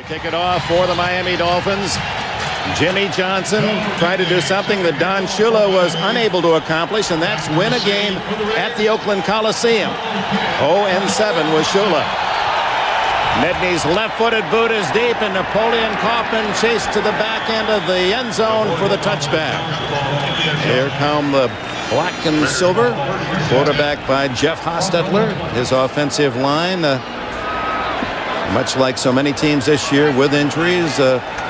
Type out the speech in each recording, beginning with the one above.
kick it off for the Miami Dolphins. Jimmy Johnson tried to do something that Don Shula was unable to accomplish, and that's win a game at the Oakland Coliseum. 0-7 was Shula. Medney's left-footed boot is deep, and Napoleon Kaufman chased to the back end of the end zone for the touchback. Here come the black and silver, quarterback by Jeff Hostetler. His offensive line, much like so many teams this year with injuries,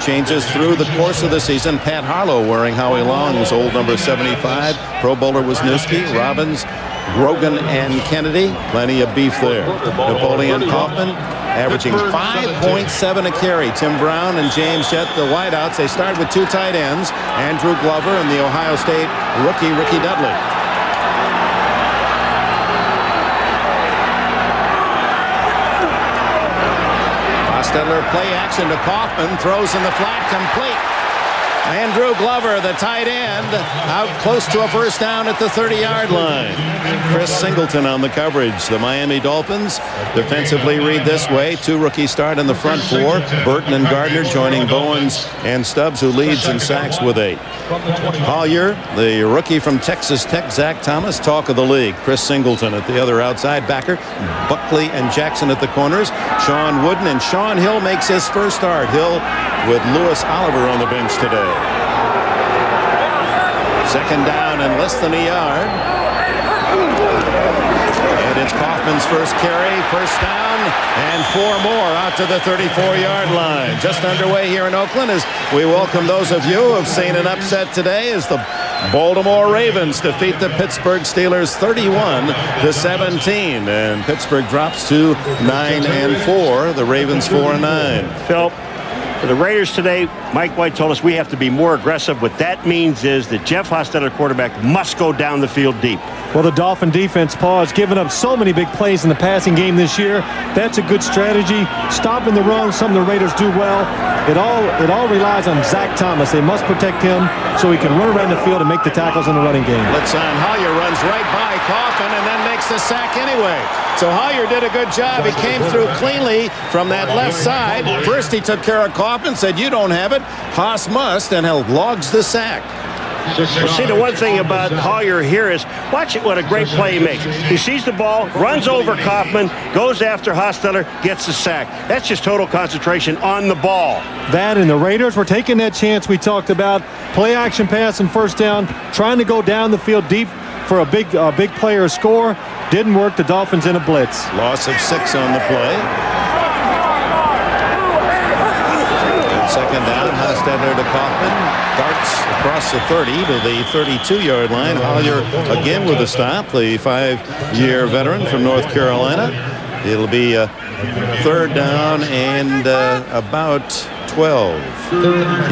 changes through the course of the season. Pat Harlow wearing Howie Long's old number 75. Pro Bowler Wisniewski, Robbins, Grogan, and Kennedy. Plenty of beef there. Napoleon Kaufman averaging 5.7 a carry. Tim Brown and James Jett, the wideouts. They start with two tight ends, Andrew Glover and the Ohio State rookie Ricky Dudley. Hostetler play action to Kaufman, throws in the flat, complete. Andrew Glover, the tight end, out close to a first down at the 30-yard line. Chris Singleton on the coverage. The Miami Dolphins defensively read this way. Two rookies start in the front four. Burton and Gardner joining Bowens and Stubbs, who leads in sacks with 8. Collier, the rookie from Texas Tech. Zach Thomas, talk of the league. Chris Singleton at the other outside backer. Buckley and Jackson at the corners. Sean Wooden, and Sean Hill makes his first start. Hill with Lewis Oliver on the bench today. Second down and less than a yard. And it's Kaufman's first carry, first down, and 4 more out to the 34-yard line. Just underway here in Oakland as we welcome those of you who have seen an upset today as the Baltimore Ravens defeat the Pittsburgh Steelers 31-17. And Pittsburgh drops to 9-4. The Ravens 4-9. Phil, for the Raiders today, Mike White told us we have to be more aggressive. What that means is that Jeff Hostetler, quarterback, must go down the field deep. Well, the Dolphin defense, Paul, has given up so many big plays in the passing game this year. That's a good strategy. Stopping the run, something the Raiders do well. It all relies on Zach Thomas. They must protect him so he can run around the field and make the tackles in the running game. Blitzon Hollier runs right by Kaufman and then makes the sack anyway. So Hollier did a good job. He came through cleanly from that left side. First he took care of Kaufman, said you don't have it. Haas must, and logs the sack. Well, see, the one thing about Hollier here is, watch it, what a great play he makes. He sees the ball, runs over Kaufman, goes after Hostetler, gets the sack. That's just total concentration on the ball. That, and the Raiders were taking that chance we talked about. Play action pass and first down, trying to go down the field deep for a big player score. Didn't work. The Dolphins in a blitz. Loss of 6 on the play. Second down, Hostetler to Kaufman. Darts across the 30 to the 32-yard line. Hollier again with a stop, the 5-year veteran from North Carolina. It'll be a third down and about 12.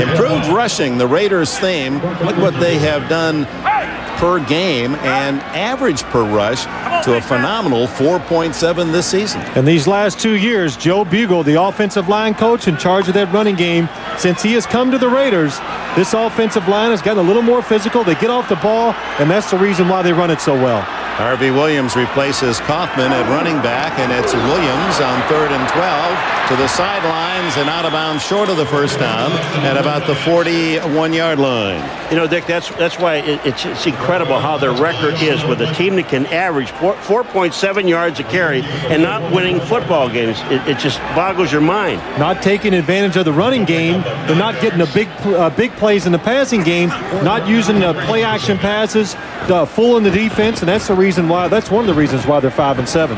Improved rushing, the Raiders' theme. Look what they have done per game and average per rush to a phenomenal 4.7 this season. In these last 2 years, Joe Bugle, the offensive line coach in charge of that running game, since he has come to the Raiders, this offensive line has gotten a little more physical. They get off the ball, and that's the reason why they run it so well. Harvey Williams replaces Kaufman at running back, and it's Williams on 3rd and 12 to the sidelines and out of bounds short of the first down at about the 41-yard line. You know, Dick, that's why it's incredible how their record is with a team that can average 4.7 yards a carry and not winning football games. It just boggles your mind. Not taking advantage of the running game. They're not getting the big plays in the passing game. Not using the play action passes, fooling the defense, and that's the reason why. That's one of the reasons why they're 5-7.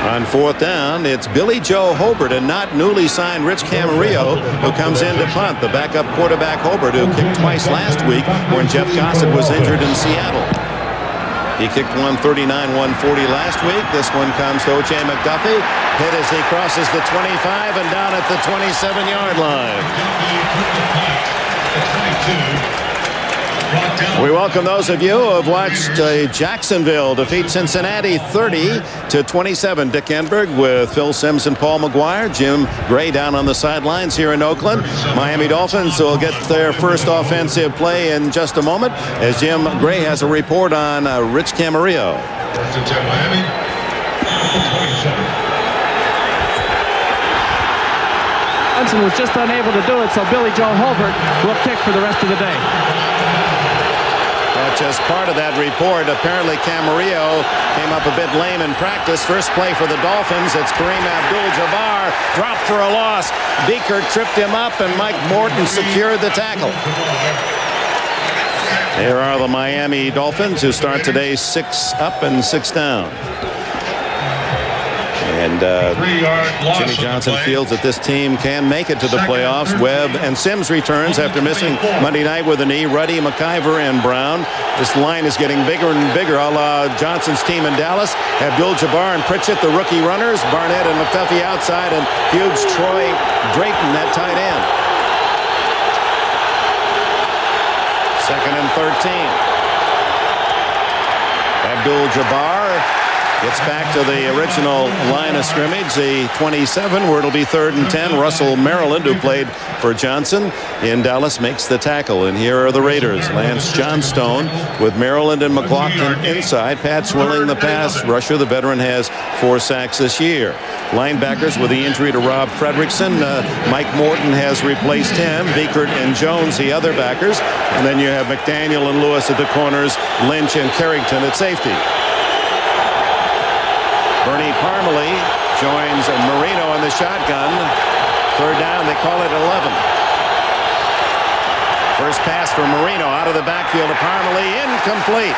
On 4th down, it's Billy Joe Hobart and not newly signed Rich Camarillo who comes in to punt. The backup quarterback Hobart, who kicked twice last week when Jeff Gossett was injured in Seattle. He kicked 139, 140 last week. This one comes to O.J. McDuffie. Hit as he crosses the 25 and down at the 27-yard line. We welcome those of you who have watched Jacksonville defeat Cincinnati 30-27. Dick Enberg with Phil Simms and Paul McGuire. Jim Gray down on the sidelines here in Oakland. Miami Dolphins will get their first offensive play in just a moment as Jim Gray has a report on Rich Camarillo. Johnson was just unable to do it, so Billy Joe Holbert will kick for the rest of the day. That's just part of that report. Apparently Camarillo came up a bit lame in practice. First play for the Dolphins. It's Kareem Abdul-Jabbar. Dropped for a loss. Beaker tripped him up, and Mike Morton secured the tackle. Here are the Miami Dolphins, who start today 6 up and 6 down. And Jimmy Johnson feels that this team can make it to the playoffs. Webb and Sims returns after missing Monday night with a knee. Ruddy, McIver, and Brown. This line is getting bigger and bigger, a la Johnson's team in Dallas. Abdul-Jabbar and Pritchett, the rookie runners. Barnett and McDuffie outside, and huge Troy Drayton at tight end. 2nd and 13. Abdul-Jabbar gets back to the original line of scrimmage, the 27, where it'll be 3rd and 10. Russell Maryland, who played for Johnson in Dallas, makes the tackle. And here are the Raiders. Lance Johnstone with Maryland and McLaughlin inside. Pat Swilling, the pass rusher. The veteran has 4 sacks this year. Linebackers with the injury to Rob Fredrickson. Mike Morton has replaced him. Beekert and Jones, the other backers. And then you have McDaniel and Lewis at the corners. Lynch and Carrington at safety. Bernie Parmalee joins Marino in the shotgun. 3rd down, they call it 11. First pass for Marino out of the backfield to Parmalee, incomplete.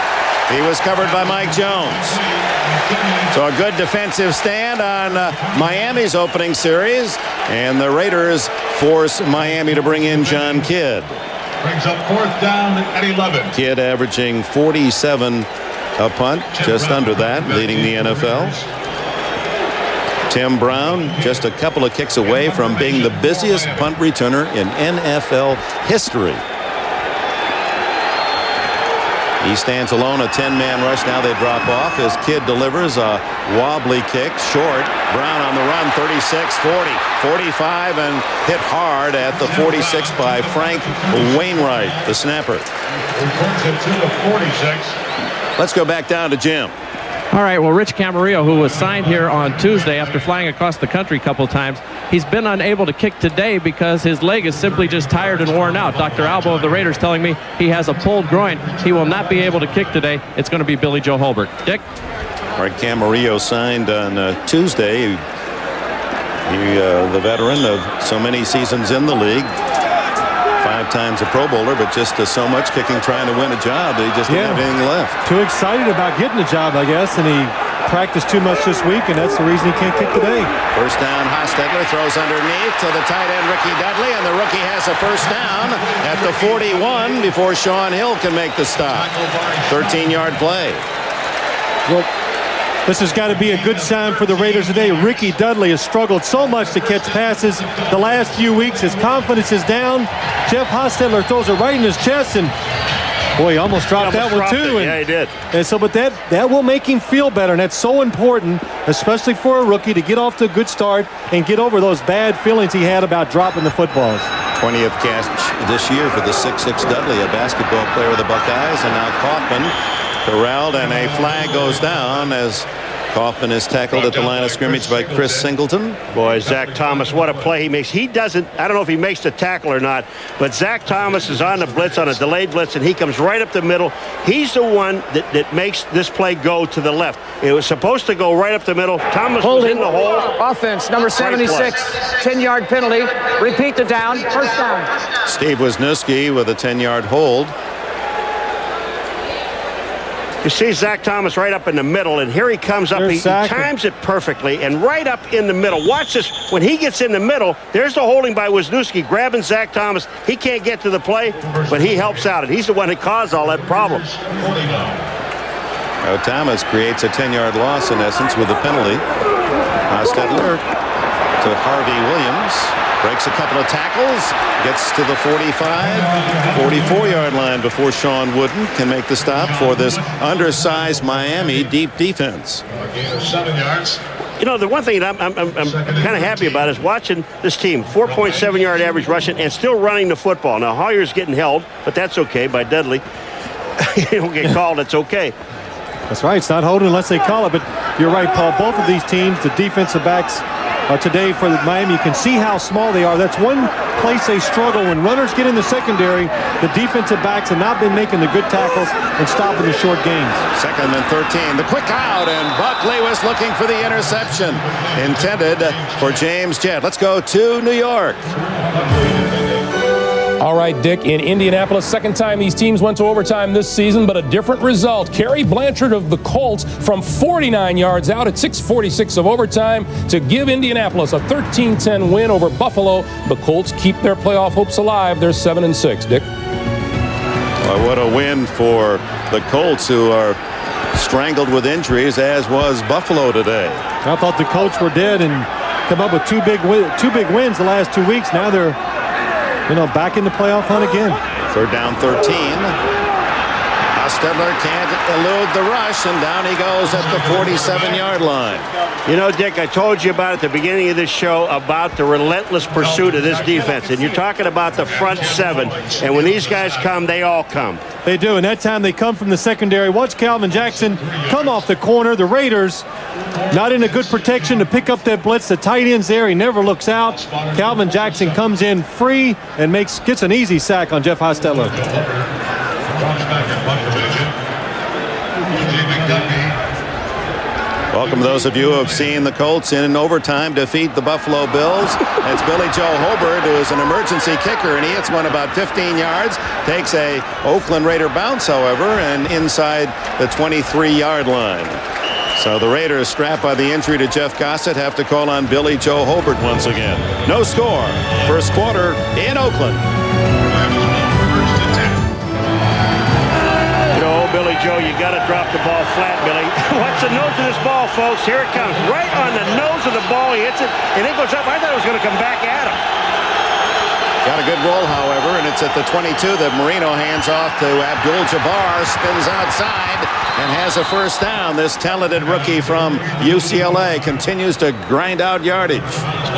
He was covered by Mike Jones. So a good defensive stand on Miami's opening series, and the Raiders force Miami to bring in John Kidd. Brings up 4th down at 11. Kidd averaging 47 a punt, just under that, leading the NFL. Tim Brown just a couple of kicks away from being the busiest punt returner in NFL history. He stands alone, a 10-man rush. Now they drop off as Kidd delivers a wobbly kick, short. Brown on the run, 36, 40, 45, and hit hard at the 46 by Frank Wainwright, the snapper. Let's go back down to Jim. All right, well, Rich Camarillo, who was signed here on Tuesday after flying across the country a couple times, he's been unable to kick today because his leg is simply just tired and worn out. Dr. Albo of the Raiders telling me he has a pulled groin. He will not be able to kick today. It's going to be Billy Joe Holbert. Dick? All right, Camarillo signed on Tuesday. The veteran of so many seasons in the league. 5 times a Pro Bowler, but just so much kicking trying to win a job, he just didn't have anything left. Too excited about getting a job, I guess, and he practiced too much this week, and that's the reason he can't kick today. First down, Hostetler throws underneath to the tight end, Ricky Dudley, and the rookie has a first down at the 41 before Sean Hill can make the stop. 13-yard play. Well, this has got to be a good sign for the Raiders today. Ricky Dudley has struggled so much to catch passes the last few weeks. His confidence is down. Jeff Hostetler throws it right in his chest, and boy, he almost dropped that one too. Yeah, he did. And so, but that will make him feel better, and that's so important, especially for a rookie, to get off to a good start and get over those bad feelings he had about dropping the footballs. 20th catch this year for the 6'6" Dudley, a basketball player of the Buckeyes, and now Kaufman corralled, and a flag goes down as Kaufman is tackled at the line of scrimmage by Chris Singleton. Boy, Zach Thomas, what a play he makes. He doesn't, I don't know if he makes the tackle or not, but Zach Thomas is on the blitz, on a delayed blitz, and he comes right up the middle. He's the one that makes this play go to the left. It was supposed to go right up the middle. Thomas was in the hole. Offense, number 76, 10-yard penalty. Repeat the down, first down. Steve Wisniewski with a 10-yard hold. You see Zach Thomas right up in the middle, and here he comes up. He times it perfectly, and right up in the middle. Watch this. When he gets in the middle, there's the holding by Wisniewski, grabbing Zach Thomas. He can't get to the play, but he helps out, and he's the one that caused all that problem. Now Thomas creates a 10-yard loss, in essence, with a penalty. Hostetler to Harvey Williams. Breaks a couple of tackles, gets to the 45, 44-yard line before Sean Wooden can make the stop for this undersized Miami deep defense. You know, the one thing that I'm kind of happy about is watching this team. 4.7-yard average rushing and still running the football. Now, Hoyer's getting held, but that's okay by Dudley. You don't get called, it's okay. That's right. It's not holding unless they call it. But you're right, Paul. Both of these teams, the defensive backs, today for Miami. You can see how small they are. That's one place they struggle. When runners get in the secondary, the defensive backs have not been making the good tackles and stopping the short gains. 2nd and 13. The quick out, and Buckley was looking for the interception intended for James Jett. Let's go to New York. All right, Dick, in Indianapolis, second time these teams went to overtime this season, but a different result. Kerry Blanchard of the Colts from 49 yards out at 6:46 of overtime to give Indianapolis a 13-10 win over Buffalo. The Colts keep their playoff hopes alive. They're 7-6, Dick. Well, what a win for the Colts, who are strangled with injuries, as was Buffalo today. I thought the Colts were dead and come up with two big wins the last 2 weeks. Now they're back in the playoff hunt again. 3rd down 13. Hostetler can't elude the rush, and down he goes at the 47-yard line. Dick, I told you about at the beginning of this show about the relentless pursuit of this defense. And you're talking about the front seven. And when these guys come, they all come. They do, and that time they come from the secondary. Watch Calvin Jackson come off the corner. The Raiders not in a good protection to pick up that blitz. The tight end's there. He never looks out. Calvin Jackson comes in free and gets an easy sack on Jeff Hostetler. Welcome those of you who have seen the Colts in overtime defeat the Buffalo Bills. It's Billy Joe Hobart, who is an emergency kicker, and he hits one about 15 yards. Takes a Oakland Raider bounce, however, and inside the 23-yard line. So the Raiders, strapped by the injury to Jeff Gossett, have to call on Billy Joe Hobart once again. No score. First quarter in Oakland. Billy Joe, you got to drop the ball flat, Billy. Watch the nose of this ball, folks. Here it comes. Right on the nose of the ball. He hits it, and it goes up. I thought it was going to come back at him. Got a good roll, however, and it's at the 22 that Marino hands off to Abdul-Jabbar, spins outside, and has a first down. This talented rookie from UCLA continues to grind out yardage.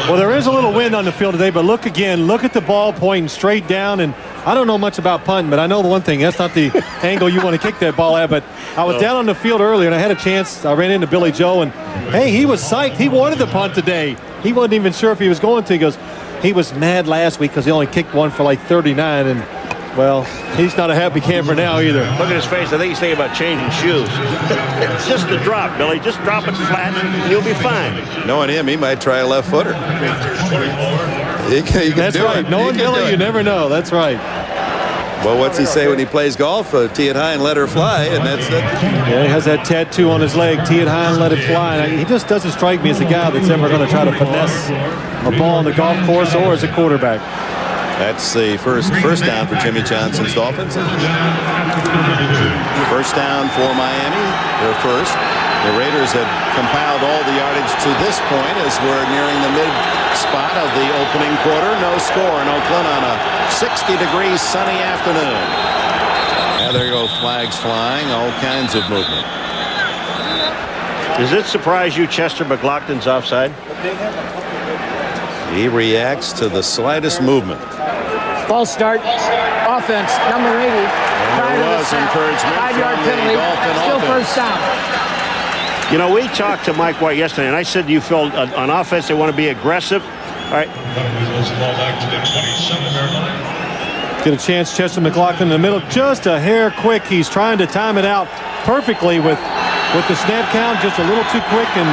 Well, there is a little wind on the field today, but look again. Look at the ball pointing straight down, and I don't know much about punting, but I know the one thing. That's not the angle you want to kick that ball at, but I was down on the field earlier, and I had a chance. I ran into Billy Joe, and, hey, he was psyched. He wanted the punt today. He wasn't even sure if he was going to. He goes, he was mad last week because he only kicked one for like 39, and, well, he's not a happy camper now either. Look at his face. I think he's thinking about changing shoes. It's just a drop, Billy. Just drop it flat, and you'll be fine. Knowing him, he might try a left footer. He can That's do right. it. Knowing Billy, you never know. That's right. Well, what's he say when he plays golf? Tee it high and let her fly, and that's it. Yeah, he has that tattoo on his leg, tee it high and let it fly. And he just doesn't strike me as a guy that's ever going to try to finesse a ball on the golf course or as a quarterback. That's the first down for Jimmy Johnson's Dolphins. First down for Miami. Their first. The Raiders have compiled all the yardage to this point as we're nearing the mid spot of the opening quarter. No score in Oakland on a 60-degree sunny afternoon. Now there go flags flying, all kinds of movement. Does it surprise you Chester McLaughlin's offside? He reacts to the slightest movement. False start. Offense, number 80. And there was encouragement 5-yard from the penalty. Dolphin Still offense. first down. You know, we talked to Mike White yesterday, and I said you feel on offense they want to be aggressive. All right. Get a chance, Chester McLaughlin in the middle, just a hair quick. He's trying to time it out perfectly with the snap count, just a little too quick. And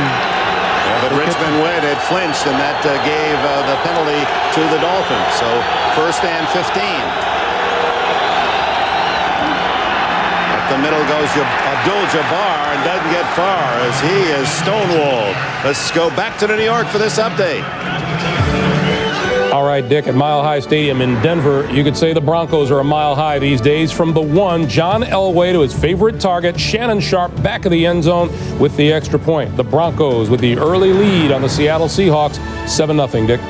but Richmond Wade had flinched, and that gave the penalty to the Dolphins. So first and 15. Up the middle goes Abdul-Jabbar and doesn't get far as he is stonewalled. Let's go back to New York for this update. All right, Dick, at Mile High Stadium in Denver, you could say the Broncos are a mile high these days. From the one, John Elway, to his favorite target, Shannon Sharp, back of the end zone with the extra point. The Broncos with the early lead on the Seattle Seahawks, 7-0, Dick.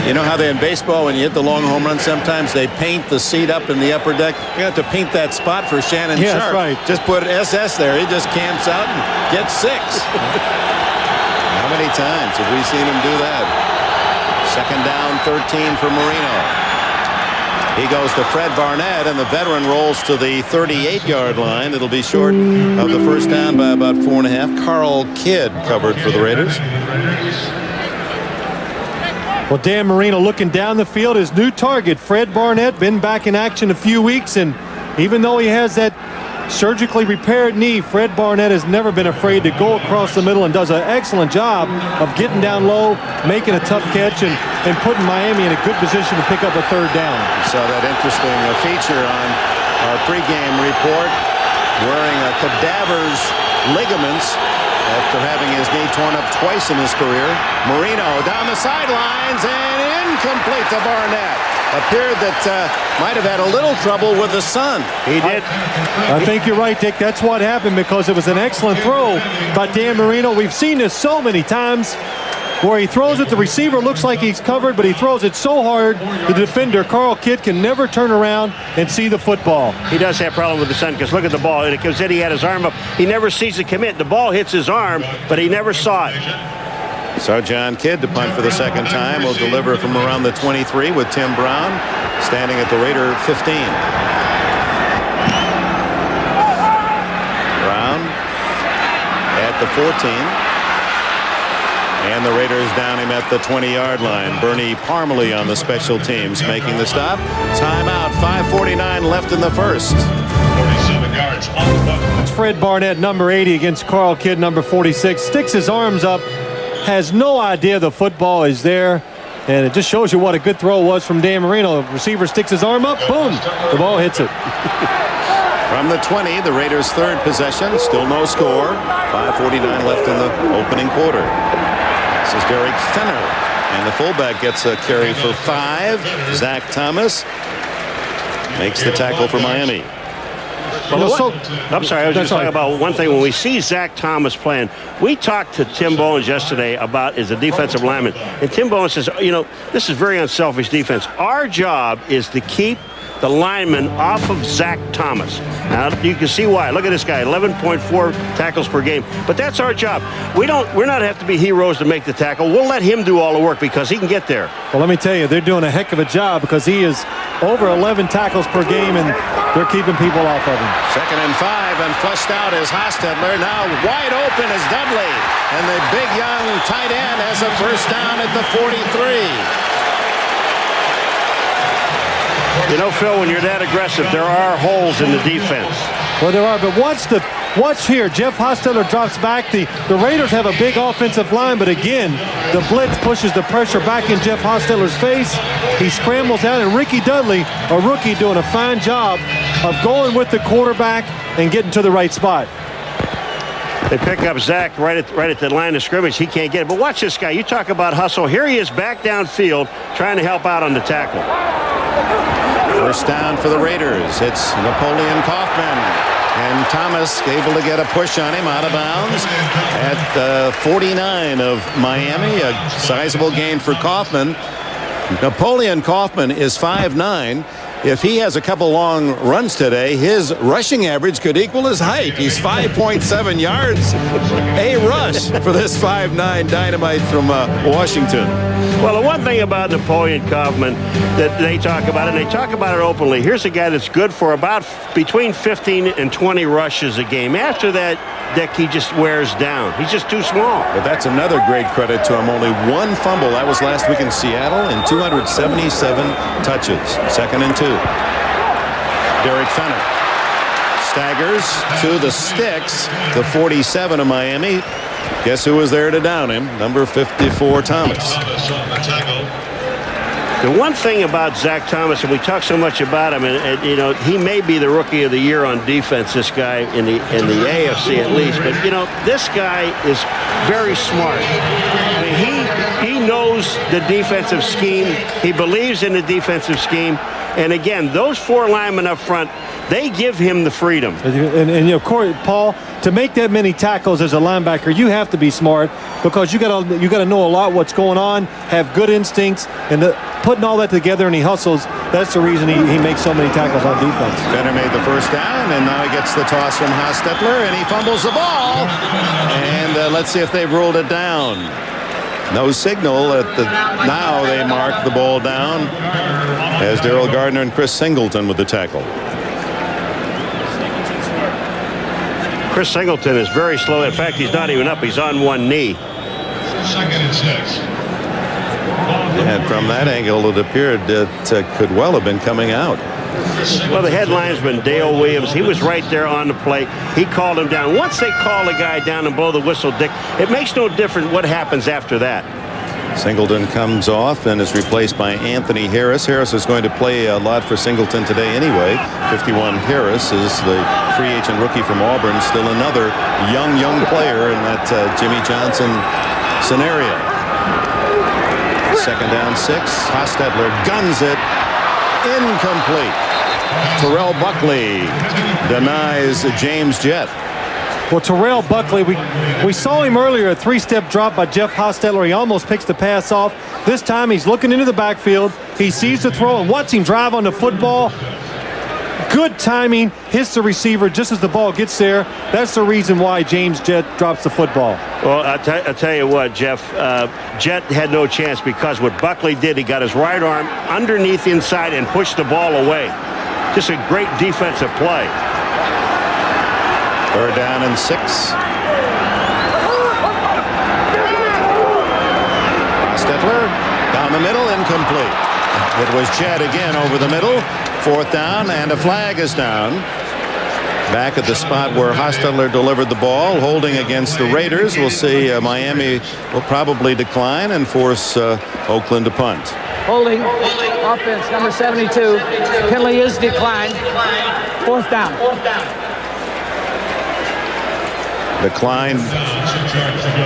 You know how they in baseball, when you hit the long home run, sometimes they paint the seat up in the upper deck. You have to paint that spot for Shannon Sharp. That's right. Just put SS there. He just camps out and gets 6. How many times have we seen him do that? Second down, 13 for Marino. He goes to Fred Barnett, and the veteran rolls to the 38-yard line. It'll be short of the first down by about 4.5. Carl Kidd covered for the Raiders. Well, Dan Marino looking down the field. His new target, Fred Barnett, been back in action a few weeks, and even though he has that surgically repaired knee, Fred Barnett has never been afraid to go across the middle and does an excellent job of getting down low, making a tough catch, and putting Miami in a good position to pick up a third down. You saw that interesting feature on our pregame report, wearing cadaver's ligaments after having his knee torn up twice in his career. Marino down the sidelines and incomplete to Barnett. Appeared that might have had a little trouble with the sun. He did. I think you're right, Dick. That's what happened, because it was an excellent throw by Dan Marino. We've seen this so many times where he throws it, the receiver looks like he's covered, but he throws it so hard the defender, Carl Kidd, can never turn around and see the football. He does have a problem with the sun, because look at the ball. It comes in, he had his arm up. He never sees it commit. The ball hits his arm, but he never saw it. So John Kidd to punt for the second time. Will deliver from around the 23 with Tim Brown standing at the Raider 15. Brown at the 14. And the Raiders down him at the 20-yard line. Bernie Parmalee on the special teams making the stop. Timeout, 5:49 left in the first. 47 yards on the button. It's Fred Barnett, number 80, against Carl Kidd, number 46. Sticks his arms up, has no idea the football is there, and it just shows you what a good throw was from Dan Marino. The receiver sticks his arm up, boom, the ball hits it. From the 20, the Raiders' third possession, still no score. 5:49 left in the opening quarter. This is Derek Fenner, and the fullback gets a carry for 5. Zach Thomas makes the tackle for Miami. Well, I'm sorry, I was just talking about one thing. When we see Zach Thomas playing, we talked to Tim Bowens yesterday about as a defensive lineman, and Tim Bowens says, you know, this is very unselfish defense. Our job is to keep the lineman off of Zach Thomas. Now you can see why. Look at this guy, 11.4 tackles per game. But that's our job. We're not have to be heroes to make the tackle. We'll let him do all the work because he can get there. Well, let me tell you, they're doing a heck of a job, because he is over 11 tackles per game, and they're keeping people off of him. 2nd and 5, and flushed out is Hostetler. Now wide open is Dudley, and the big young tight end has a first down at the 43. You know, Phil, when you're that aggressive, there are holes in the defense. Well, there are, but watch here. Jeff Hostetler drops back. The Raiders have a big offensive line, but again, the blitz pushes the pressure back in Jeff Hostetler's face. He scrambles out, and Ricky Dudley, a rookie, doing a fine job of going with the quarterback and getting to the right spot. They pick up Zach right at the line of scrimmage. He can't get it. But watch this guy. You talk about hustle. Here he is back downfield trying to help out on the tackle. First down for the Raiders. It's Napoleon Kaufman. And Thomas able to get a push on him out of bounds at 49 of Miami. A sizable gain for Kaufman. Napoleon Kaufman is 5'9". If he has a couple long runs today, his rushing average could equal his height. He's 5.7 yards a rush for this 5'9" dynamite from Washington. Well, the one thing about Napoleon Kaufman that they talk about, and they talk about it openly, here's a guy that's good for about between 15 and 20 rushes a game. After that, Dick, he just wears down. He's just too small. But that's another great credit to him. Only one fumble. That was last week in Seattle, and 277 touches. 2nd and 2. Derek Fenner staggers to the sticks. The 47 of Miami. Guess who was there to down him? Number 54, Thomas. The one thing about Zach Thomas, and we talk so much about him, and you know, he may be the rookie of the year on defense, this guy in the AFC at least, but you know, this guy is very smart. I mean, he knows the defensive scheme. He believes in the defensive scheme. And again, those 4 linemen up front, they give him the freedom. And you know, Paul, to make that many tackles as a linebacker, you have to be smart, because you got to know a lot what's going on, have good instincts, and putting all that together, and he hustles. That's the reason he makes so many tackles on defense. Fenner made the first down, and now he gets the toss from Hostetler, and he fumbles the ball. And let's see if they've ruled it down. No signal at the. Now they mark the ball down as Darrell Gardner and Chris Singleton with the tackle. Chris Singleton is very slow. In fact, he's not even up. He's on one knee. 2nd and 6. And from that angle, it appeared that could well have been coming out. Well, the headlinesman, Dale Williams, he was right there on the plate. He called him down. Once they call a guy down and blow the whistle, Dick, it makes no difference what happens after that. Singleton comes off and is replaced by Anthony Harris. Harris is going to play a lot for Singleton today anyway. 51 Harris is the free agent rookie from Auburn. Still another young player in that Jimmy Johnson scenario. 2nd down 6. Hostetler guns it. Incomplete. Terrell Buckley denies James Jett. Well, Terrell Buckley, we saw him earlier, a 3-step drop by Jeff Hostetler. He almost picks the pass off. This time he's looking into the backfield. He sees the throw and watch him drive on the football. Good timing, hits the receiver just as the ball gets there. That's the reason why James Jett drops the football. Well, I'll tell you what, Jeff, Jett had no chance because what Buckley did, he got his right arm underneath inside and pushed the ball away. Just a great defensive play. 3rd down and 6. Hostetler down the middle, incomplete. It was Jett again over the middle. 4th down, and a flag is down. Back at the spot where Hostetler delivered the ball, holding against the Raiders. We'll see Miami will probably decline and force Oakland to punt. Holding. Offense, number 72. Penalty is declined. 4th down. Declined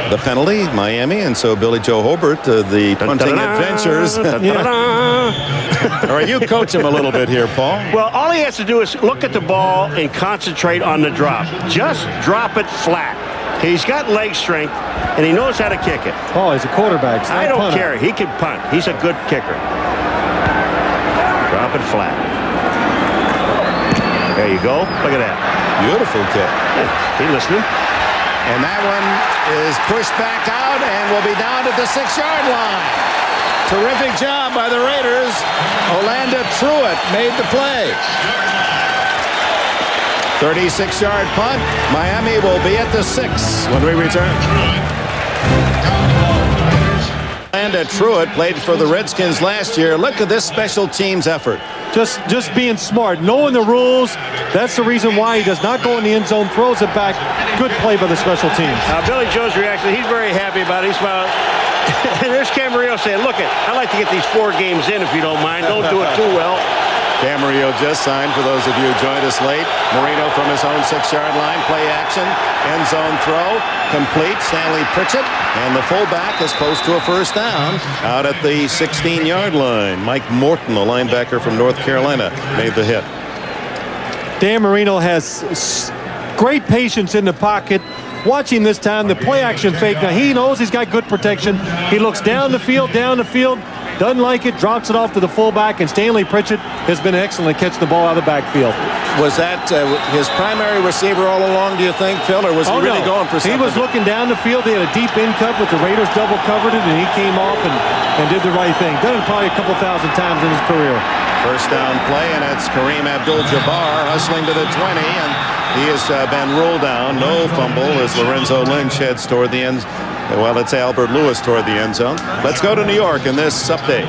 the penalty, Miami, and so Billy Joe Hobart, the punting adventures. All right, you coach him a little bit here, Paul. Well, all he has to do is look at the ball and concentrate on the drop. Just drop it flat. He's got leg strength, and he knows how to kick it. Oh, he's a quarterback. I don't care. He can punt. He's a good kicker. Drop it flat. There you go. Look at that. Beautiful kick. He listening. And that one is pushed back out and will be down at the 6-yard line. Terrific job by the Raiders. Orlando Truitt made the play. 36-yard punt. Miami will be at the 6 when we return. Orlando Truitt played for the Redskins last year. Look at this special teams effort. Just being smart, knowing the rules. That's the reason why he does not go in the end zone, throws it back. Good play by the special teams. Billy Joe's reaction, he's very happy about it. He's smiling. And there's Camarillo saying, look, I'd like to get these 4 games in if you don't mind. Don't do it too well. Camarillo just signed, for those of you who joined us late. Marino from his own 6-yard line. Play action. End zone throw. Complete. Stanley Pritchett. And the fullback is close to a 1st down out at the 16-yard line. Mike Morton, the linebacker from North Carolina, made the hit. Dan Marino has great patience in the pocket. Watch him this time. The play action fake. Now he knows he's got good protection. He looks down the field. Doesn't like it, drops it off to the fullback, and Stanley Pritchett has been excellent at catching the ball out of the backfield. Was that his primary receiver all along, do you think, Phil, or was he really going for something? He was looking down the field. They had a deep in cut, but the Raiders double covered it, and he came off and did the right thing. Done it probably a couple thousand times in his career. 1st down play, and it's Kareem Abdul-Jabbar hustling to the 20, and he has been ruled down. No fumble as Lorenzo Lynch heads toward the end. Well, it's Albert Lewis toward the end zone. Let's go to New York in this update.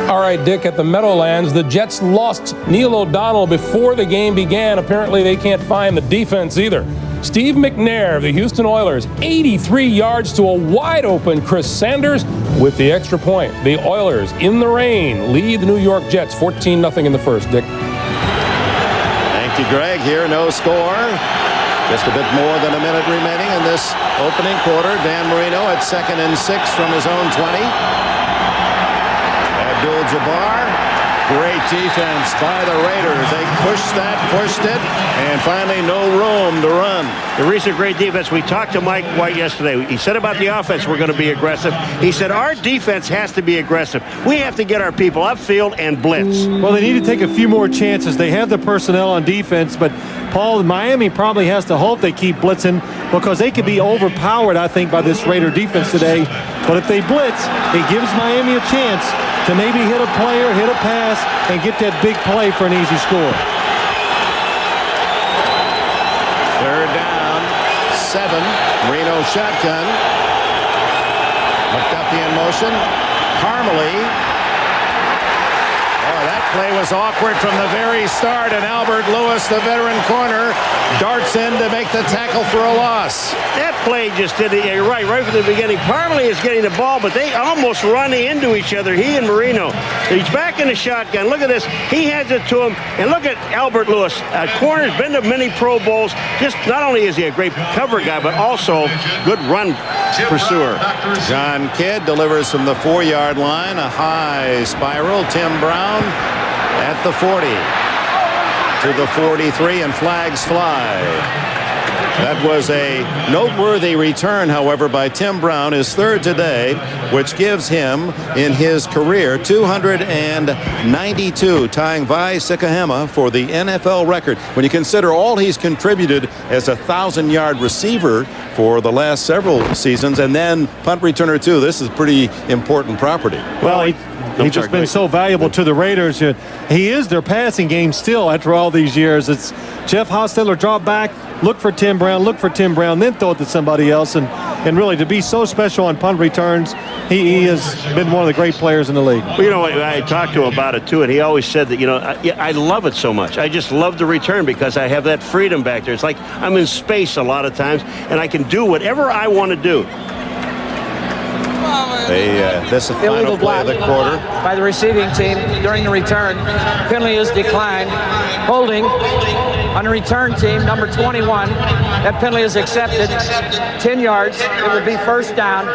All right, Dick, at the Meadowlands, the Jets lost Neil O'Donnell before the game began. Apparently, they can't find the defense either. Steve McNair of the Houston Oilers, 83 yards to a wide-open Chris Sanders with the extra point. The Oilers, in the rain, lead the New York Jets 14-0 in the first, Dick. Thank you, Greg. Here, no score. Just a bit more than a minute remaining in this opening quarter. Dan Marino at 2nd and 6 from his own 20. Abdul-Jabbar, great defense by the Raiders. They pushed it, and finally no room to run. The reason great defense, we talked to Mike White yesterday. He said about the offense we're going to be aggressive. He said our defense has to be aggressive. We have to get our people upfield and blitz. Well, they need to take a few more chances. They have the personnel on defense, but Paul, Miami probably has to hope they keep blitzing because they could be overpowered, I think, by this Raider defense today. But if they blitz, it gives Miami a chance to maybe hit a player, hit a pass, and get that big play for an easy score. Third down, 7. Marino shotgun. McDuffie in motion. Parmalee. Oh, that play was awkward from the very start, and Albert Lewis, the veteran corner, darts in to make the tackle for a loss. That play just did it right from the beginning. Parmalee is getting the ball, but they almost run into each other, he and Marino. He's back in the shotgun. Look at this. He hands it to him, and look at Albert Lewis. Corner's been to many Pro Bowls. Just not only is he a great cover guy, but also good run pursuer. John Kidd delivers from the 4-yard line, a high spiral. Tim Brown at the 40 to the 43, and flags fly. That was a noteworthy return, however, by Tim Brown, his third today, which gives him in his career 292, tying Vi Sikahema for the NFL record. When you consider all he's contributed as a 1,000-yard receiver for the last several seasons, and then punt returner too, this is pretty important property. Well, he's just been so valuable to the Raiders. He is their passing game still after all these years. It's Jeff Hostetler drop back, look for Tim Brown, then throw it to somebody else. And really, to be so special on punt returns, he has been one of the great players in the league. Well, you know, I talked to him about it, too, and he always said that, you know, I love it so much. I just love the return because I have that freedom back there. It's like I'm in space a lot of times, and I can do whatever I want to do. This is the final play of the quarter. By the receiving team during the return. Penalty is declined. Holding on the return team, number 21. That penalty is accepted. 10 yards. It will be first down.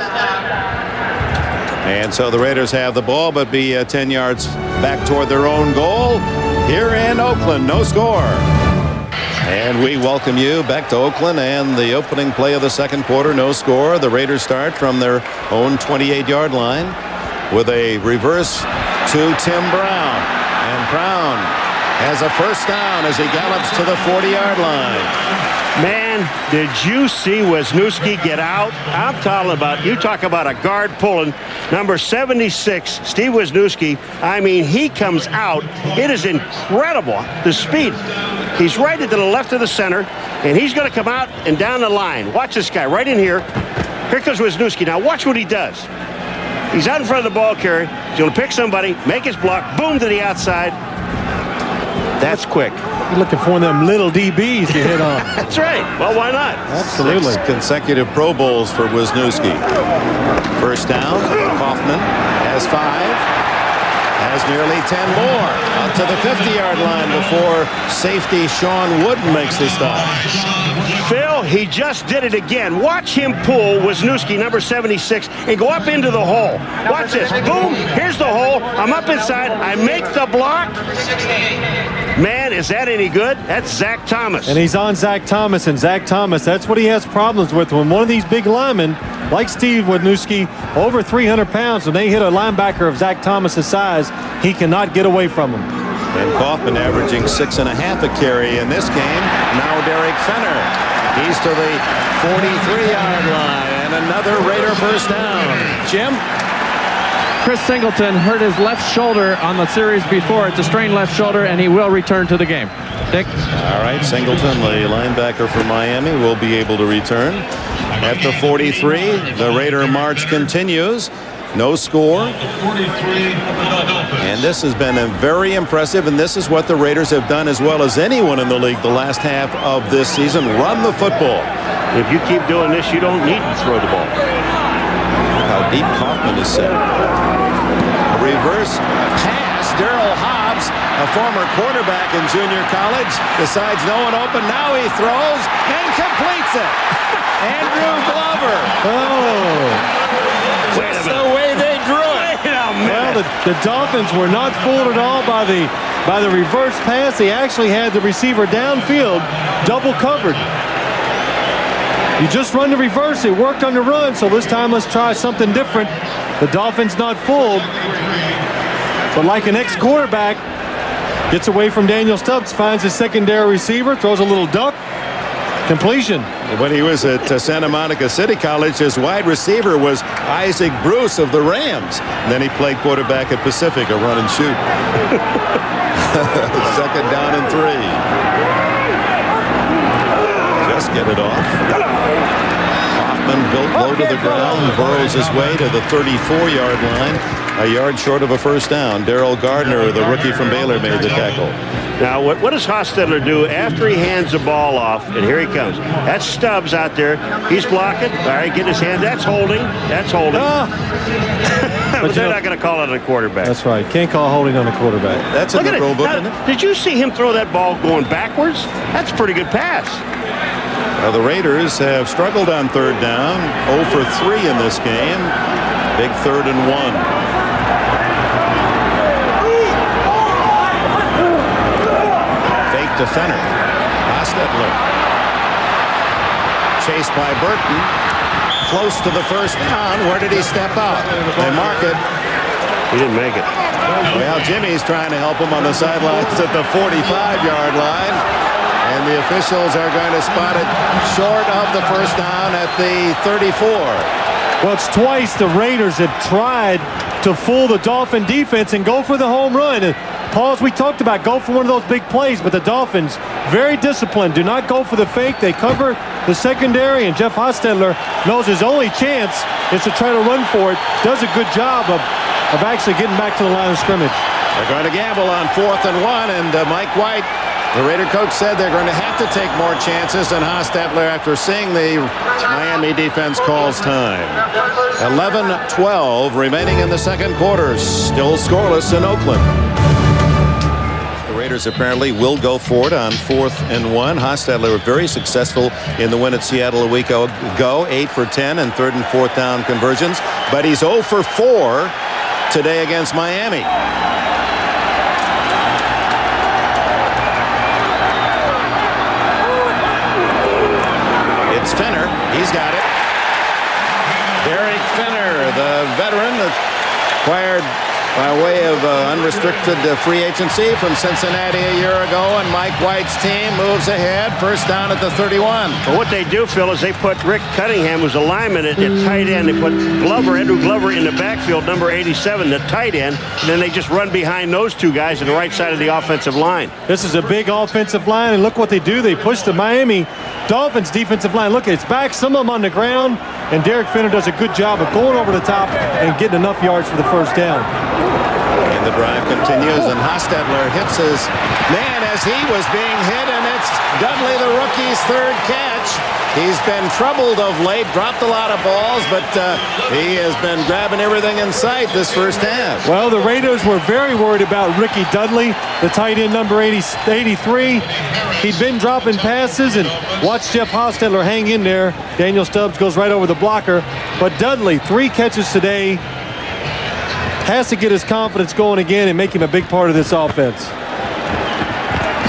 And so the Raiders have the ball, but be 10 yards back toward their own goal here in Oakland. No score. And we welcome you back to Oakland and the opening play of the second quarter. No score. The Raiders start from their own 28-yard line with a reverse to Tim Brown. And Brown has a first down as he gallops to the 40-yard line. Man, did you see Wisniewski get out? I'm talking about, you talk about a guard pulling. Number 76, Steve Wisniewski. I mean, he comes out. It is incredible, the speed. He's right to the left of the center, and he's going to come out and down the line. Watch this guy right in here. Here comes Wisniewski. Now watch what he does. He's out in front of the ball carrier. He's going to pick somebody, make his block, boom to the outside. That's quick. You're looking for them little DBs to hit on. That's right. Well, why not? Absolutely. 6 consecutive Pro Bowls for Wisniewski. First down. Kaufman has 5. Has nearly 10 more. Out to the 50-yard line before safety Sean Wood makes the stop. Phil, he just did it again. Watch him pull Wisniewski, number 76, and go up into the hole. Watch this. Boom. Here's the hole. I'm up inside. I make the block. Man, is that any good? That's Zach Thomas. And he's on Zach Thomas, and Zach Thomas, that's what he has problems with. When one of these big linemen, like Steve Wisniewski, over 300 pounds, when they hit a linebacker of Zach Thomas's size, he cannot get away from him. And Kaufman averaging 6.5 a carry in this game. Now Derek Fenner. He's to the 43-yard line, and another Raider first down. Jim? Chris Singleton hurt his left shoulder on the series before. It's a strained left shoulder, and he will return to the game. Dick? All right, Singleton, the linebacker for Miami, will be able to return. At the 43, the Raider march continues. No score. And this has been very impressive, and this is what the Raiders have done as well as anyone in the league the last half of this season. Run the football. If you keep doing this, you don't need to throw the ball. Look how deep Kaufman is set. A reverse pass. Darryl Hobbs, a former quarterback in junior college, decides no one open. Now he throws and completes it. Andrew Glover. Oh. That's the way they drew it. Well, the Dolphins were not fooled at all by the reverse pass. They actually had the receiver downfield double covered. You just run the reverse. It worked on the run, so this time let's try something different. The Dolphins not fooled, but like an ex-quarterback, Gets away from Daniel Stubbs, finds his secondary receiver, throws a little duck. Completion. When he was at Santa Monica City College, his wide receiver was Isaac Bruce of the Rams. And then he played quarterback at Pacific, a run and shoot. Second down and 3. Just get it off. Hoffman built low to the ground, burrows his way to the 34-yard line, a yard short of a first down. Darrell Gardner, the rookie from Baylor, made the tackle. Now, what does Hostetler do after he hands the ball off? And here he comes. That's Stubbs out there. He's blocking. All right, get his hand. That's holding. That's holding. But they're not going to call it on a quarterback. That's right. Can't call holding on a quarterback. That's in the rule book, isn't it? Did you see him throw that ball going backwards? That's a pretty good pass. The Raiders have struggled on third down. 0 for 3 in this game. Big 3rd and 1. To Fenner. Hostetler. Chased by Burton. Close to the first down. Where did he step out? They mark it. He didn't make it. Well, Jimmy's trying to help him on the sidelines at the 45-yard line. And the officials are going to spot it short of the first down at the 34. Well, it's twice the Raiders have tried to fool the Dolphin defense and go for the home run. And Paul, as we talked about, go for one of those big plays, but the Dolphins, very disciplined, do not go for the fake. They cover the secondary, and Jeff Hostetler knows his only chance is to try to run for it. Does a good job of actually getting back to the line of scrimmage. They're going to gamble on 4th and 1, and Mike White, the Raider coach, said they're going to have to take more chances, and Hostetler, after seeing the Miami defense, calls time. 11-12 remaining in the second quarter. Still scoreless in Oakland. Raiders apparently will go for it on 4th and 1. Hostetler very successful in the win at Seattle a week ago. 8 for 10 and 3rd and 4th down conversions. But he's 0 for 4 today against Miami. It's Fenner. He's got it. Derek Fenner, the veteran, acquired by way of unrestricted free agency from Cincinnati a year ago, and Mike White's team moves ahead. First down at the 31. Well, what they do, Phil, is they put Rick Cunningham, who's a lineman at tight end. They put Andrew Glover in the backfield, number 87, the tight end, and then they just run behind those two guys on the right side of the offensive line. This is a big offensive line, and look what they do. They push the Miami Dolphins defensive line. Look, it's back, some of them on the ground, and Derek Fenner does a good job of going over the top and getting enough yards for the first down. And the drive continues, and Hostetler hits his man as he was being hit, and it's Dudley, the rookie's 3rd catch. He's been troubled of late, dropped a lot of balls, but he has been grabbing everything in sight this first half. Well, the Raiders were very worried about Ricky Dudley, the tight end, number 83. He'd been dropping passes, and watch Jeff Hostetler hang in there. Daniel Stubbs goes right over the blocker, but Dudley, 3 catches today, has to get his confidence going again and make him a big part of this offense.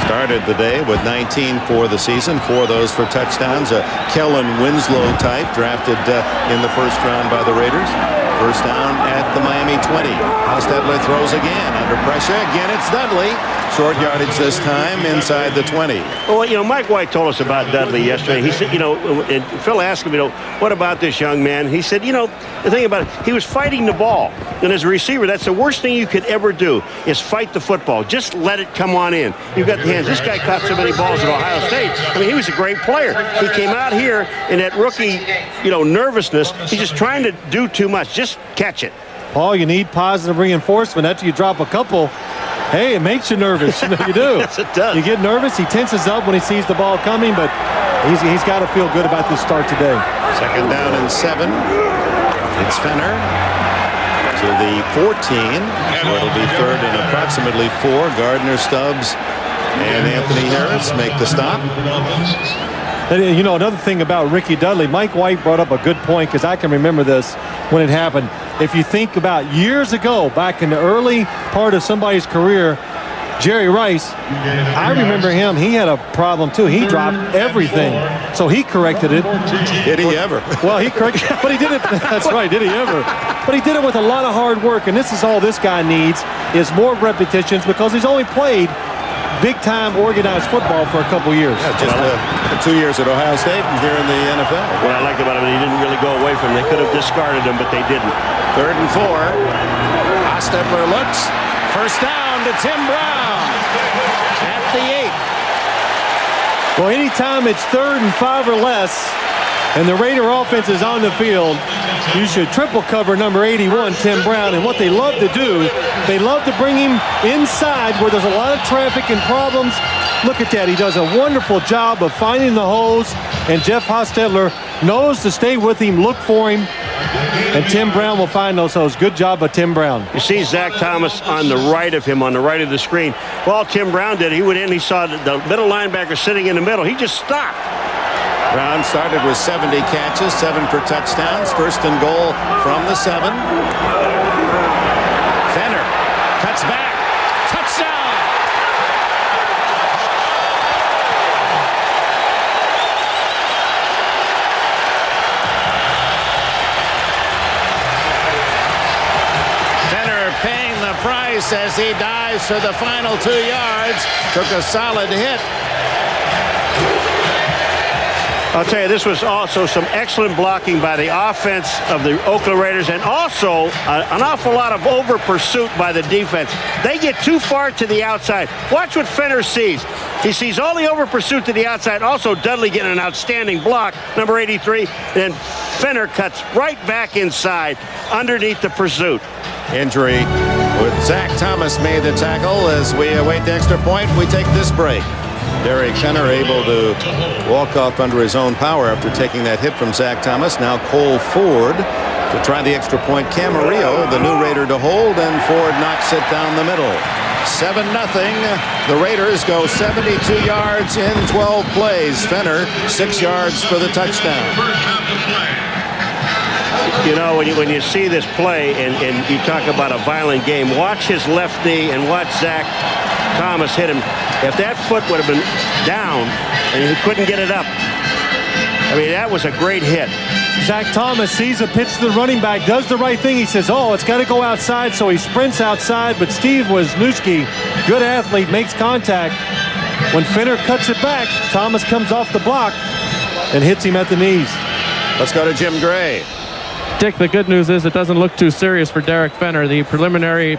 Started the day with 19 for the season, 4 of those for touchdowns. A Kellen Winslow type drafted in the first round by the Raiders. First down at the Miami 20. Hostetler throws again under pressure. Again, it's Dudley. Short yardage this time inside the 20. Well, you know, Mike White told us about Dudley yesterday. He said, you know, and Phil asked him, you know, what about this young man? He said, you know, the thing about it, he was fighting the ball. And as a receiver, that's the worst thing you could ever do is fight the football. Just let it come on in. You've got the hands. This guy caught so many balls at Ohio State. I mean, he was a great player. He came out here in that rookie, you know, nervousness. He's just trying to do too much. Just catch it. Paul, you need positive reinforcement. After you drop a couple, hey, it makes you nervous. You know, you do. Yes, it does. You get nervous. He tenses up when he sees the ball coming, but he's got to feel good about this start today. Second down and 7. It's Fenner to the 14. So it'll be 3rd and approximately 4. Gardner, Stubbs, and Anthony Harris make the stop. And, you know, another thing about Ricky Dudley, Mike White brought up a good point, because I can remember this when it happened. If you think about years ago, back in the early part of somebody's career, Jerry Rice, I remember him. He had a problem, too. He dropped everything. So he corrected it. Did he ever? Well, he corrected it, but he did it. That's right. Did he ever? But he did it with a lot of hard work. And this is all this guy needs is more repetitions, because he's only played big-time organized football for a couple years. Yeah, just 2 years at Ohio State and here in the NFL. What I liked about him, he didn't really go away from him. They could have discarded him, but they didn't. 3rd and 4. Hostetler looks. First down to Tim Brown at the 8. Well, anytime it's 3rd and 5 or less, and the Raider offense is on the field, you should triple cover number 81, Tim Brown. And what they love to do, they love to bring him inside where there's a lot of traffic and problems. Look at that. He does a wonderful job of finding the holes, and Jeff Hostetler knows to stay with him, look for him, and Tim Brown will find those holes. Good job by Tim Brown. You see Zach Thomas on the right of him, on the right of the screen. Well, all Tim Brown did, he went in, he saw the middle linebacker sitting in the middle. He just stopped. Brown started with 70 catches, 7 for touchdowns. 1st and goal from the 7. Fenner cuts back. Touchdown! Fenner paying the price as he dives for the final 2 yards. Took a solid hit. I'll tell you, this was also some excellent blocking by the offense of the Oakland Raiders, and also an awful lot of over pursuit by the defense. They get too far to the outside. Watch what Fenner sees. He sees all the over pursuit to the outside. Also, Dudley getting an outstanding block, number 83. And Fenner cuts right back inside underneath the pursuit. Injury with Zach Thomas made the tackle. As we await the extra point, we take this break. Derek Fenner able to walk off under his own power after taking that hit from Zach Thomas. Now Cole Ford to try the extra point. Camarillo, the new Raider, to hold, and Ford knocks it down the middle. 7-0. The Raiders go 72 yards in 12 plays. Fenner 6 yards for the touchdown. You know, when you see this play and you talk about a violent game, watch his left knee and watch Zach Thomas hit him. If that foot would have been down and he couldn't get it up, I mean, that was a great hit. Zach Thomas sees a pitch to the running back, does the right thing. He says, oh, it's got to go outside, so he sprints outside. But Steve Wisniewski, good athlete, makes contact. When Fenner cuts it back, Thomas comes off the block and hits him at the knees. Let's go to Jim Gray. Dick, the good news is it doesn't look too serious for Derek Fenner. The preliminary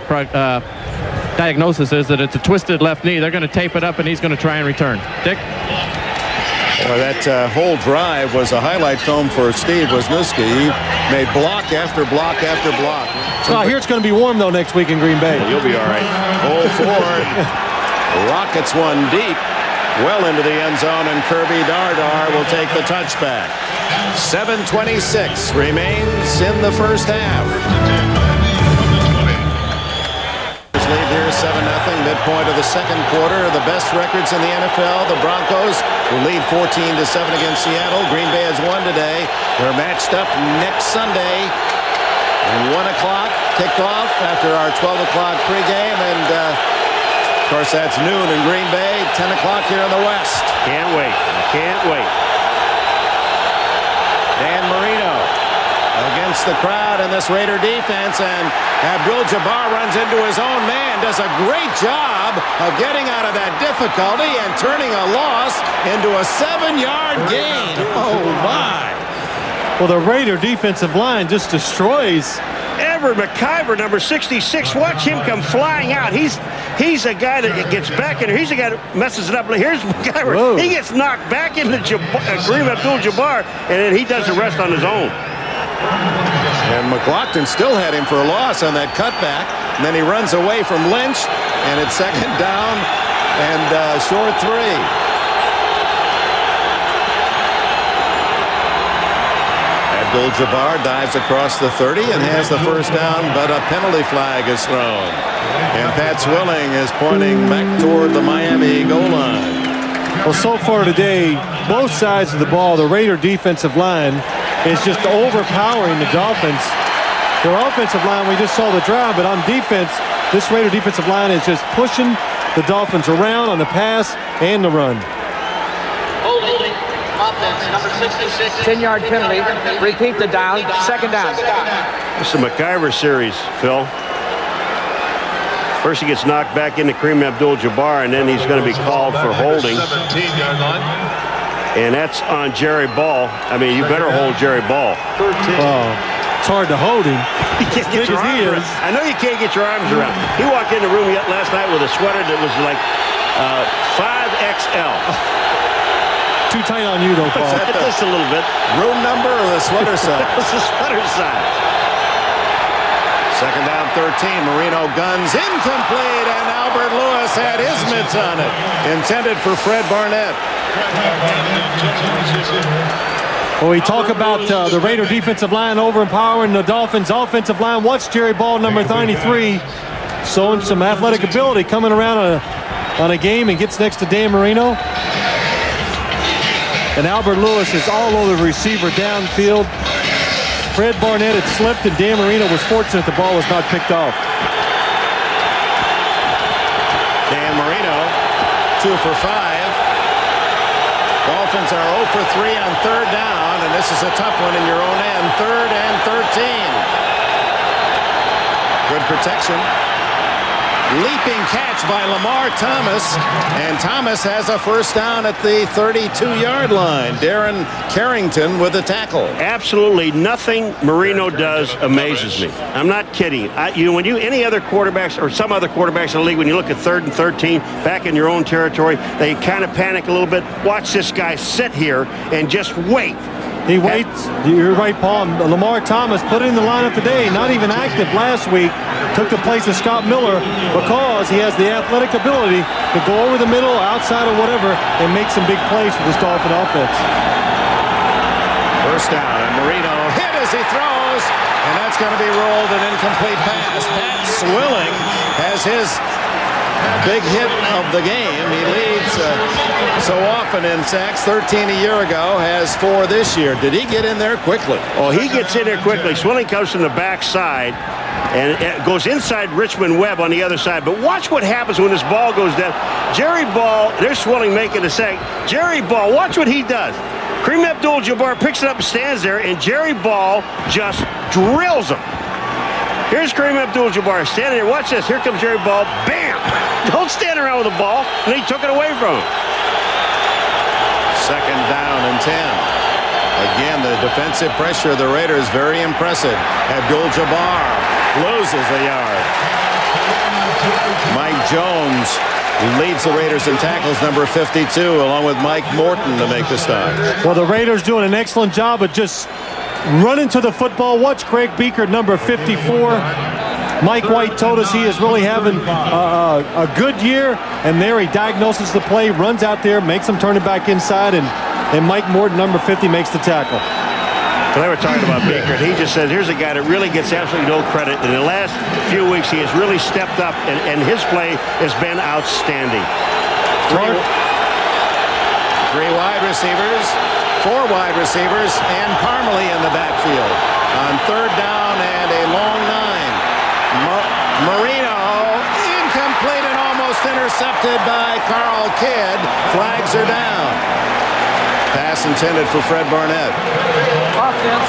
diagnosis is that it's a twisted left knee. They're going to tape it up, and he's going to try and return. Dick? Well, that whole drive was a highlight film for Steve Wisniewski. He made block after block after block. I hear it's going to be warm, though, next week in Green Bay. You'll be all right. Cole Ford rockets one deep, well into the end zone, and Kirby Dardar will take the touchback. 7:26 remains in the first half. Lead here 7-0, midpoint of the second quarter. The best records in the NFL. The Broncos will lead 14-7 against Seattle. Green Bay has won today. They're matched up next Sunday. 1 o'clock kickoff after our 12 o'clock pregame. And, of course, that's noon in Green Bay, 10 o'clock here in the West. Can't wait. Can't wait. Dan Marino against the crowd in this Raider defense, and Abdul-Jabbar runs into his own man, does a great job of getting out of that difficulty and turning a loss into a 7-yard gain. Oh, my. Well, the Raider defensive line just destroys. Everett McIver, number 66, watch him come flying out. He's a guy that gets back in there. He's a guy that messes it up. Here's McIver. Whoa. He gets knocked back into Kareem Abdul-Jabbar, and then he does the rest on his own. And McLaughlin still had him for a loss on that cutback. And then he runs away from Lynch, and it's second down and short 3. Abdul-Jabbar dives across the 30 and has the first down, but a penalty flag is thrown. And Pat Swilling is pointing back toward the Miami goal line. Well, so far today, both sides of the ball, the Raider defensive line is just overpowering the Dolphins. Their offensive line, we just saw the drive, but on defense, this Raider defensive line is just pushing the Dolphins around on the pass and the run. Offense, number 66. 10-yard penalty. Repeat the down. Second down. This is the McIver series, Phil. First he gets knocked back into Kareem Abdul-Jabbar, and then he's going to be called for holding. 17-yard line. And that's on Jerry Ball. I mean, you better hold Jerry Ball. It's hard to hold him. You can't get your arms around. I know you can't get your arms around. He walked in the room last night with a sweater that was like 5XL. Too tight on you, though, Paul. Just a little bit. Room number or the sweater size? It's the sweater size. Second down, 13. Marino guns incomplete, and Albert Lewis had his mitts on it. Intended for Fred Barnett. Well, we talk about the Raider defensive line overempowering the Dolphins offensive line. Watch Jerry Ball, number 93, showing some athletic ability, coming around on a game and gets next to Dan Marino. And Albert Lewis is all over the receiver downfield. Fred Barnett had slipped, and Dan Marino was fortunate the ball was not picked off. Dan Marino, 2 for 5. Dolphins are 0 for 3 on third down, and this is a tough one in your own end. 3rd and 13. Good protection. Leaping catch by Lamar Thomas, and Thomas has a first down at the 32-yard line. Darren Carrington with a tackle. Absolutely nothing Marino does amazes me. I'm not kidding. Any other quarterbacks or some other quarterbacks in the league, when you look at 3rd and 13 back in your own territory, they kind of panic a little bit. Watch this guy sit here and just wait. He waits. You're right, Paul. Lamar Thomas put in the lineup today, not even active last week. Took the place of Scott Miller because he has the athletic ability to go over the middle, outside or whatever, and make some big plays for this Dolphin offense. First down, and Marino hit as he throws, and that's going to be rolled an incomplete pass. Pat Swilling has his big hit of the game. He leads so often in sacks. 13 a year ago, has 4 this year. Did he get in there quickly? Oh, he gets in there quickly. Swilling comes from the backside and it goes inside Richmond Webb on the other side. But watch what happens when this ball goes down. Jerry Ball, there's Swilling making a sack. Jerry Ball, watch what he does. Kareem Abdul-Jabbar picks it up and stands there, and Jerry Ball just drills him. Here's Kareem Abdul-Jabbar standing there. Watch this. Here comes Jerry Ball. Bam! Don't stand around with the ball. And he took it away from him. Second down and 10. Again, the defensive pressure of the Raiders very impressive. Abdul-Jabbar loses a yard. Mike Jones leads the Raiders in tackles, number 52, along with Mike Morton to make the stop. Well, the Raiders doing an excellent job of just running to the football. Watch Craig Beaker, number 54. Mike White told us he is really having a good year, and there he diagnoses the play, runs out there, makes him turn it back inside, and Mike Morton, number 50, makes the tackle. Well, they were talking about Baker, and he just said, here's a guy that really gets absolutely no credit. In the last few weeks, he has really stepped up, and his play has been outstanding. 3 wide receivers, 4 wide receivers, and Parmalee in the backfield. On third down and a long 9. Marino, incomplete and almost intercepted by Carl Kidd. Flags are down. Pass intended for Fred Barnett.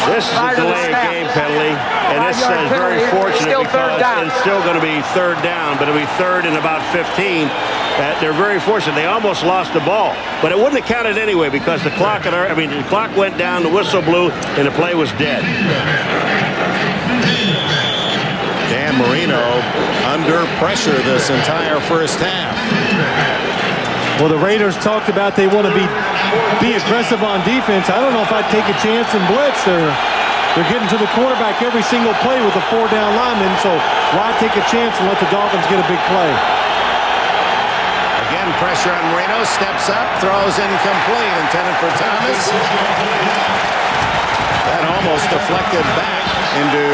This is a delay of game penalty, and this is very fortunate because it's still going to be third down, but it'll be third and about 15. They're very fortunate. They almost lost the ball, but it wouldn't have counted anyway because the clock went down, the whistle blew, and the play was dead. Dan Marino under pressure this entire first half. Well, the Raiders talked about they want to be aggressive on defense. I don't know if I'd take a chance and blitz. They're getting to the quarterback every single play with a 4-down lineman, so why take a chance and let the Dolphins get a big play? Again, pressure on Marino, steps up, throws incomplete, intended for Thomas. That almost deflected back into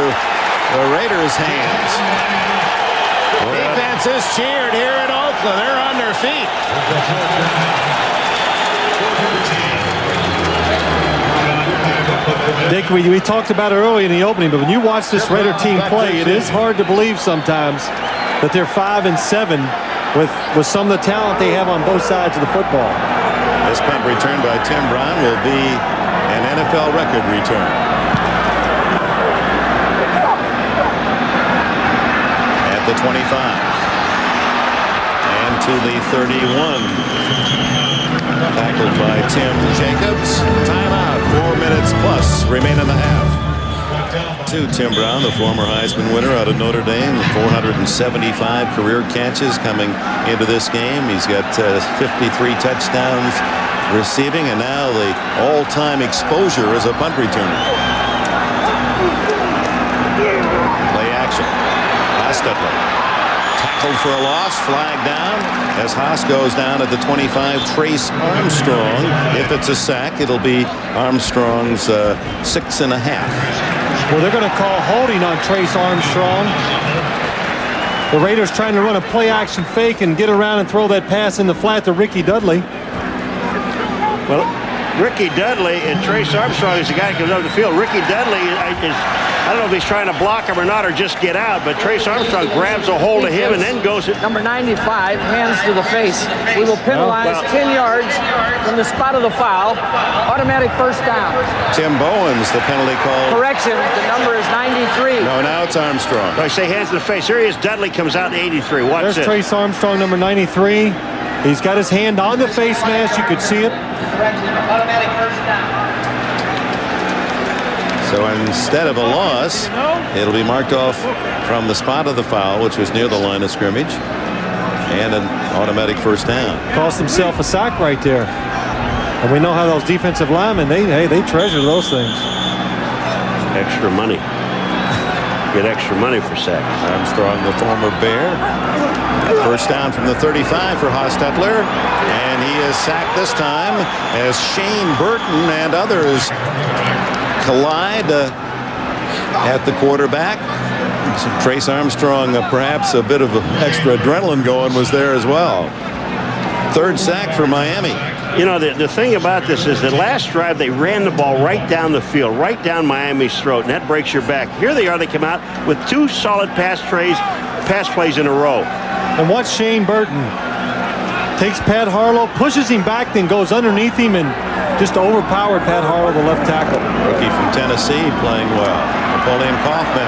the Raiders' hands. Defense is cheered here at Oakland. They're on their feet. Dick, we talked about it early in the opening, but when you watch this Raider team play, it is hard to believe sometimes that they're 5-7 with some of the talent they have on both sides of the football. This punt return by Tim Brown will be an NFL record return. At the 25. to the 31. Tackled by Tim Jacobs. Timeout. 4 minutes plus remain in the half. To Tim Brown, the former Heisman winner out of Notre Dame, 475 career catches coming into this game. He's got 53 touchdowns receiving, and now the all-time exposure as a punt returner. Play action. Hostetler tackled for a loss, flag down as Haas goes down at the 25. Trace Armstrong. If it's a sack, it'll be Armstrong's 6.5. Well, they're going to call holding on Trace Armstrong. The Raiders trying to run a play-action fake and get around and throw that pass in the flat to Ricky Dudley. Well, Ricky Dudley and Trace Armstrong is the guy who comes up the field. Ricky Dudley is, I don't know if he's trying to block him or not or just get out, but Trace Armstrong grabs a hold of him and then goes. Number 95, hands to the face. We will penalize 10 yards from the spot of the foul. Automatic first down. Tim Bowens, the penalty call. Correction, the number is 93. No, now it's Armstrong. I say hands to the face. Here he is. Dudley comes out in 83. Watch There's this. Trace Armstrong, number 93. He's got his hand on the face mask. You could see it. Correction, automatic first down. So instead of a loss, it'll be marked off from the spot of the foul, which was near the line of scrimmage, and an automatic first down. Cost himself a sack right there. And we know how those defensive linemen, they treasure those things. Extra money. Get extra money for sacks. Armstrong, the former Bear. First down from the 35 for Hostetler, and he is sacked this time as Shane Burton and others collide at the quarterback. So Trace Armstrong, perhaps a bit of extra adrenaline going, was there as well. Third sack for Miami. You know, the thing about this is that last drive they ran the ball right down the field, right down Miami's throat, and that breaks your back. Here they are. They come out with 2 solid pass plays in a row. And watch Shane Burton. Takes Pat Harlow, pushes him back, then goes underneath him and just overpowered Pat Harlow, the left tackle. Rookie from Tennessee playing well. Napoleon Kaufman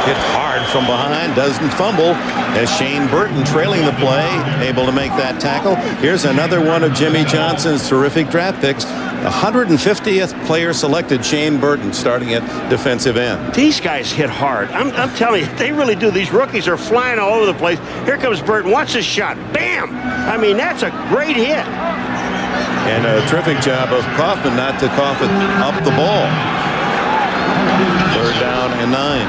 hit hard from behind, doesn't fumble as Shane Burton trailing the play, able to make that tackle. Here's another one of Jimmy Johnson's terrific draft picks. 150th player selected, Shane Burton, starting at defensive end. These guys hit hard. I'm telling you, they really do. These rookies are flying all over the place. Here comes Burton. Watch this shot. Bam! I mean, that's a great hit. And a terrific job of Kaufman not to cough it up the ball. Third down and 9.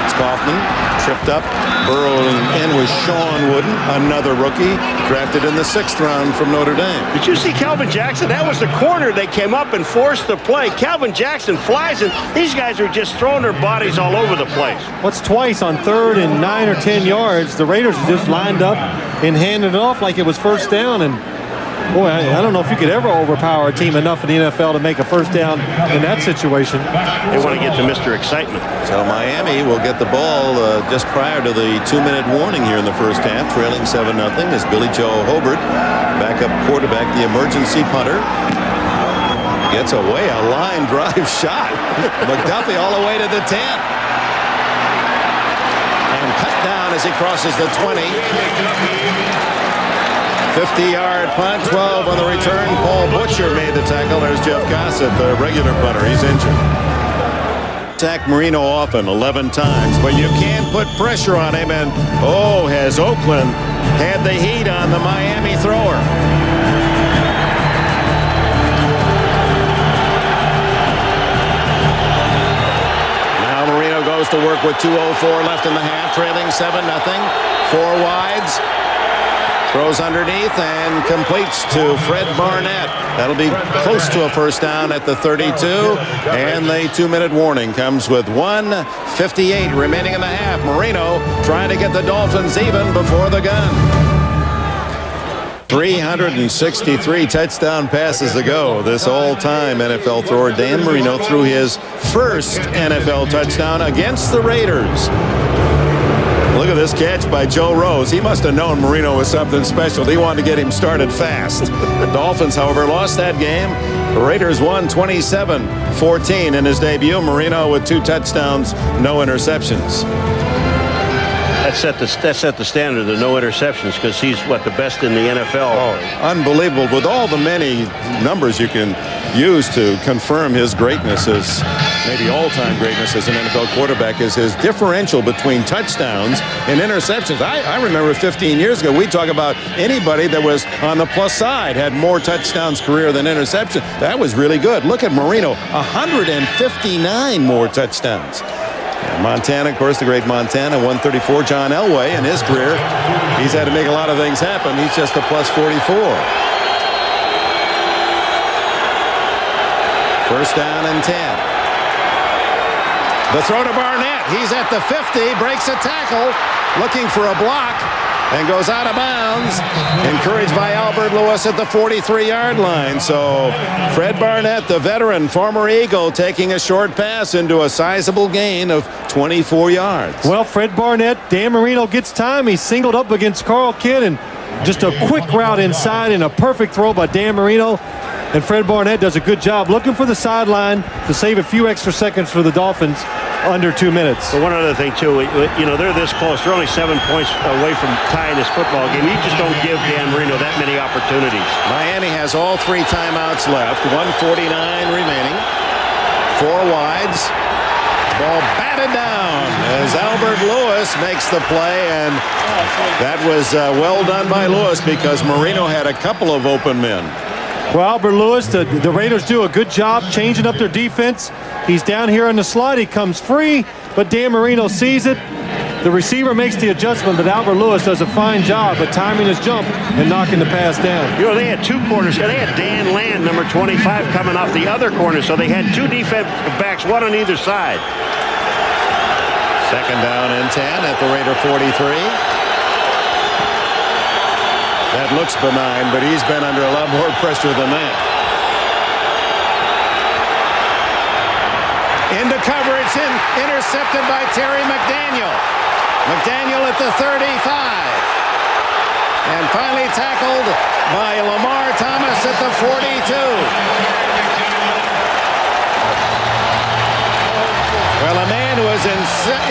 It's Kaufman, tripped up, burrowing in with Sean Wooden, another rookie, drafted in the 6th round from Notre Dame. Did you see Calvin Jackson? That was the corner they came up and forced the play. Calvin Jackson flies, and these guys are just throwing their bodies all over the place. What's twice on 3rd and 9 or 10 yards, the Raiders just lined up and handed it off like it was first down. And boy, I don't know if you could ever overpower a team enough in the NFL to make a first down in that situation. They want to get to Mr. Excitement. So Miami will get the ball just prior to the 2-minute warning here in the first half, trailing 7-0 as Billy Joe Hobart, backup quarterback, the emergency punter, gets away a line drive shot. McDuffie all the way to the 10. And cut down as he crosses the 20. 50-yard punt, 12 on the return. Paul Butcher made the tackle. There's Jeff Gossett, the regular punter. He's injured. Attacked Marino often, 11 times, but you can't put pressure on him. And has Oakland had the heat on the Miami thrower. Now Marino goes to work with 2:04 left in the half, trailing 7-0. 4 wides. Throws underneath and completes to Fred Barnett. That'll be close to a first down at the 32. And the 2-minute warning comes with 1:58 remaining in the half. Marino trying to get the Dolphins even before the gun. 363 touchdown passes to go. This all-time NFL thrower Dan Marino threw his first NFL touchdown against the Raiders. Look at this catch by Joe Rose. He must have known Marino was something special. He wanted to get him started fast. The Dolphins, however, lost that game. The Raiders won 27-14 in his debut. Marino with 2 touchdowns, no interceptions. That's set the standard, the no interceptions, because he's, the best in the NFL. Oh, unbelievable. With all the many numbers you can use to confirm his greatness, his maybe all-time greatness as an NFL quarterback, is his differential between touchdowns and interceptions. I remember 15 years ago, we talk about anybody that was on the plus side had more touchdowns career than interception. That was really good. Look at Marino, 159 more touchdowns. Montana, of course, the great Montana, 134. John Elway in his career, he's had to make a lot of things happen. He's just a plus 44. First down and 10. The throw to Barnett. He's at the 50, breaks a tackle, looking for a block, and goes out of bounds. Encouraged by Albert Lewis at the 43-yard line. So Fred Barnett, the veteran, former Eagle, taking a short pass into a sizable gain of 24 yards. Well, Fred Barnett, Dan Marino gets time. He's singled up against Carl Kidd, and just a quick route inside and a perfect throw by Dan Marino. And Fred Barnett does a good job looking for the sideline to save a few extra seconds for the Dolphins under 2 minutes. But one other thing, too, they're this close. They're only 7 points away from tying this football game. You just don't give Dan Marino that many opportunities. Miami has all 3 timeouts left. 1:49 remaining. 4 wides. Ball batted down as Albert Lewis makes the play, and that was well done by Lewis because Marino had a couple of open men. Well, Albert Lewis, the Raiders do a good job changing up their defense. He's down here on the slide. He comes free, but Dan Marino sees it. The receiver makes the adjustment, but Albert Lewis does a fine job of timing his jump and knocking the pass down. They had 2 corners. They had Dan Land, number 25, coming off the other corner, so they had 2 defensive backs, one on either side. Second down and 10 at the Raider 43. That looks benign, but he's been under a lot more pressure than that. Into coverage, intercepted by Terry McDaniel. McDaniel at the 35. And finally tackled by Lamar Thomas at the 42. Well, a man who has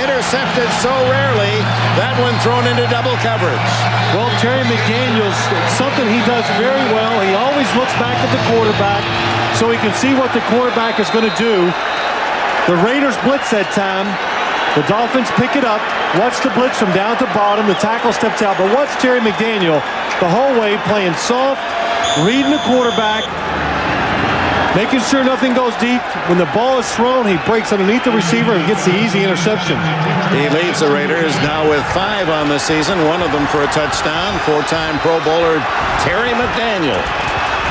intercepted so rarely, that one thrown into double coverage. Well, Terry McDaniel's something he does very well. He always looks back at the quarterback so he can see what the quarterback is going to do. The Raiders blitz that time. The Dolphins pick it up. Watch the blitz from down to bottom. The tackle steps out. But watch Terry McDaniel the whole way playing soft, reading the quarterback, making sure nothing goes deep. When the ball is thrown, he breaks underneath the receiver and gets the easy interception. He leads the Raiders now with 5 on the season, one of them for a touchdown. 4-time Pro Bowler Terry McDaniel.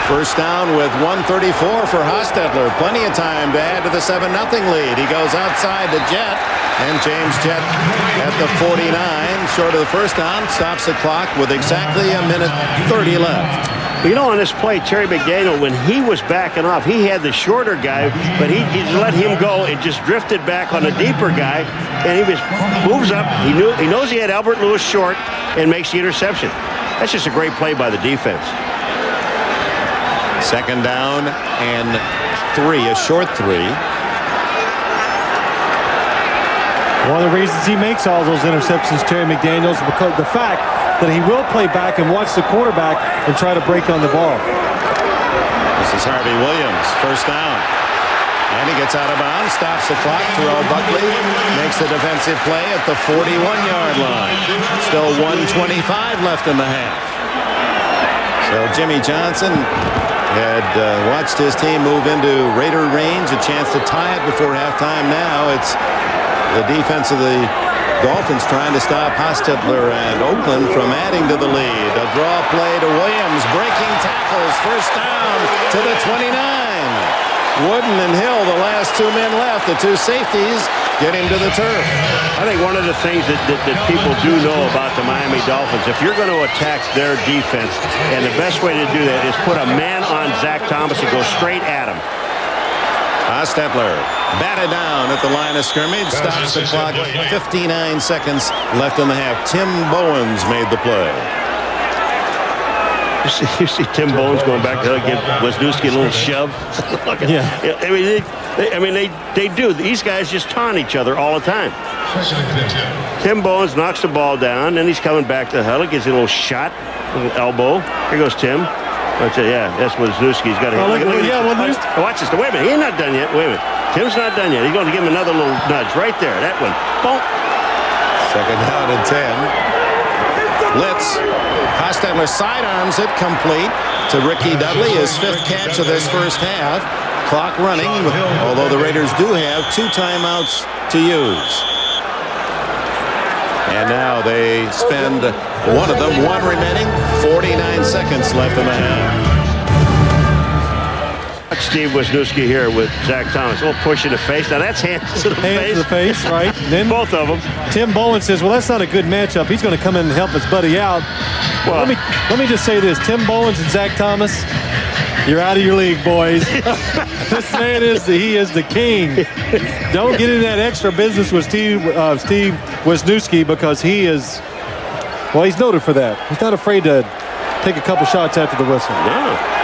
First down with 1:34 for Hostetler. Plenty of time to add to the 7-0 lead. He goes outside the Jet, and James Jet at the 49, short of the first down, stops the clock with exactly 1:30 left. On this play, Terry McDaniel, when he was backing off, he had the shorter guy, but he let him go and just drifted back on the deeper guy, and he moves up. He knows he had Albert Lewis short and makes the interception. That's just a great play by the defense. Second down and 3, a short 3. One of the reasons he makes all those interceptions, Terry McDaniel, is because the fact that he will play back and watch the quarterback and try to break on the ball. This is Harvey Williams, first down. And he gets out of bounds, stops the clock. Terrell Buckley makes the defensive play at the 41-yard line. Still 1:25 left in the half. So Jimmy Johnson had watched his team move into Raider range, a chance to tie it before halftime. Now it's the defense of the Dolphins trying to stop Hostetler and Oakland from adding to the lead. A draw play to Williams, breaking tackles, first down to the 29. Wooden and Hill, the last 2 men left, the 2 safeties, get him to the turf. I think one of the things that people do know about the Miami Dolphins, if you're going to attack their defense, and the best way to do that is put a man on Zach Thomas and go straight at him. Hostetler batted down at the line of scrimmage, stops the clock, 59 seconds left in the half. Tim Bowens made the play. You see Tim Bones going back to give Wisniewski a little shove. Yeah. I mean, they do. These guys just taunt each other all the time. Tim Bones knocks the ball down, and he's coming back to the huddle, gives a little shot, a little elbow. Here goes Tim. I'll tell you, yeah, that's Wisniewski's got to hit. Watch this. Wait a minute. He's not done yet. Wait a minute. Tim's not done yet. He's going to give him another little nudge right there. That one. Boom. Second down and 10. Blitz. Hostetler sidearms it complete to Ricky Dudley, his 5th catch of this first half. Clock running, although the Raiders do have 2 timeouts to use. And now they spend one of them, one remaining, 49 seconds left in the half. Steve Wisniewski here with Zach Thomas. A little push in the face. Now that's hands to the face. Hands to the face, right. Then both of them. Tim Bowen says, well, that's not a good matchup. He's going to come in and help his buddy out. Well, let me just say this. Tim Bowens and Zach Thomas, you're out of your league, boys. This man he is the king. Don't get into that extra business with Steve Wisniewski, because he's noted for that. He's not afraid to take a couple shots after the whistle. Yeah.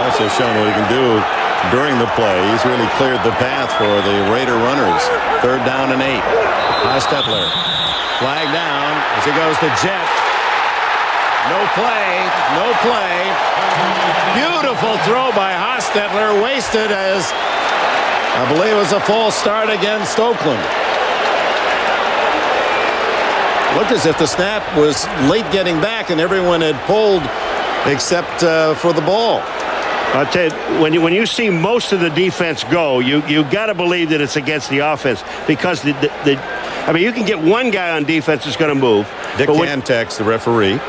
Also shown what he can do during the play. He's really cleared the path for the Raider runners. 3rd down and 8. Hostetler. Flag down as he goes to Jet. No play. No play. Beautiful throw by Hostetler. Wasted as I believe it was a false start against Oakland. Looked as if the snap was late getting back and everyone had pulled except for the ball. I'll tell you, when you see most of the defense go, you got to believe that it's against the offense, because I mean, you can get one guy on defense that's going to move. Dick Cantex, the referee.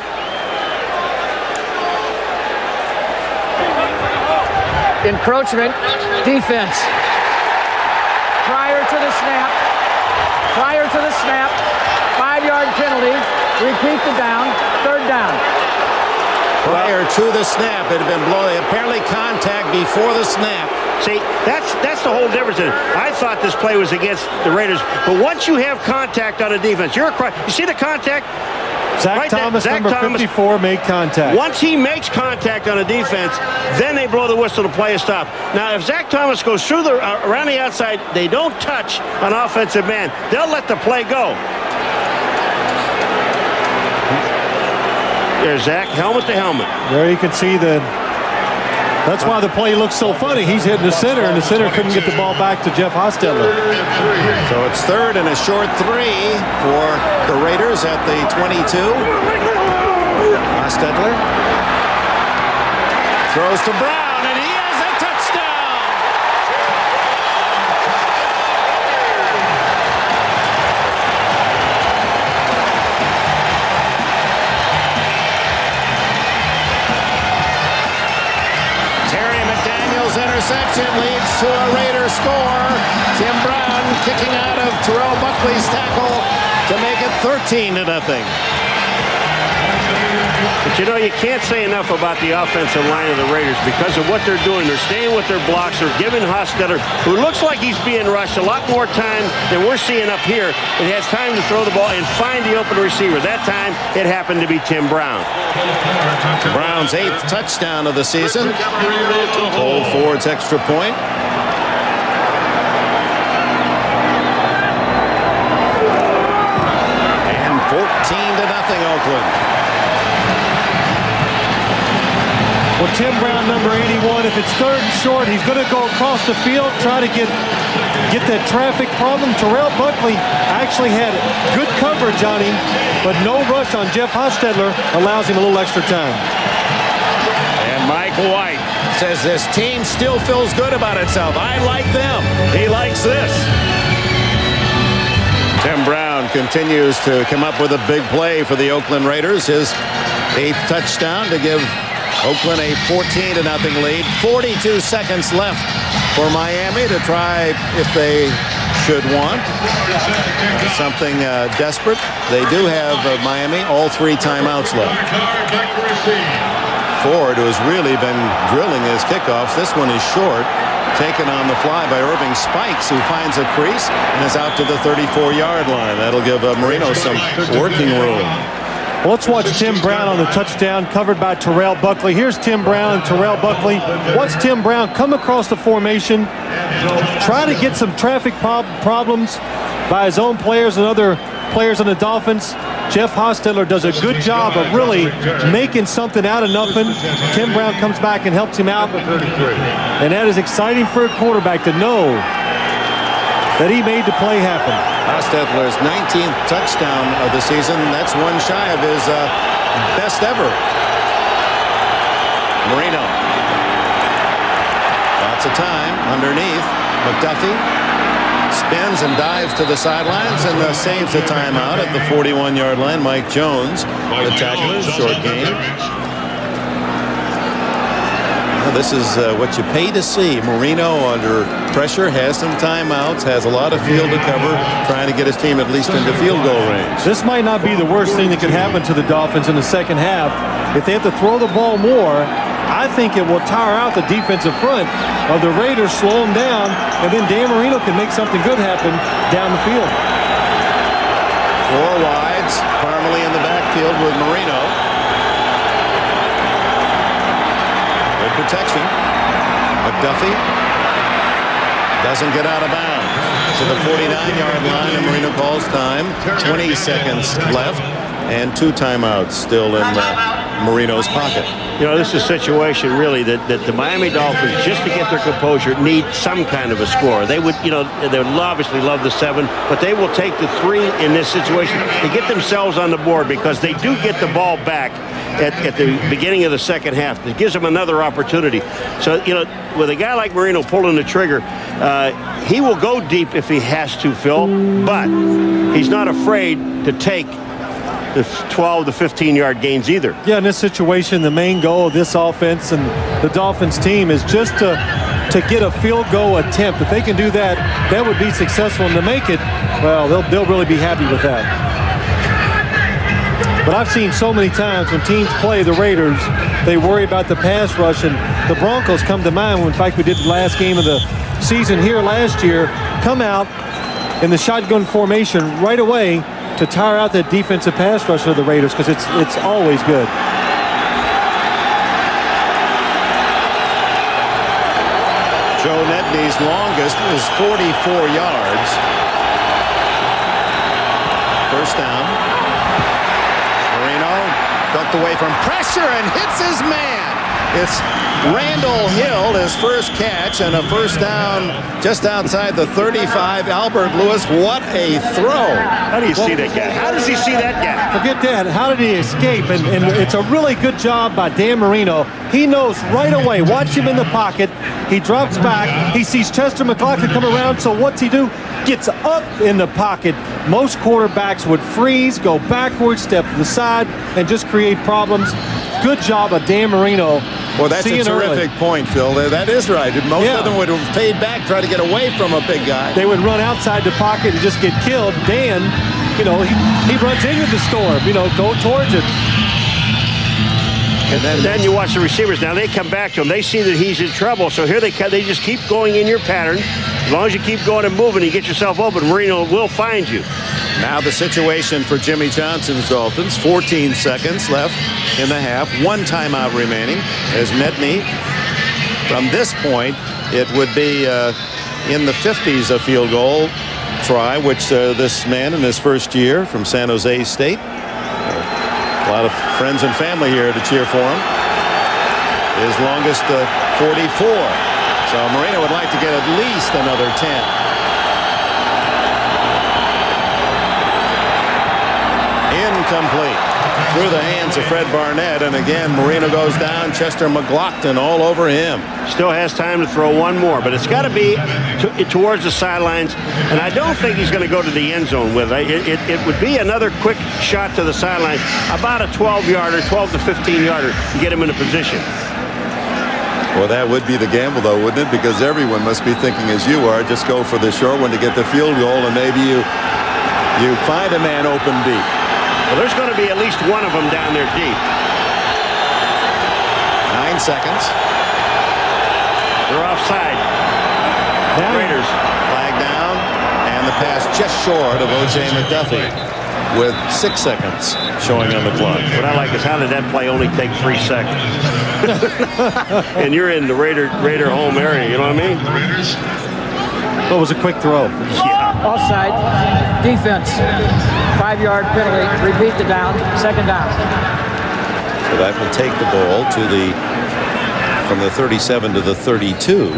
Encroachment, defense. Prior to the snap, 5-yard penalty. Repeat the down, 3rd down. Prior to the snap, it had been blown. Apparently contact before the snap. See, that's the whole difference. I thought this play was against the Raiders, but once you have contact on a defense, you see the contact? Zach Thomas, number 54, made contact. Once he makes contact on a defense, then they blow the whistle to play a stop. Now, if Zach Thomas goes through around the outside, they don't touch an offensive man. They'll let the play go. There's Zach, helmet to helmet. There you can see that's why the play looks so funny. He's hitting the center, and the center couldn't get the ball back to Jeff Hostetler. So it's 3rd and a short 3 for the Raiders at the 22. Hostetler throws to Brown, and he has a touchdown. Interception leads to a Raider score. Tim Brown kicking out of Terrell Buckley's tackle to make it 13-0. But you know, you can't say enough about the offensive line of the Raiders because of what they're doing. They're staying with their blocks. They're giving Hostetler, who looks like he's being rushed, a lot more time than we're seeing up here. It has time to throw the ball and find the open receiver. That time, it happened to be Tim Brown. Brown's 8th touchdown of the season. Cole Ford's extra point. And 14-0 Oakland. Well, Tim Brown, number 81, if it's 3rd and short, he's going to go across the field, try to get that traffic problem. Terrell Buckley actually had good coverage on him, but no rush on Jeff Hostetler allows him a little extra time. And Mike White says this team still feels good about itself. I like them. He likes this. Tim Brown continues to come up with a big play for the Oakland Raiders. His 8th touchdown to give Oakland a 14-0 lead. 42 seconds left for Miami to try if they should want something desperate. They do have Miami all 3 timeouts left. Ford, who has really been drilling his kickoffs. This one is short. taken on the fly by Irving Spikes, who finds a crease and is out to the 34-yard line. That'll give Marino some working room. Well, let's watch Tim Brown on the touchdown, covered by Terrell Buckley. Here's Tim Brown and Terrell Buckley. Watch Tim Brown come across the formation, try to get some traffic problems by his own players and other players on the Dolphins. Jeff Hostetler does a good job of really making something out of nothing. Tim Brown comes back and helps him out. And that is exciting for a quarterback to know that he made the play happen. Hostetler's 19th touchdown of the season. That's one shy of his best ever. Marino. Lots of time underneath. McDuffie spins and dives to the sidelines and saves the timeout at the 41-yard line. Mike Jones, the tackler, short game. Well, this is what you pay to see. Marino under pressure, has some timeouts, has a lot of field to cover, trying to get his team at least into field goal range. This might not be the worst thing that could happen to the Dolphins in the second half. If they have to throw the ball more, I think it will tire out the defensive front of the Raiders, slow them down, and then Dan Marino can make something good happen down the field. 4 wides, Parmalee in the backfield with Marino. Good protection. McDuffie doesn't get out of bounds to the 49-yard line, and Marino calls time. 20 seconds left, and 2 timeouts still in Marino's pocket. You know, this is a situation really that the Miami Dolphins, just to get their composure, need some kind of a score. They would, you know, they would obviously love the 7, but they will take the 3 in this situation to get themselves on the board, because they do get the ball back at the beginning of the second half. It gives them another opportunity. So, you know, with a guy like Marino pulling the trigger, he will go deep if he has to, Phil, but he's not afraid to take the 12 to 15-yard gains either. Yeah, in this situation, the main goal of this offense and the Dolphins team is just to get a field goal attempt. If they can do that, that would be successful. And to make it, well, they'll really be happy with that. But I've seen so many times when teams play the Raiders, they worry about the pass rush, and the Broncos come to mind. In fact, we did the last game of the season here last year, come out in the shotgun formation right away to tire out that defensive pass rush of the Raiders, because it's always good. Joe Nedney's longest is 44 yards. First down. Marino ducked away from pressure and hits his man. It's Randall Hill, his first catch, and a first down just outside the 35. Albert Lewis, what a throw. How do you see that guy? How does he see that guy? Forget that. How did he escape? And it's a really good job by Dan Marino. He knows right away. Watch him in the pocket. He drops back. He sees Chester McLaughlin come around. So what's he do? Gets up in the pocket. Most quarterbacks would freeze, go backwards, step to the side, and just create problems. Good job of Dan Marino. Well, that's a terrific point, Phil. That is right. Most of them would have stayed back, try to get away from a big guy. They would run outside the pocket and just get killed. Dan, you know, he runs into the storm, you know, go towards it. And then you watch the receivers. Now they come back to him. They see that he's in trouble. So here they just keep going in your pattern. As long as you keep going and moving, you get yourself open, Marino will find you. Now the situation for Jimmy Johnson's Dolphins. 14 seconds left in the half. 1 timeout remaining as Nedney. From this point, it would be in the 50s a field goal try, which this man in his first year from San Jose State. A lot of friends and family here to cheer for him. His longest 44. So Marino would like to get at least another 10. Incomplete. Through the hands of Fred Barnett, and again Marino goes down. Chester McLaughlin all over him. Still has time to throw one more, but it's got to be towards the sidelines, and I don't think he's going to go to the end zone with it. It would be another quick shot to the sideline, about a 12-yarder, 12 to 15-yarder to get him in a position. Well, that would be the gamble, though, wouldn't it? Because everyone must be thinking as you are, just go for the short one to get the field goal, and maybe you find a man open deep. Well, there's going to be at least one of them down there deep. 9 seconds. They're offside. Raiders. Flag down, and the pass just short of O.J. McDuffie with 6 seconds showing on the clock. What I like is how did that play only take 3 seconds? And you're in the Raider home area, you know what I mean? Well, it was a quick throw. Yeah. Offside. Defense. 5-yard penalty. Repeat the down. Second down. So that will take the ball from the 37 to the 32.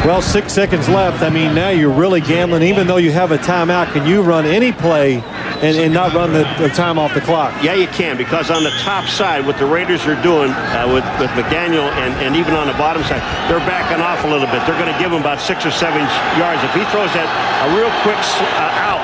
Well, 6 seconds left. I mean, now you're really gambling. Even though you have a timeout, can you run any play and not run the time off the clock? Yeah, you can, because on the top side, what the Raiders are doing with McDaniel and even on the bottom side, they're backing off a little bit. They're going to give him about 6 or 7 yards. If he throws that a real quick out,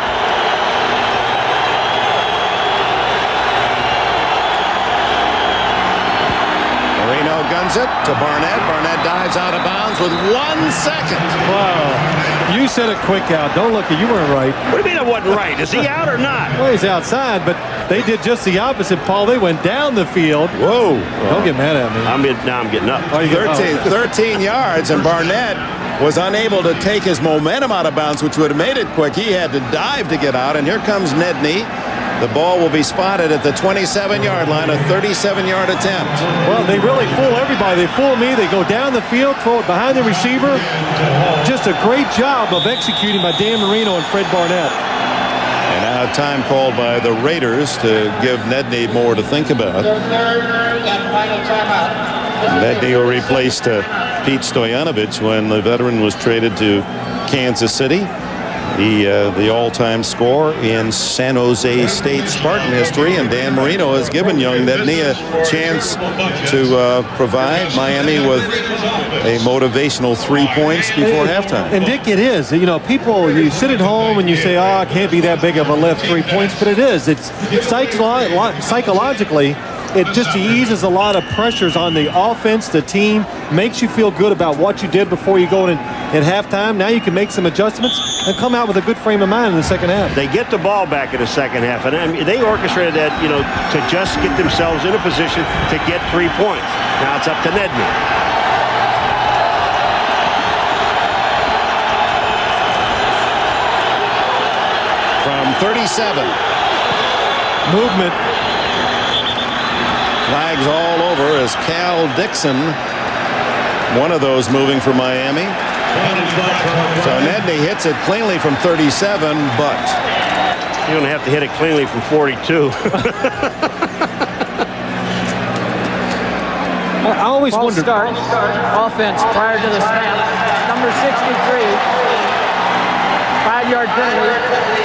Marino guns it to Barnett. Barnett dives out of bounds with 1 second. Wow. You said a quick out. Don't look at you weren't right. what do you mean it wasn't right? Is he out or not? Well, he's outside, but they did just the opposite, Paul. They went down the field. Whoa. Don't get mad at me. Now I'm getting up. Oh, you get- 13 yards, and Barnett was unable to take his momentum out of bounds, which would have made it quick. He had to dive to get out, and here comes Nedney. The ball will be spotted at the 27-yard line, a 37-yard attempt. Well, they really fool everybody. They fool me. They go down the field, throw it behind the receiver. Just a great job of executing by Dan Marino and Fred Barnett. And now time called by the Raiders to give Nedney more to think about. Nedney will replace Pete Stoyanovich when the veteran was traded to Kansas City. The all-time scorer in San Jose State Spartan history, and Dan Marino has given young Nedney a chance to provide Miami with a motivational 3 points before halftime. And Dick, it is. You know, people, you sit at home and you say, oh, it can't be that big of a lift, 3 points, but it is. It's psychologically, it just eases a lot of pressures on the offense, the team, makes you feel good about what you did before you go in at halftime. Now you can make some adjustments and come out with a good frame of mind in the second half. They get the ball back in the second half, and I mean, they orchestrated that, you know, to just get themselves in a position to get 3 points. Now it's up to Nedney. From 37. Movement. Flags all over as Cal Dixon, one of those moving for Miami. So Nedney hits it cleanly from 37, but You're going to have to hit it cleanly from 42. I always False wondered. start. Offense prior to the snap. Number 63. 5-yard penalty.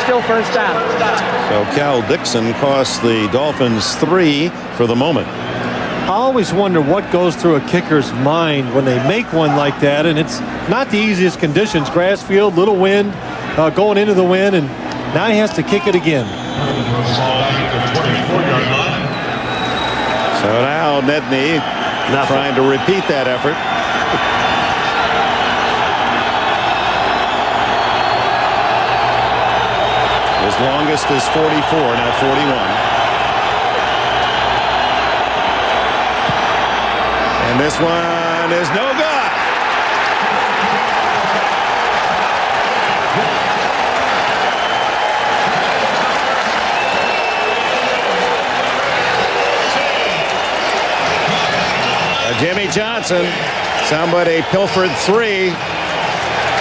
Still first down. so Cal Dixon cost the Dolphins 3 for the moment. I always wonder what goes through a kicker's mind when they make one like that, and it's not the easiest conditions. Grass field, little wind, going into the wind, and now he has to kick it again. So now Nedney trying to repeat that effort. His longest is 44, now 41. And this one is no good. Jimmy Johnson, somebody pilfered 3.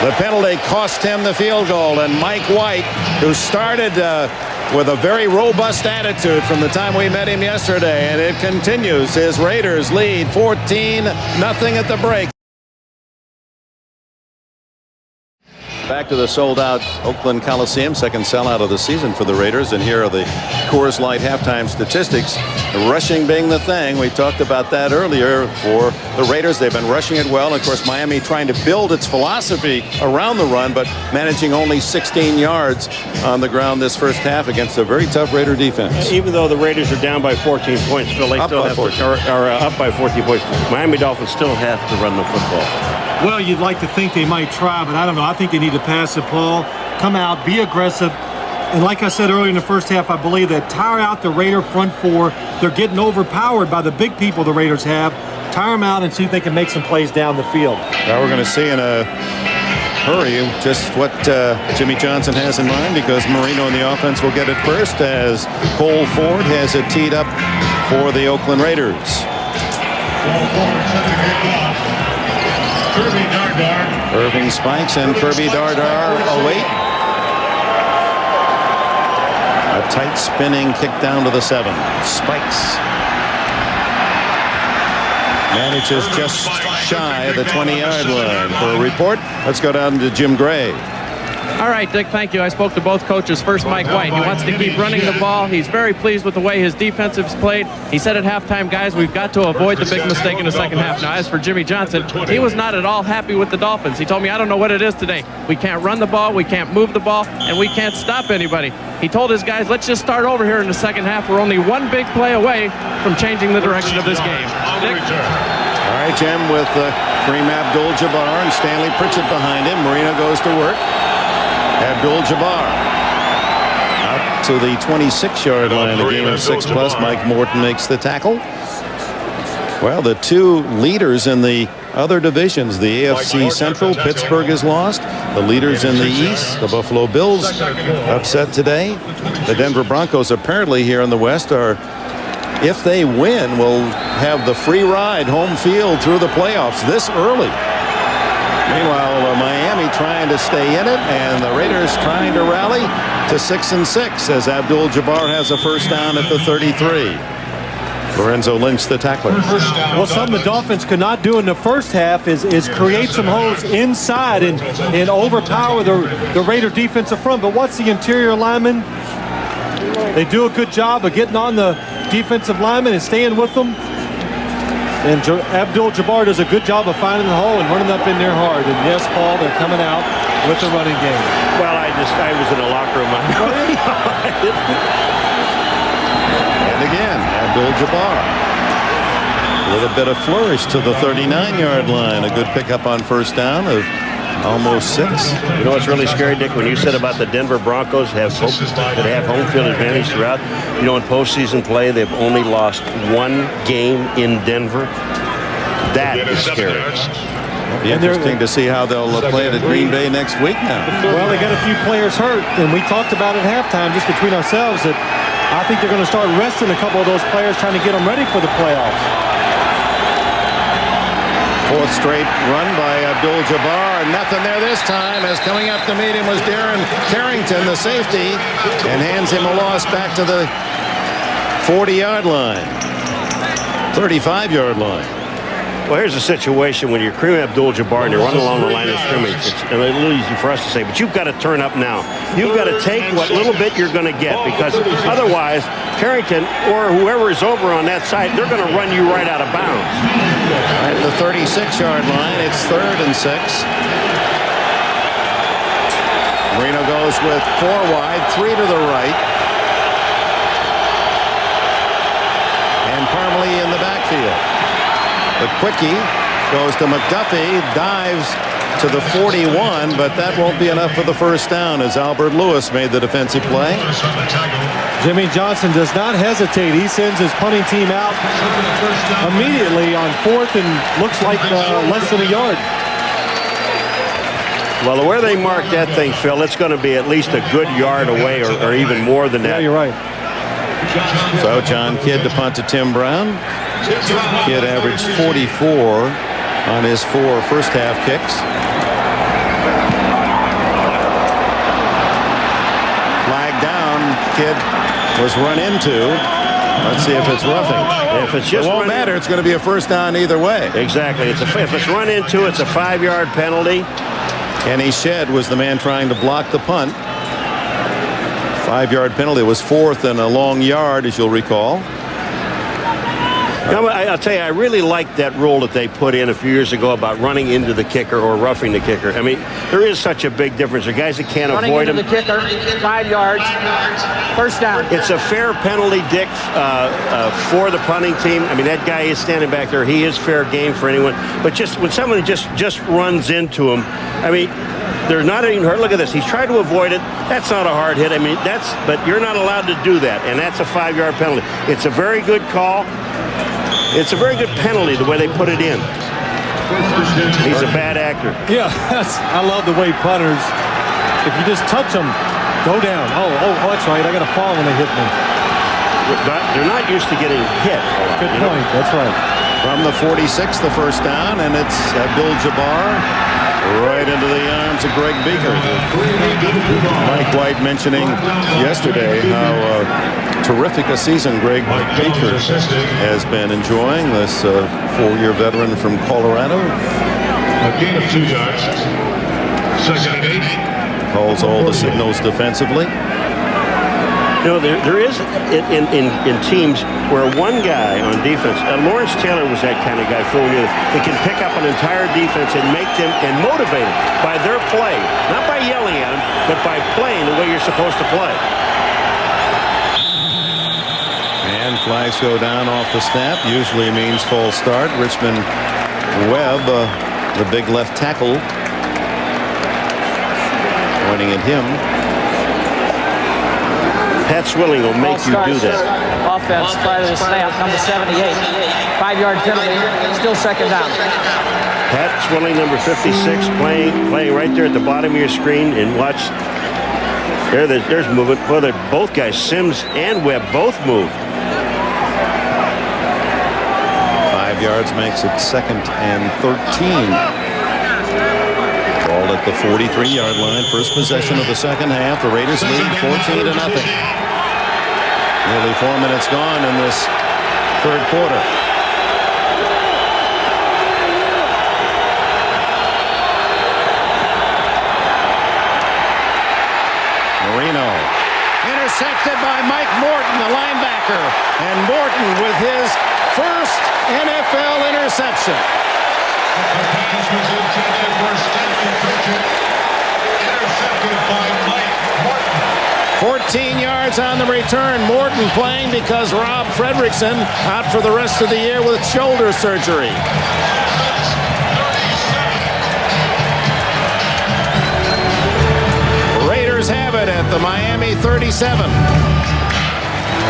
The penalty cost him the field goal, and Mike White, who started with a very robust attitude from the time we met him yesterday, and it continues. His Raiders lead 14-0 at the break. Back to the sold-out Oakland Coliseum, second sellout of the season for the Raiders, and here are the Coors Light halftime statistics. Rushing being the thing. We talked about that earlier for the Raiders. They've been rushing it well. And of course, Miami trying to build its philosophy around the run, but managing only 16 yards on the ground this first half against a very tough Raider defense. Even though the Raiders are down by 14 points, Phil, they still have up by 14 points. Miami Dolphins still have to run the football. Well, you'd like to think they might try, but I don't know. I think they need to pass the ball, come out, be aggressive. And like I said earlier in the first half, I believe that tire out the Raider front four. They're getting overpowered by the big people the Raiders have. Tire them out and see if they can make some plays down the field. Now we're going to see in a hurry, just what Jimmy Johnson has in mind, because Marino in the offense will get it first as Cole Ford has it teed up for the Oakland Raiders. Irving spikes and Kirby Dardar await. A tight spinning kick down to the 7. Spikes. Manages just shy of the 20-yard line. For a report, let's go down to Jim Gray. All right, Dick, thank you. I spoke to both coaches. First, Mike White. He wants to keep running the ball. He's very pleased with the way his defense has played. He said at halftime, guys, we've got to avoid the big mistake in the second half. Now, as for Jimmy Johnson, he was not at all happy with the Dolphins. He told me, I don't know what it is today. We can't run the ball, we can't move the ball, and we can't stop anybody. He told his guys, let's just start over here in the second half. We're only one big play away from changing the direction of this game. Dick? All right, Jim, with Kareem Abdul-Jabbar and Stanley Pritchett behind him. Marino goes to work. Abdul-Jabbar up to the 26-yard line. A game of 6+. Mike Morton makes the tackle. Well, the two leaders in the other divisions, the AFC Central, Pittsburgh is lost. The leaders in the East, the Buffalo Bills, upset today. The Denver Broncos apparently here in the West are, if they win, will have the free ride home field through the playoffs this early. Meanwhile, Miami trying to stay in it, and the Raiders trying to rally to 6-6 as Abdul-Jabbar has a first down at the 33. Lorenzo Lynch, the tackler. Well, something the Dolphins could not do in the first half is create some holes inside and overpower the Raider defensive front. But what's the interior linemen? They do a good job of getting on the defensive linemen and staying with them. And Abdul-Jabbar does a good job of finding the hole and running up in there hard. And yes, Paul, they're coming out with the running game. Well, I was in the locker room. And again, Abdul-Jabbar with a bit of flourish to the 39-yard line. A good pickup on first down of almost 6. You know what's really scary, Dick? When you said about the Denver Broncos that have home field advantage throughout, you know, in postseason play, they've only lost one game in Denver. That is scary. It'll be interesting to see how they'll play it at Green Bay next week now. Well, they got a few players hurt, and we talked about at halftime just between ourselves that I think they're going to start resting a couple of those players, trying to get them ready for the playoffs. Fourth straight run by Abdul-Jabbar. Nothing there this time, as coming up to meet him was Darren Carrington, the safety, and hands him a loss back to the 40-yard line, 35-yard line. Well, here's a situation when you're Kareem Abdul-Jabbar and you're running along the line of scrimmage. It's a little easy for us to say, but you've got to turn up now. You've got to take what little bit you're going to get, because otherwise Carrington or whoever is over on that side, they're going to run you right out of bounds. At the 36-yard line, it's 3rd and 6. Marino goes with 4 wide, 3 to the right. And Parmalee in the backfield. The quickie goes to McDuffie, dives to the 41, but that won't be enough for the first down as Albert Lewis made the defensive play. Jimmy Johnson does not hesitate. He sends his punting team out immediately on 4th and looks like less than a yard. Well, where they mark that thing, Phil, it's going to be at least a good yard away or even more than that. Yeah, you're right. So John Kidd to punt to Tim Brown. Kidd averaged 44 on his 4 first half kicks. Flag down. Kidd was run into. Let's see if it's roughing. If it's just it won't matter. It's going to be a first down either way. Exactly. If it's run into, it's a 5-yard penalty. Kenny Shedd was the man trying to block the punt. 5-yard penalty. It was 4th and a long yard, as you'll recall. Now, I'll tell you, I really like that rule that they put in a few years ago about running into the kicker or roughing the kicker. I mean, there is such a big difference. There are guys that can't avoid him. Running into the kicker, 5 yards, first down. It's a fair penalty, Dick, for the punting team. I mean, that guy is standing back there. He is fair game for anyone. But just when someone just runs into him, I mean, they're not even hurt. Look at this. He's tried to avoid it. That's not a hard hit. I mean, but you're not allowed to do that, and that's a 5-yard penalty. It's a very good call. It's a very good penalty the way they put it in. He's a bad actor. Yeah, I love the way punters, if you just touch them, go down. Oh, that's right. I got to fall when they hit me. But they're not used to getting hit. Good point. That's right. From the 46, the first down, and it's Abdul-Jabbar right into the arms of Greg Beaker. Mike White mentioning yesterday how terrific a season Greg Beaker has been enjoying, this 4-year veteran from Colorado. A gain of 2 yards. Second and 8. Calls all the signals defensively. You know, there is in teams where one guy on defense, Lawrence Taylor was that kind of guy fooling you. They can pick up an entire defense and make them and motivate them by their play, not by yelling at them, but by playing the way you're supposed to play. And flags go down off the snap. Usually means false start. Richmond Webb, the big left tackle, pointing at him. Pat Swilling will make you do that. Offense prior to the snap, number 78. 5-yard penalty, still second down. Pat Swilling, number 56, playing right there at the bottom of your screen, and watch. There's movement. Well, both guys, Sims and Webb, both moved. 5 yards makes it 2nd and 13. Ball at the 43-yard line. First possession of the second half. The Raiders lead 14-0. Nearly 4 minutes gone in this third quarter. Marino intercepted by Mike Morton, the linebacker, and Morton with his first NFL interception. The pass was intended for Stanley Pritchett. Intercepted by Mike Morton. 14 yards on the return. Morton playing because Rob Fredrickson out for the rest of the year with shoulder surgery. Raiders have it at the Miami 37.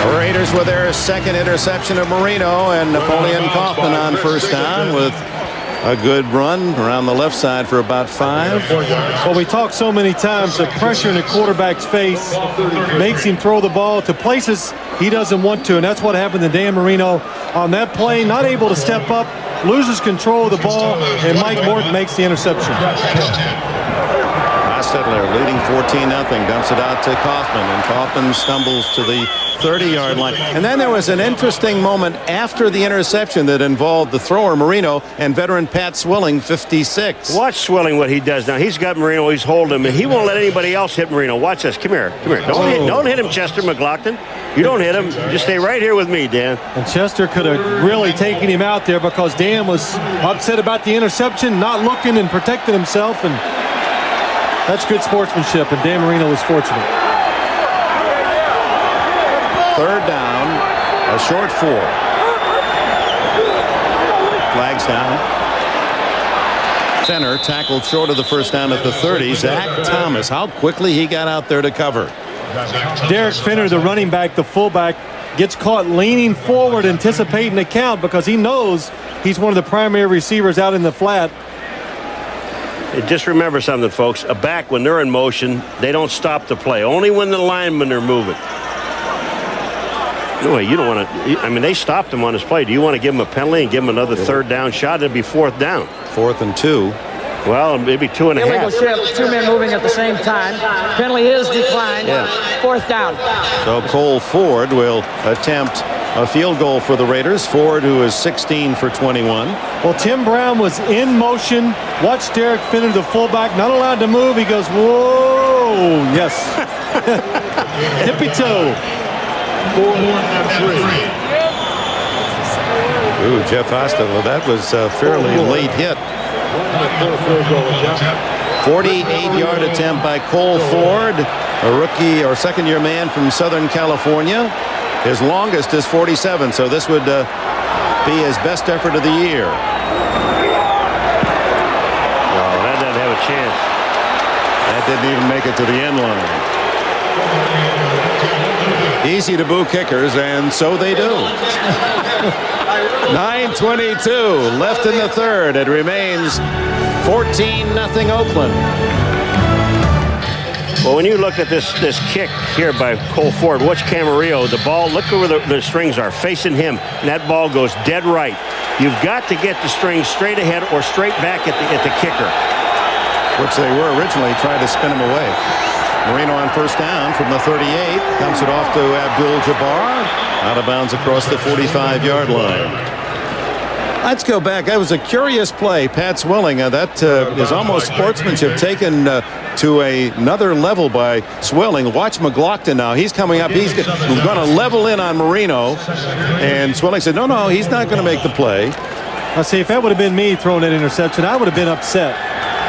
The Raiders with their second interception of Marino, and Napoleon Kaufman on first down with a good run around the left side for about 5. Well, we talk so many times that pressure in the quarterback's face makes him throw the ball to places he doesn't want to, and that's what happened to Dan Marino on that play. Not able to step up, loses control of the ball, and Mike Morton makes the interception. Hostetler leading 14-0, dumps it out to Kaufman, and Kaufman stumbles to the 30-yard line. And then there was an interesting moment after the interception that involved the thrower Marino and veteran Pat Swilling, 56. Watch Swilling, what he does now. He's got Marino, he's holding him, and he won't let anybody else hit Marino. Watch this. Come here. Don't hit him, Chester McLaughlin. You don't hit him. Just stay right here with me, Dan. And Chester could have really taken him out there because Dan was upset about the interception, not looking and protecting himself, and that's good sportsmanship, and Dan Marino was fortunate. Third down, a short 4. Flags down. Fenner tackled short of the first down at the 30. Zach Thomas, how quickly he got out there to cover. Derek Fenner, the running back, the fullback, gets caught leaning forward, anticipating the count because he knows he's one of the primary receivers out in the flat. Just remember something, folks. A back, when they're in motion, they don't stop the play. Only when the linemen are moving. No way, you don't want to. I mean, they stopped him on his play. Do you want to give him a penalty and give him another third down shot? It'd be 4th down. 4th and 2. Well, maybe 2.5. Illegal shift, 2 men moving at the same time. Penalty is declined. Yeah. 4th down. So Cole Ford will attempt a field goal for the Raiders. Ford, who is 16 for 21. Well, Tim Brown was in motion. Watch Derek Fenner, the fullback, not allowed to move. He goes, whoa, yes. Tippy toe. Ooh, Jeff Hostetler, that was a fairly late hit. 48-yard attempt by Cole Ford, a rookie or second-year man from Southern California. His longest is 47, so this would be his best effort of the year. Well, that doesn't have a chance. That didn't even make it to the end line. Easy to boo kickers, and so they do. 9:22 left in the third. It remains 14-0 Oakland. Well, when you look at this kick here by Cole Ford, watch Camarillo. The ball, look where the strings are, facing him, and that ball goes dead right. You've got to get the strings straight ahead or straight back at the kicker. Which they were originally trying to spin him away. Marino on first down from the 38. Dumps it off to Abdul-Jabbar. Out of bounds across the 45-yard line. Let's go back. That was a curious play. Pat Swilling. That is almost sportsmanship taken to another level by Swilling. Watch McLaughlin now. He's coming up. He's going to level in on Marino. And Swilling said, no, he's not going to make the play. I see, if that would have been me throwing that interception, I would have been upset.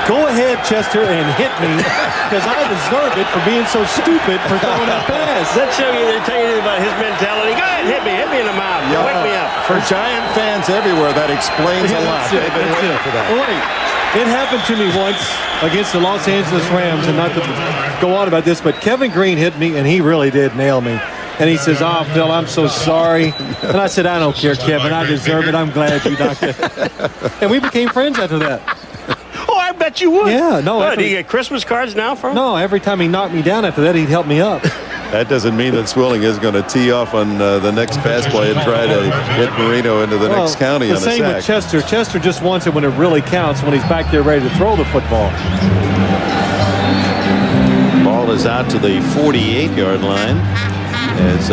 Go ahead, Chester, and hit me, because I deserve it for being so stupid for throwing that pass. That show you, they tell you about his mentality. Go ahead, hit me in the mouth. Wake me up. For Giant fans everywhere, that explains a lot. They've been waiting for that. Wait, it happened to me once against the Los Angeles Rams, and not to go on about this, but Kevin Green hit me, and he really did nail me. And he says, "Oh, Phil, I'm so sorry." And I said, "I don't care, Kevin. I deserve it. I'm glad you knocked it." And we became friends after that. Oh, I bet you would. Yeah, no. Do you get Christmas cards now from him? No, every time he knocked me down after that, he'd help me up. That doesn't mean that Swilling is going to tee off on the next pass play and try to get Marino into the next county on a sack. The same with Chester. Chester just wants it when it really counts, when he's back there ready to throw the football. Ball is out to the 48-yard line as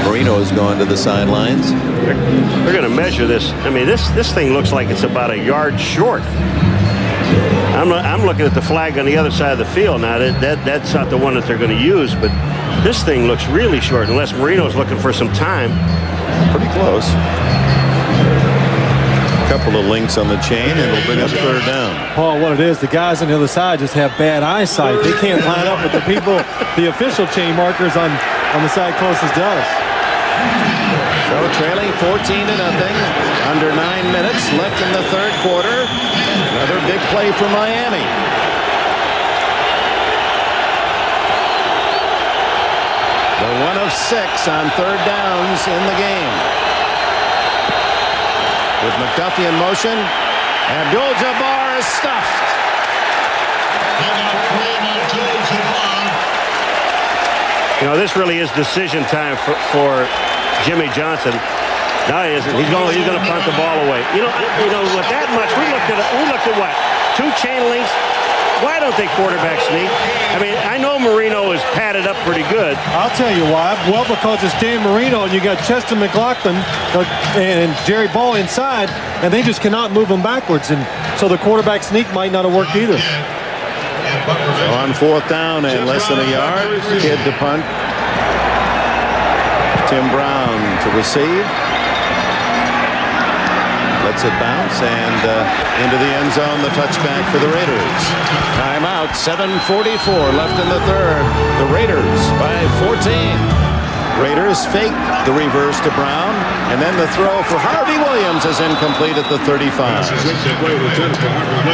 Marino is going to the sidelines. They're going to measure this. I mean, this thing looks like it's about a yard short. I'm looking at the flag on the other side of the field now. That's not the one that they're going to use, but this thing looks really short unless Marino's looking for some time. Pretty close. A couple of links on the chain, and it'll bring up third down. Paul, what it is, the guys on the other side just have bad eyesight. They can't line up with the people, the official chain markers on the side closest to us. So trailing 14-0. Under 9 minutes left in the third quarter. Another big play for Miami. The 1 of 6 on third downs in the game. With McDuffie in motion, Abdul-Jabbar is stuffed. You know, this really is decision time for Jimmy Johnson. No, he isn't. He's going to punt the ball away. You know, with that much, we looked at what? 2 chain links. Why don't they quarterback sneak? I mean, I know Marino is padded up pretty good. I'll tell you why. Well, because it's Dan Marino, and you got Chester McLaughlin and Jerry Ball inside, and they just cannot move them backwards, and so the quarterback sneak might not have worked either. So on fourth down and less than a yard, Kidd to punt. Tim Brown to receive. Lets it bounce and into the end zone. The touchback for the Raiders. Timeout. 7:44 left in the third. The Raiders by 14. Raiders fake the reverse to Brown, and then the throw for Harvey Williams is incomplete at the 35.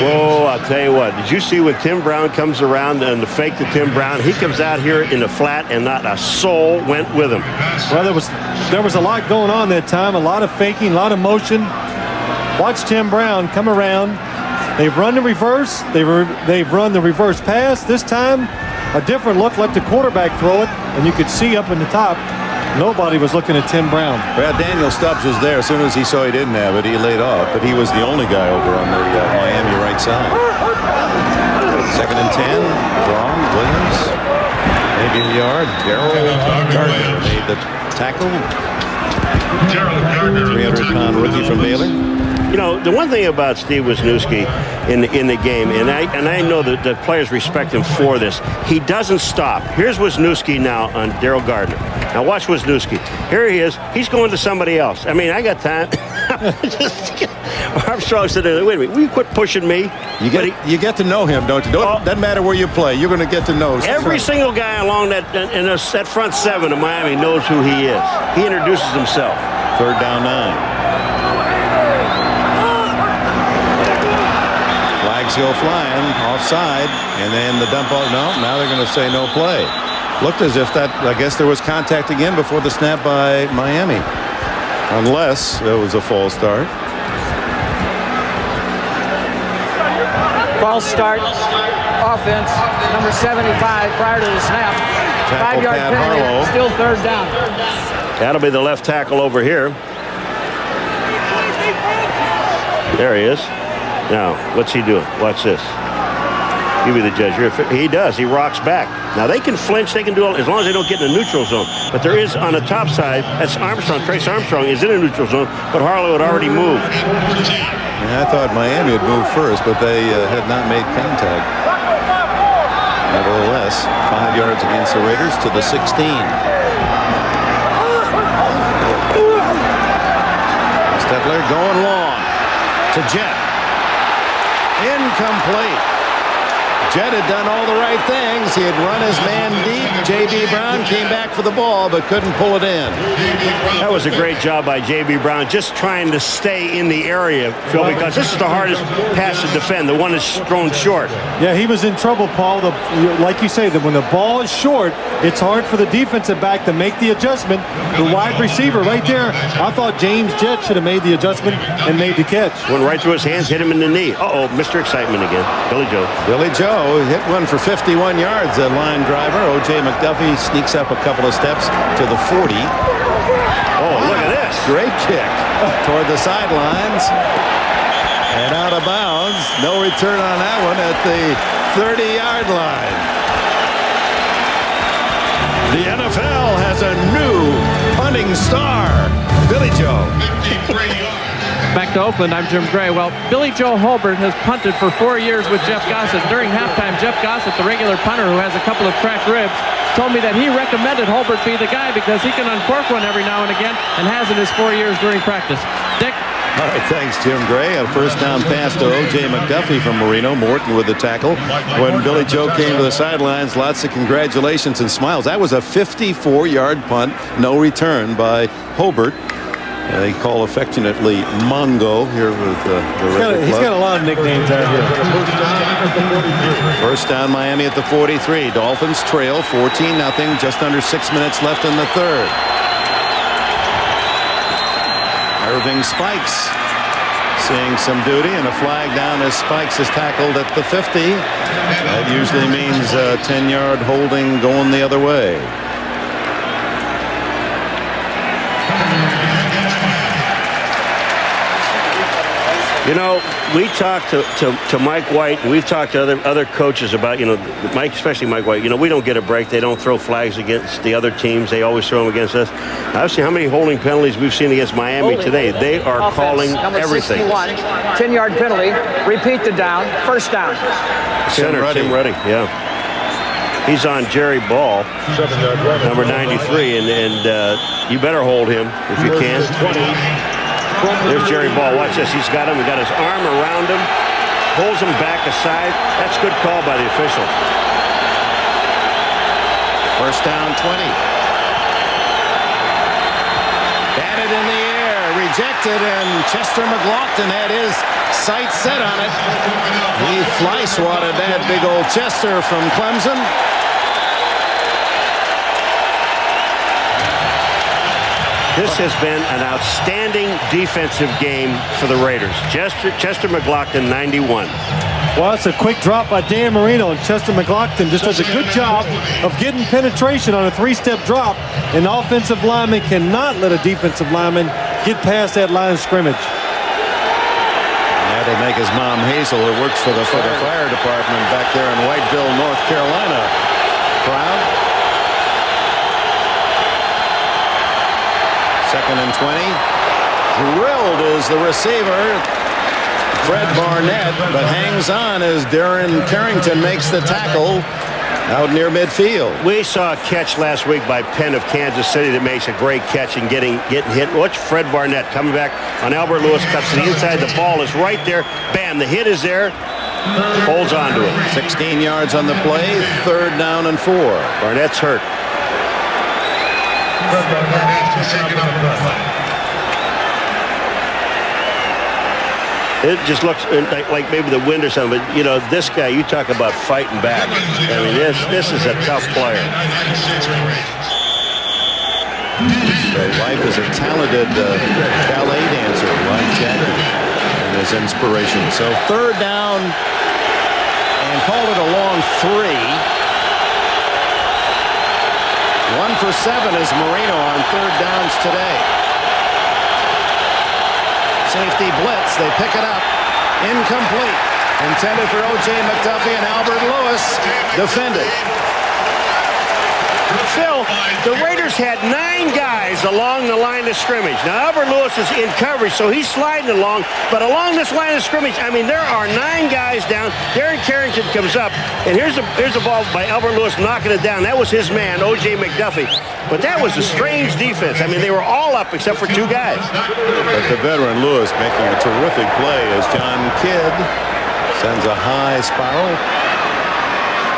Whoa, I'll tell you what. Did you see when Tim Brown comes around and the fake to Tim Brown? He comes out here in the flat and not a soul went with him. Well, there was a lot going on that time. A lot of faking, a lot of motion. Watch Tim Brown come around. They've run the reverse. They've run the reverse pass. This time, a different look. Let the quarterback throw it, and you could see up in the top, nobody was looking at Tim Brown. Well, Daniel Stubbs was there. As soon as he saw he didn't have it, he laid off. But he was the only guy over on the Miami right side. 2nd and 10. Braun, Williams, maybe a yard. Darryl Gardner made the tackle. 300-pound rookie from Baylor. You know, the one thing about Steve Wisniewski in the game, and I know that the players respect him for this, he doesn't stop. Here's Wisniewski now on Darryl Gardner. Now watch Wisniewski. Here he is. He's going to somebody else. I mean, I got time. Armstrong said, "Wait a minute, will you quit pushing me?" You get to know him, don't you? Doesn't matter where you play. You're going to get to know. Every single guy along that front 7 of Miami knows who he is. He introduces himself. 3rd down 9. Flags go flying offside, and then the dump ball. No, now they're going to say no play. Looked as if that, I guess there was contact again before the snap by Miami. Unless it was a false start. False start. Offense, number 75 prior to the snap. Tackle 5-yard Pat penalty, Harlow. still third down. That'll be the left tackle over here. There he is. Now, what's he doing? Watch this. You be the judge. He does. He rocks back. Now, they can flinch. They can do it as long as they don't get in the neutral zone. But there is on the top side, that's Armstrong. Trace Armstrong is in a neutral zone, but Harlow had already moved. Yeah, I thought Miami had moved first, but they had not made contact. Nevertheless, 5 yards against the Raiders to the 16. Stetler going long to Jet. Incomplete. Jet had done all the right things. He had run his man deep. J.B. Brown came back for the ball, but couldn't pull it in. That was a great job by J.B. Brown, just trying to stay in the area, Phil, because this is the hardest pass to defend, the one that's thrown short. Yeah, he was in trouble, Paul. Like you say, that when the ball is short, it's hard for the defensive back to make the adjustment. The wide receiver right there, I thought James Jett should have made the adjustment and made the catch. Went right through his hands, hit him in the knee. Uh-oh, Mr. Excitement again. Billy Joe. Billy Joe hit one for 51 yards. A line driver. O.J. McDuffie sneaks up a couple of steps to the 40. Oh, look at this. Great kick toward the sidelines. And out of bounds. No return on that one at the 30-yard line. The NFL has a new punting star. Billy Joe. Back to Oakland, I'm Jim Gray. Well, Billy Joe Holbert has punted for 4 years with Jeff Gossett. During halftime, Jeff Gossett, the regular punter who has a couple of cracked ribs, told me that he recommended Holbert be the guy because he can uncork one every now and again and has in his 4 years during practice. Dick? All right, thanks, Jim Gray. A first down pass to O.J. McDuffie from Marino. Morton with the tackle. When Billy Joe came to the sidelines, lots of congratulations and smiles. That was a 54-yard punt, no return by Holbert. They call affectionately Mongo here with the Raider He's got club. a lot of nicknames out here. First down, Miami at the 43. Dolphins trail 14-0. Just under 6 minutes left in the third. Irving Spikes seeing some duty, and a flag down as Spikes is tackled at the 50. That usually means a 10-yard holding going the other way. You know, we talked to Mike White, and we've talked to other coaches about, Mike, especially Mike White, we don't get a break. They don't throw flags against the other teams. They always throw them against us. I've seen how many holding penalties we've seen against Miami today. They are Offense, calling number everything. 61, 10-yard penalty. Repeat the down. First down. Center, Tim Ruddy, yeah. He's on Jerry Ball, number 93, and you better hold him if you can. There's Jerry Ball. Watch this. He's got him. He got his arm around him. Pulls him back aside. That's a good call by the official. First down 20. Batted in the air. Rejected, and Chester McLaughlin had his sights set on it. He fly swatted that big old Chester from Clemson. This has been an outstanding defensive game for the Raiders. Chester McLaughlin, 91. Well, it's a quick drop by Dan Marino, and Chester McLaughlin just does a good job of getting penetration on a three-step drop. An offensive lineman cannot let a defensive lineman get past that line of scrimmage. Had to make his mom Hazel, who works for the fire department back there in Whiteville, North Carolina, proud. Second and 20. Drilled is the receiver, Fred Barnett, but hangs on as Darren Carrington makes the tackle out near midfield. We saw a catch last week by Penn of Kansas City that makes a great catch and getting hit. Watch Fred Barnett coming back on Albert Lewis, cuts to the inside. The ball is right there. Bam, the hit is there. Holds on to it. 16 yards on the play. Third down and 4. Barnett's hurt. It just looks like maybe the wind or something. But, you know, this guy, you talk about fighting back. I mean, this is a tough player. His wife is a talented ballet dancer, wife Jackie, and his inspiration. So third down, and called it a long 3. 1 for 7 is Marino on third downs today. Safety blitz. They pick it up. Incomplete. Intended for O.J. McDuffie, and Albert Lewis defended. Phil, the Raiders had 9 guys along the line of scrimmage. Now, Albert Lewis is in coverage, so he's sliding along. But along this line of scrimmage, I mean, there are 9 guys down. Darren Carrington comes up, and here's a ball by Albert Lewis knocking it down. That was his man, O.J. McDuffie. But that was a strange defense. I mean, they were all up except for 2 guys. But the veteran Lewis making a terrific play as John Kidd sends a high spiral.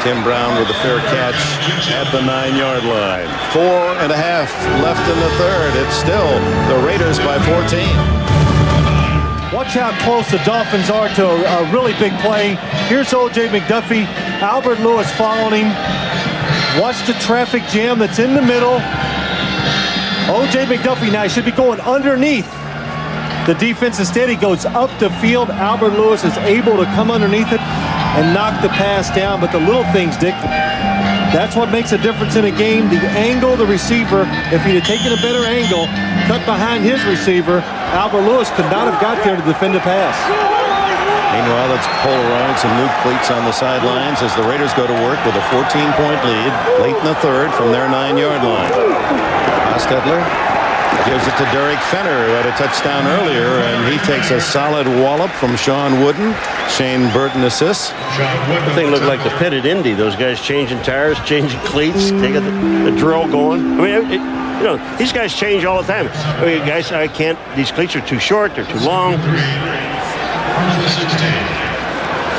Tim Brown with a fair catch at the 9-yard line. 4.5 left in the third. It's still the Raiders by 14. Watch how close the Dolphins are to a really big play. Here's O.J. McDuffie. Albert Lewis following him. Watch the traffic jam that's in the middle. O.J. McDuffie now should be going underneath the defense. Instead, he goes up the field. Albert Lewis is able to come underneath it and knock the pass down. But the little things, Dick, that's what makes a difference in a game. The angle, the receiver, if he'd have taken a better angle, cut behind his receiver, Albert Lewis could not have got there to defend the pass. Meanwhile, it's Polaroids and Luke Cleats on the sidelines as the Raiders go to work with a 14-point lead late in the third from their 9-yard line. Hostetler gives it to Derek Fenner, who had a touchdown earlier, and he takes a solid wallop from Sean Wooden. Shane Burton assists. The thing looked like the pit at Indy. Those guys changing tires, changing cleats. They got the drill going. I mean, you know, these guys change all the time. I mean, guys, I can't. These cleats are too short. They're too long.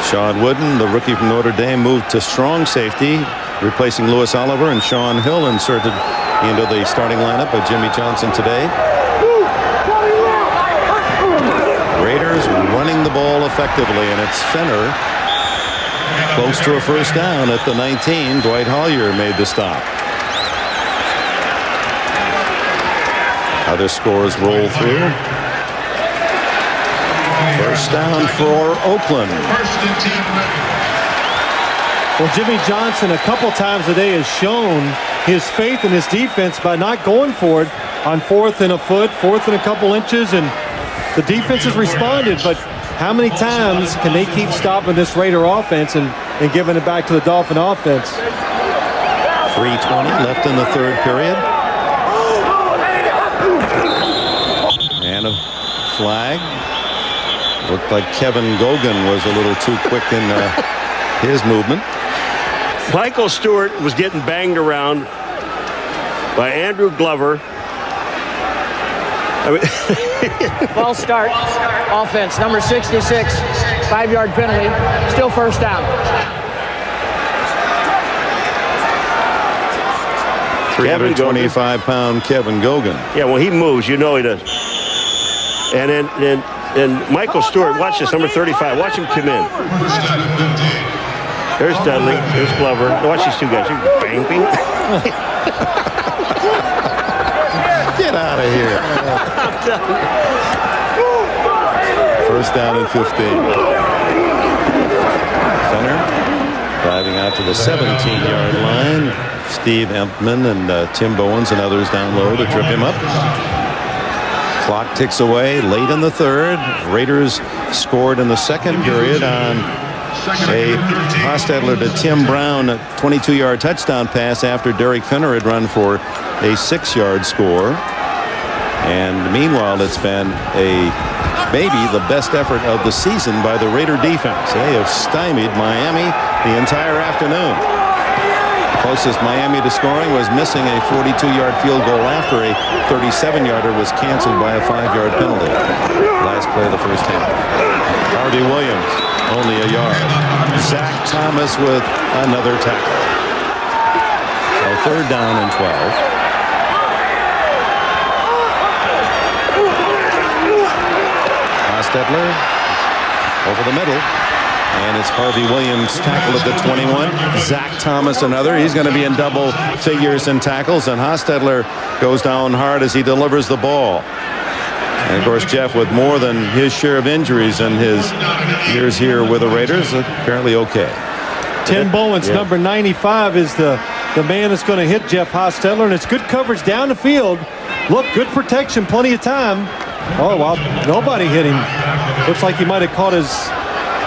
Sean Wooden, the rookie from Notre Dame, moved to strong safety, replacing Louis Oliver, and Sean Hill inserted into the starting lineup by Jimmy Johnson today. Raiders running the ball effectively, and it's Fenner close to a first down at the 19. Dwight Hollier made the stop. Other scores roll through. First down for Oakland. Well, Jimmy Johnson a couple times today has shown his faith in his defense by not going for it on 4th and a foot, 4th and a couple inches, and the defense has responded. But how many times can they keep stopping this Raider offense and giving it back to the Dolphin offense? 3:20 left in the third period. And a flag. Looked like Kevin Gogan was a little too quick in his movement. Michael Stewart was getting banged around by Andrew Glover. I mean, False start. Offense, number 66. 5-yard penalty. Still first down. 325-pound Kevin Gogan. yeah, when he moves, you know he does. And then Michael Stewart, watch this, number 35. Watch him come in. There's Dudley. There's Glover. Watch these 2 guys. Bang, bang. Get out of here. First down and 15. Fenner driving out to the 17-yard line. Steve Empman and Tim Bowens and others down low to trip him up. Clock ticks away late in the third. Raiders scored in the second period on a Hostetler to Tim Brown 22-yard touchdown pass after Derek Fenner had run for a 6-yard score. And meanwhile, it's been maybe the best effort of the season by the Raider defense. They have stymied Miami the entire afternoon. Closest Miami to scoring was missing a 42-yard field goal after a 37-yarder was canceled by a 5-yard penalty. Last play of the first half. Hardy Williams, only a yard. Zach Thomas with another tackle. So third down and 12. Hostetler over the middle. And it's Harvey Williams tackled at the 21. Zach Thomas, another. He's going to be in double figures in tackles. And Hostetler goes down hard as he delivers the ball. And, of course, Jeff, with more than his share of injuries in his years here with the Raiders, apparently okay. Tim Bowens, number 95, is the man that's going to hit Jeff Hostetler. And it's good coverage down the field. Look, good protection, plenty of time. Oh, well, nobody hit him. Looks like he might have caught his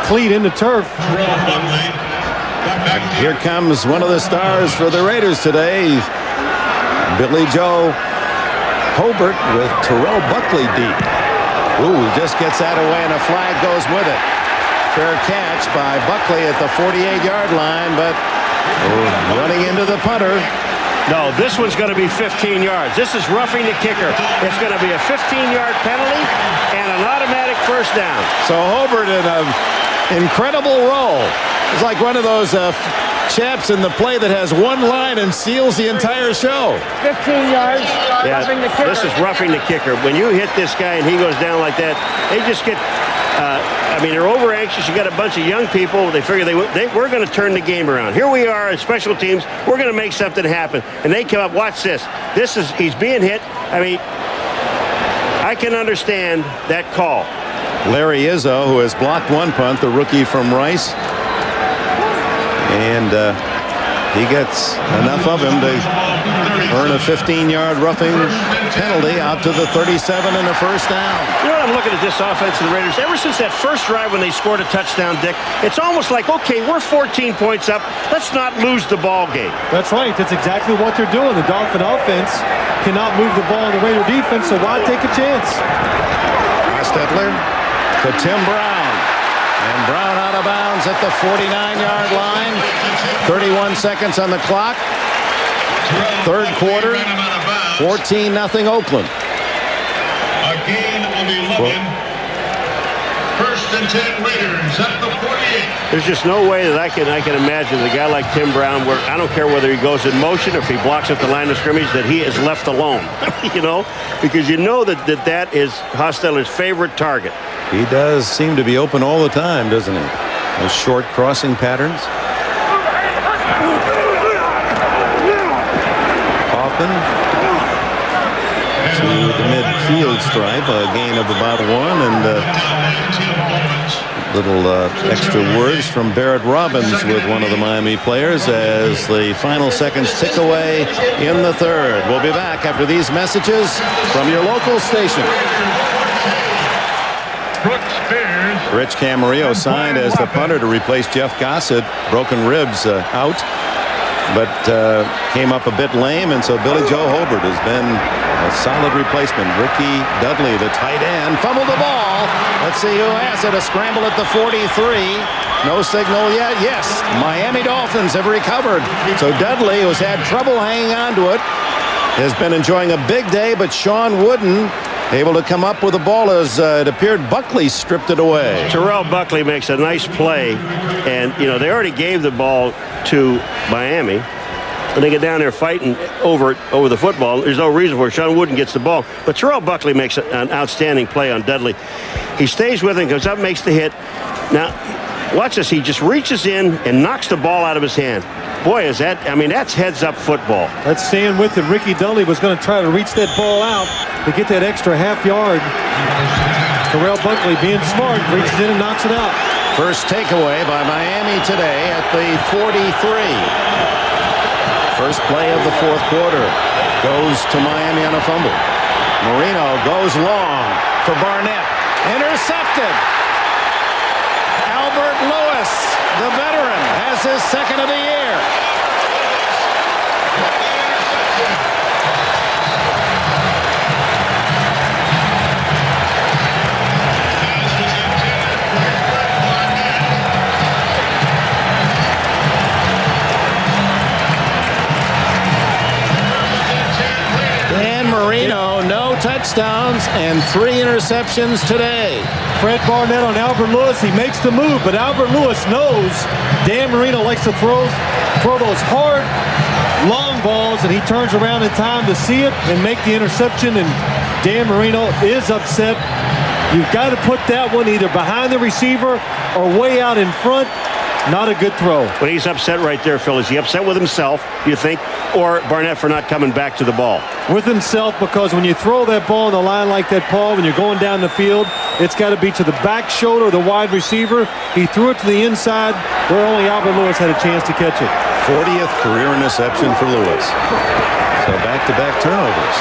cleat in the turf. Here comes one of the stars for the Raiders today, Billy Joe Hobart with Terrell Buckley deep. Ooh, he just gets that away and a flag goes with it. Fair catch by Buckley at the 48-yard line, but running into the punter. No, this one's going to be 15 yards. This is roughing the kicker. It's going to be a 15-yard penalty and an automatic first down. So Hobart in an incredible role. It's like one of those chaps in the play that has one line and seals the entire show. 15 yards, roughing the kicker. This is roughing the kicker. When you hit this guy and he goes down like that, they just get, I mean, they're over anxious. You got a bunch of young people. They figure we're going to turn the game around. Here we are as special teams. We're going to make something happen. And they come up, watch this. He's being hit. I mean, I can understand that call. Larry Izzo, who has blocked one punt, the rookie from Rice. And he gets enough of him to earn a 15-yard roughing penalty out to the 37 and a first down. You know what I'm looking at this offense of the Raiders? Ever since that first drive when they scored a touchdown, Dick, it's almost like, okay, we're 14 points up. Let's not lose the ball game. That's right. That's exactly what they're doing. The Dolphin offense cannot move the ball in the Raider defense, so why take a chance? Hostetler to Tim Brown. And Brown out of bounds at the 49-yard line. 31 seconds on the clock. Third quarter. 14-0 Oakland. A gain of 11. First and 10 Raiders at the 48. There's just no way that I can imagine a guy like Tim Brown, where I don't care whether he goes in motion or if he blocks at the line of scrimmage, that he is left alone. You know, because you know that is Hostetler's favorite target. He does seem to be open all the time, doesn't he? Those short crossing patterns. Hoffman to the midfield stripe, a gain of about one, and little extra words from Barrett Robbins with one of the Miami players as the final seconds tick away in the third. We'll be back after these messages from your local station. Rich Camarillo signed as the punter to replace Jeff Gossett. Broken ribs out, but came up a bit lame, and so Billy Joe Hobart has been a solid replacement. Ricky Dudley, the tight end, fumbled the ball. Let's see who has it. A scramble at the 43. No signal yet. Yes, Miami Dolphins have recovered. So Dudley, who's had trouble hanging on to it, has been enjoying a big day, but Sean Wooden able to come up with the ball as it appeared Buckley stripped it away. Terrell Buckley makes a nice play, and you know they already gave the ball to Miami, and they get down there fighting over the football. There's no reason for it. Sean Wooden gets the ball, but Terrell Buckley makes an outstanding play on Dudley. He stays with him, goes up, makes the hit. Now, watch this. He just reaches in and knocks the ball out of his hand. Boy, is that, I mean, that's heads-up football. Let's stand with it. Ricky Dudley was going to try to reach that ball out to get that extra half yard. Terrell Buckley, being smart, reaches in and knocks it out. First takeaway by Miami today at the 43. First play of the fourth quarter goes to Miami on a fumble. Marino goes long for Barnett. Intercepted. Albert Lewis, the veteran, has his second of the year. Dan Marino, no touchdowns and 3 interceptions today. Fred Barnett on Albert Lewis. He makes the move, but Albert Lewis knows Dan Marino likes to throw those hard, long balls, and he turns around in time to see it and make the interception. And Dan Marino is upset. You've got to put that one either behind the receiver or way out in front. Not a good throw. But he's upset right there, Phil. Is he upset with himself, you think, or Barnett for not coming back to the ball? With himself, because when you throw that ball on the line like that, Paul, when you're going down the field, it's got to be to the back shoulder of the wide receiver. He threw it to the inside where only Albert Lewis had a chance to catch it. 40th career interception for Lewis. So back-to-back turnovers.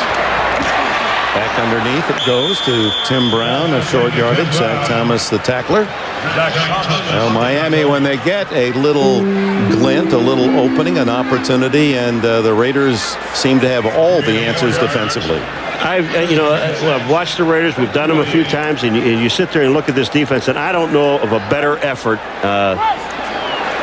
Back underneath it goes to Tim Brown, a short yardage. Zach Thomas, the tackler. Well, Miami, when they get a little glint, a little opening, an opportunity, and the Raiders seem to have all the answers defensively. I've watched the Raiders. We've done them a few times, and you sit there and look at this defense, and I don't know of a better effort.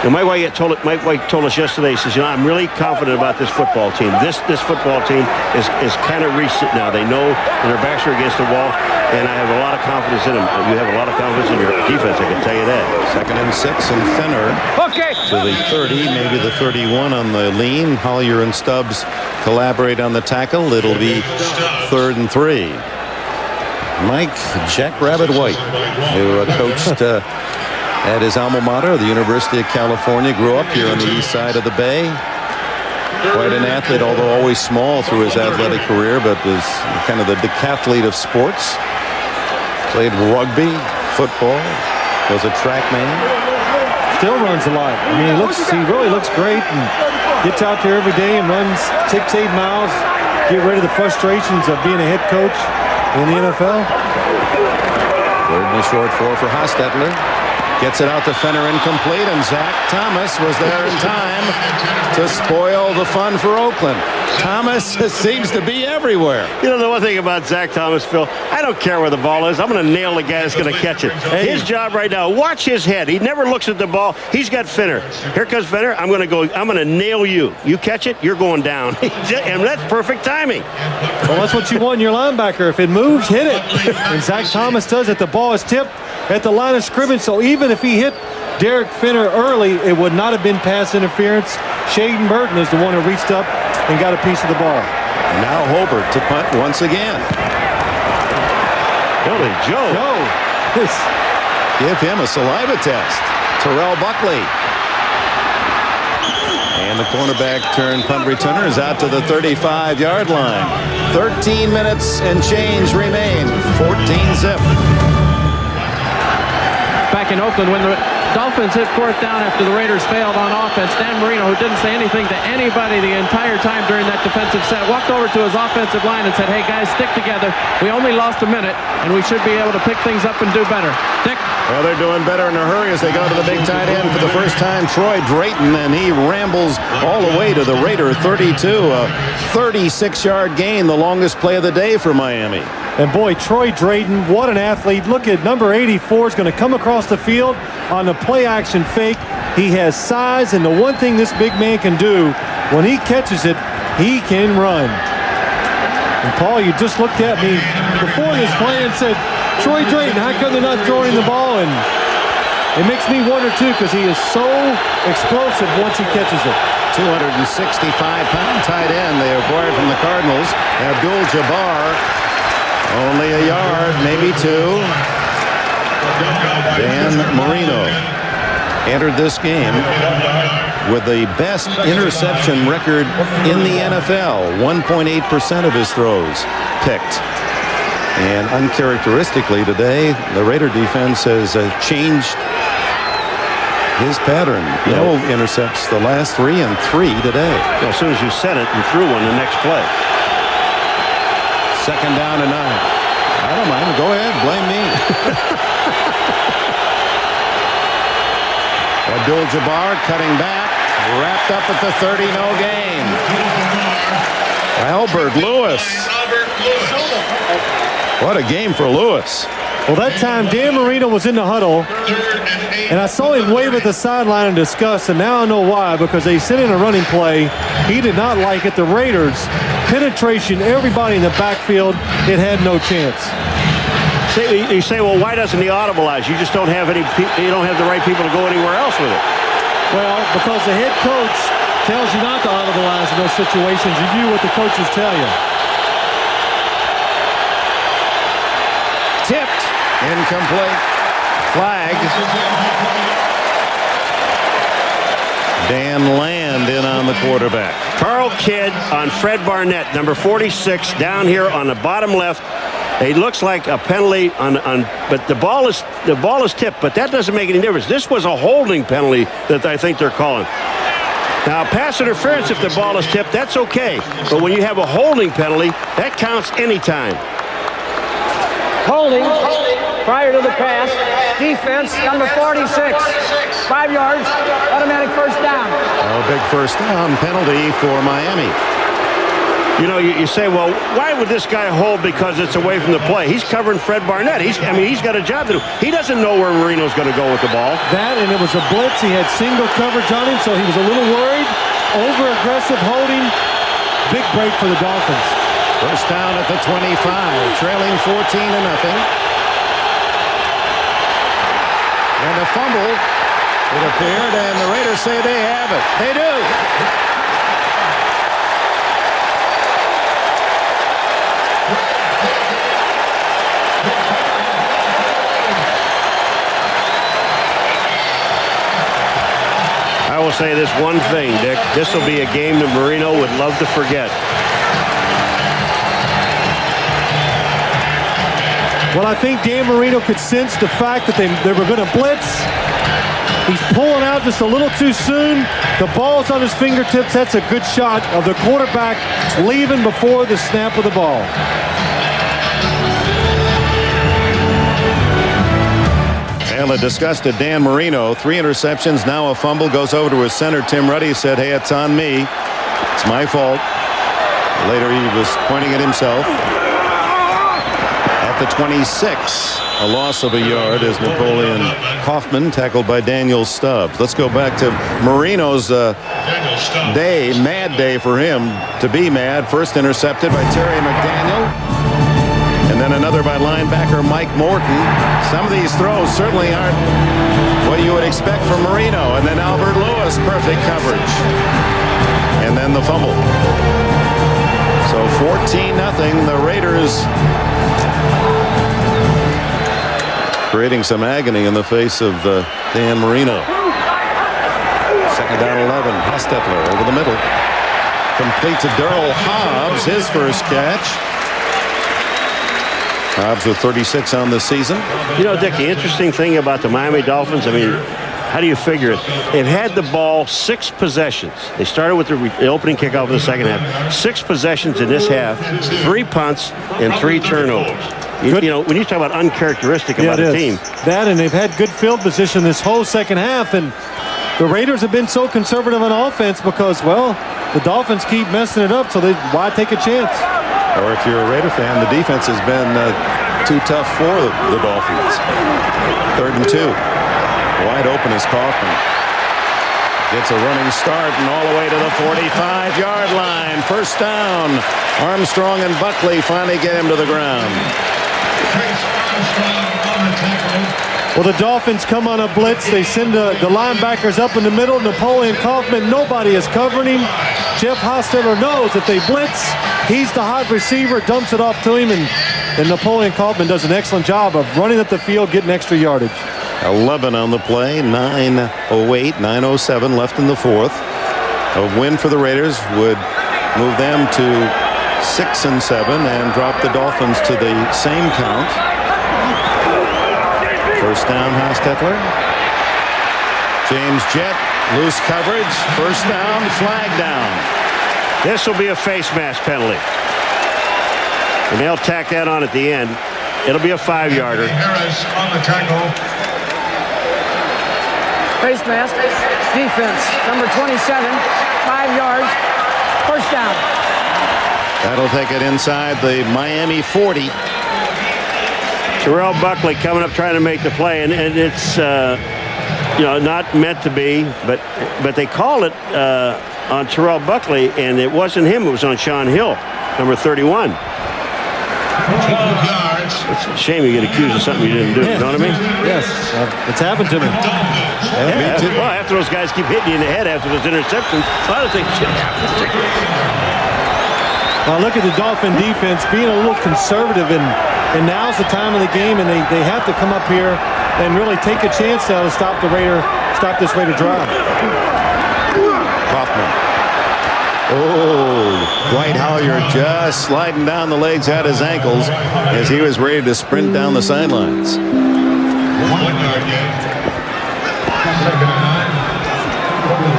My wife told us yesterday, he says, I'm really confident about this football team. This football team is kind of reached it now. They know their backs are against the wall, and I have a lot of confidence in them. You have a lot of confidence in your defense, I can tell you that. 2nd and 6, and Fenner to the 30, maybe the 31 on the lean. Hollier and Stubbs collaborate on the tackle. It'll be 3rd and 3. Mike Jackrabbit White, who coached at his alma mater, the University of California, grew up here on the east side of the Bay. Quite an athlete, although always small through his athletic career, but was kind of the decathlete of sports. Played rugby, football, was a track man. Still runs a lot. I mean, he really looks great and gets out there every day and runs 6-8 miles. Get rid of the frustrations of being a head coach in the NFL. 3rd and a short 4 for Hostetler. Gets it out to Fenner, incomplete, and Zach Thomas was there in time to spoil the fun for Oakland. Thomas seems to be everywhere. You know, the one thing about Zach Thomas, Phil, I don't care where the ball is. I'm going to nail the guy that's going to catch it. His job right now, watch his head. He never looks at the ball. He's got Fenner. Here comes Fenner. I'm going to nail you. You catch it, you're going down. And that's perfect timing. Well, that's what you want in your linebacker. If it moves, hit it. And Zach Thomas does it. The ball is tipped at the line of scrimmage, so even if he hit Derek Fenner early, it would not have been pass interference. Shaden Burton is the one who reached up and got a piece of the ball. Now Hobart to punt once again. Billy Joe. Give him a saliva test. Terrell Buckley. And the cornerback turn punt returner is out to the 35-yard line. 13 minutes and change remain. 14-zip. Back in Oakland, when the Dolphins hit 4th down after the Raiders failed on offense, Dan Marino, who didn't say anything to anybody the entire time during that defensive set, walked over to his offensive line and said, hey guys, stick together. We only lost a minute and we should be able to pick things up and do better. Dick? Well, they're doing better in a hurry as they go to the big tight end for the first time, Troy Drayton, and he rambles all the way to the Raider 32, a 36-yard gain, the longest play of the day for Miami. And boy, Troy Drayton, what an athlete. Look at number 84 is going to come across the field on the play action fake. He has size, and the one thing this big man can do, when he catches it, he can run. And Paul, you just looked at me before this play and said, Troy Drayton, how come they're not throwing the ball? And it makes me wonder too, because he is so explosive once he catches it. 265-pound tight end they acquired from the Cardinals. Abdul-Jabbar, only a yard, maybe 2. Dan Marino entered this game with the best interception record in the NFL. 1.8% of his throws picked. And uncharacteristically today, the Raider defense has changed his pattern. No intercepts the last 3 and 3 today. Well, as soon as you said it, you threw one the next play. 2nd down and 9. I don't mind. Go ahead. Blame me. Abdul-Jabbar cutting back. Wrapped up at the 30. No gain. Albert Lewis. What a game for Lewis. Well, that time Dan Marino was in the huddle, and I saw him wave at the sideline in disgust, and now I know why, because they sent in a running play. He did not like it. The Raiders, penetration, everybody in the backfield, it had no chance. You say, well, why doesn't he audibilize? You just don't have you don't have the right people to go anywhere else with it. Well, because the head coach tells you not to audibilize in those situations. You do what the coaches tell you. Tipped Incomplete. Flag. Dan Land in on the quarterback. Carl Kidd on Fred Barnett, number 46, down here on the bottom left. It looks like a penalty but the ball is tipped, but that doesn't make any difference. This was a holding penalty that I think they're calling. Now, pass interference, if the ball is tipped, that's okay. But when you have a holding penalty, that counts anytime. Holding prior to the pass. Defense, number 46. 5 yards, automatic first down. A big first down penalty for Miami. You know, you say, well, why would this guy hold because it's away from the play? He's covering Fred Barnett. He's got a job to do. He doesn't know where Marino's going to go with the ball. That, and it was a blitz. He had single coverage on him, so he was a little worried. Over-aggressive holding. Big break for the Dolphins. First down at the 25, trailing 14-0. And a fumble, it appeared, and the Raiders say they have it. They do. I will say this one thing, Dick. This will be a game that Marino would love to forget. Well, I think Dan Marino could sense the fact that they were going to blitz. He's pulling out just a little too soon. The ball's on his fingertips. That's a good shot of the quarterback leaving before the snap of the ball. And a disgusted Dan Marino, 3 interceptions, now a fumble, goes over to his center, Tim Ruddy, said, hey, it's on me. It's my fault. Later he was pointing at himself. At the 26, a loss of a yard as Napoleon Kaufman tackled by Daniel Stubbs. Let's go back to Marino's day, mad day for him to be mad. First intercepted by Terry McDaniel. And then another by linebacker Mike Morton. Some of these throws certainly aren't what you would expect from Marino. And then Albert Lewis, perfect coverage. And then the fumble. So 14-0, the Raiders creating some agony in the face of Dan Marino. Second down 11, Hostetler over the middle. Complete to Darrell Hobbs, his first catch. Hobbs with 36 on the season. You know, Dick, the interesting thing about the Miami Dolphins, I mean, how do you figure it? They've had the ball 6 possessions. They started with the opening kickoff in the second half. 6 possessions in this half, 3 punts, and 3 turnovers. You know, when you talk about uncharacteristic about a team. That, and they've had good field position this whole second half, and the Raiders have been so conservative on offense because, well, the Dolphins keep messing it up, so why take a chance? Or if you're a Raider fan, the defense has been too tough for the Dolphins. 3rd and 2. Wide open is Kaufman. Gets a running start and all the way to the 45-yard line. First down. Armstrong and Buckley finally get him to the ground. Well, the Dolphins come on a blitz. They send the linebackers up in the middle. Napoleon Kaufman, nobody is covering him. Jeff Hostetler knows if they blitz, he's the hot receiver, dumps it off to him, and Napoleon Kaufman does an excellent job of running up the field, getting extra yardage. 11 on the play, 9:08, 9:07 left in the fourth. A win for the Raiders would move them to 6-7 and drop the Dolphins to the same count. First down, Hostetler. James Jett, loose coverage. First down, flag down. This will be a face mask penalty. And they'll tack that on at the end. It'll be a 5-yarder. Harris on the tackle. Face mask, defense, number 27, 5 yards, first down. That'll take it inside the Miami 40. Terrell Buckley coming up trying to make the play, and it's you know, not meant to be, but they call it on Terrell Buckley, and it wasn't him. It was on Sean Hill, number 31. 12 yards. It's a shame you get accused of something you didn't do. You know what I mean? Yes, it's happened to me. Yeah, well, after those guys keep hitting you in the head after those interceptions, a lot of things should happen. Well, look at the Dolphin defense being a little conservative, and And now's the time of the game, and they have to come up here and really take a chance now to stop this Raider drive. Kaufman. Oh, Dwight Howyer just sliding down the legs at his ankles as he was ready to sprint down the sidelines. 1 yard gain. Second and 9.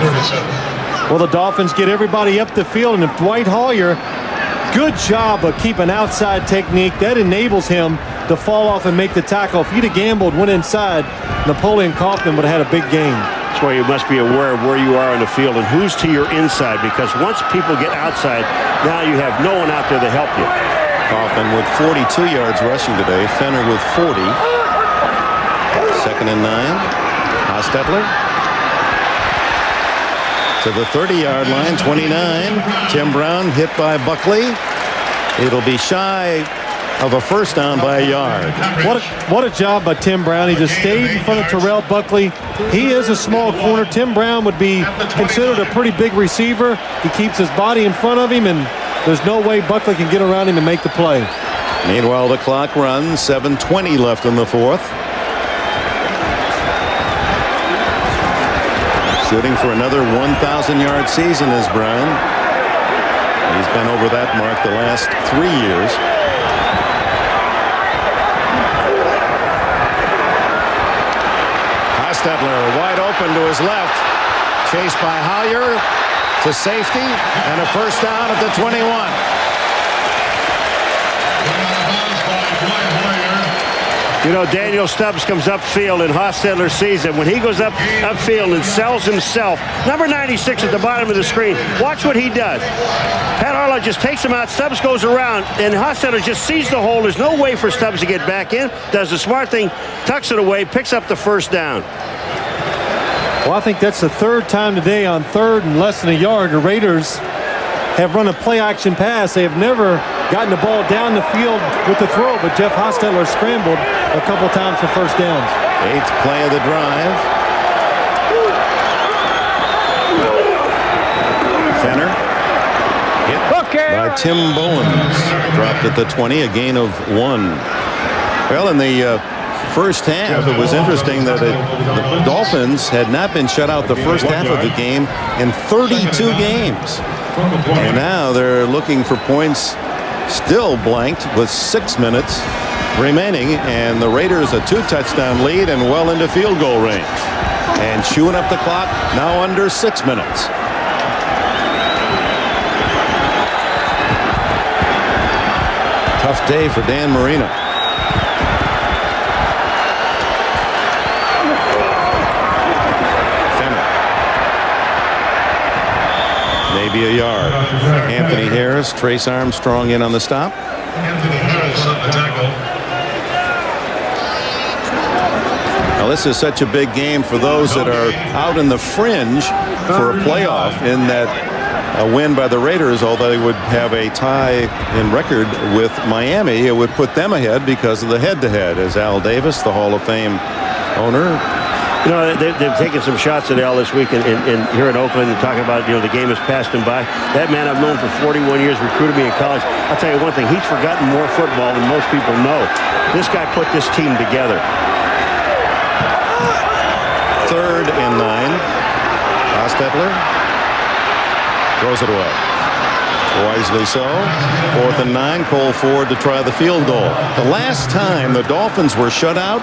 37. Well, the Dolphins get everybody up the field, and if Dwight Howyer, good job of keeping outside technique. That enables him to fall off and make the tackle. If he'd have gambled, went inside, Napoleon Kaufman would have had a big game. That's why you must be aware of where you are on the field and who's to your inside, because once people get outside, now you have no one out there to help you. Kaufman with 42 yards rushing today. Fenner with 40. Second and 9. Hostetler to the 30-yard line, 29. Tim Brown hit by Buckley. It'll be shy of a first down by a yard. What a job by Tim Brown. He just stayed in front of Terrell Buckley. He is a small corner. Tim Brown would be considered a pretty big receiver. He keeps his body in front of him, and there's no way Buckley can get around him and make the play. Meanwhile, the clock runs. 7:20 left in the fourth. Shooting for another 1,000-yard season is Brown. He's been over that mark the last 3 years. Hostetler wide open to his left. Chased by Howyer to safety and a first down at the 21. You know, Daniel Stubbs comes upfield and Hostetler sees it. When he goes upfield and sells himself, number 96 at the bottom of the screen, watch what he does. Pat Harlow just takes him out, Stubbs goes around, and Hostetler just sees the hole. There's no way for Stubbs to get back in. Does the smart thing, tucks it away, picks up the first down. Well, I think that's the third time today on third and less than a yard. The Raiders have run a play-action pass. They have never gotten the ball down the field with the throw, but Jeff Hostetler scrambled a couple times for first downs. 8th play of the drive. Fenner hit by Tim Bowens. Dropped at the 20, a gain of 1. Well, in the first half, it was interesting that the Dolphins had not been shut out the first half of the game in 32 games. And now they're looking for points, still blanked with 6 minutes remaining, and the Raiders a 2-touchdown lead and well into field goal range. And chewing up the clock now under 6 minutes. Tough day for Dan Marino. Maybe a yard. Anthony Harris, Trace Armstrong in on the stop. Anthony Harris on the tackle. Now this is such a big game for those that are out in the fringe for a playoff, in that a win by the Raiders, although they would have a tie in record with Miami, it would put them ahead because of the head-to-head, as Al Davis, the Hall of Fame owner. You know, they've taken some shots at Al this week in here in Oakland and talking about, you know, the game has passed him by. That man I've known for 41 years, recruited me in college. I'll tell you one thing, he's forgotten more football than most people know. This guy put this team together. 3rd and 9. Hostetler throws it away. Wisely so. 4th and 9. Cole Ford to try the field goal. The last time the Dolphins were shut out,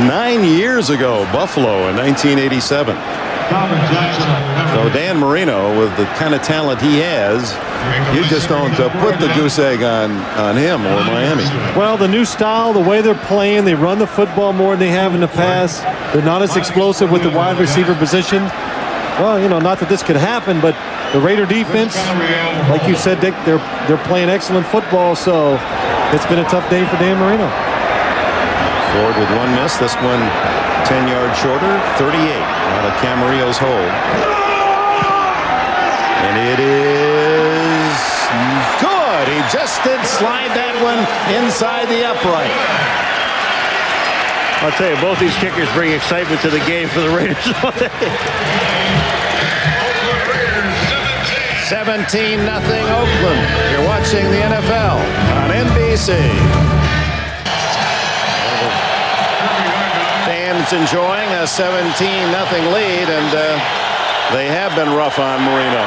9 years ago, Buffalo in 1987. So Dan Marino, with the kind of talent he has, you just don't put the goose egg on him or Miami. Well, the new style, the way they're playing, they run the football more than they have in the past. They're not as explosive with the wide receiver position. Well, you know, not that this could happen, but the Raider defense, like you said, Dick, they're playing excellent football, so it's been a tough day for Dan Marino. Ford with 1 miss. This one 10 yards shorter. 38 out of Camarillo's hold. And it is good. He just did slide that one inside the upright. I'll tell you, both these kickers bring excitement to the game for the Raiders. 17-0 Oakland. You're watching the NFL on NBC. Dolphins enjoying a 17-0 lead, and they have been rough on Marino.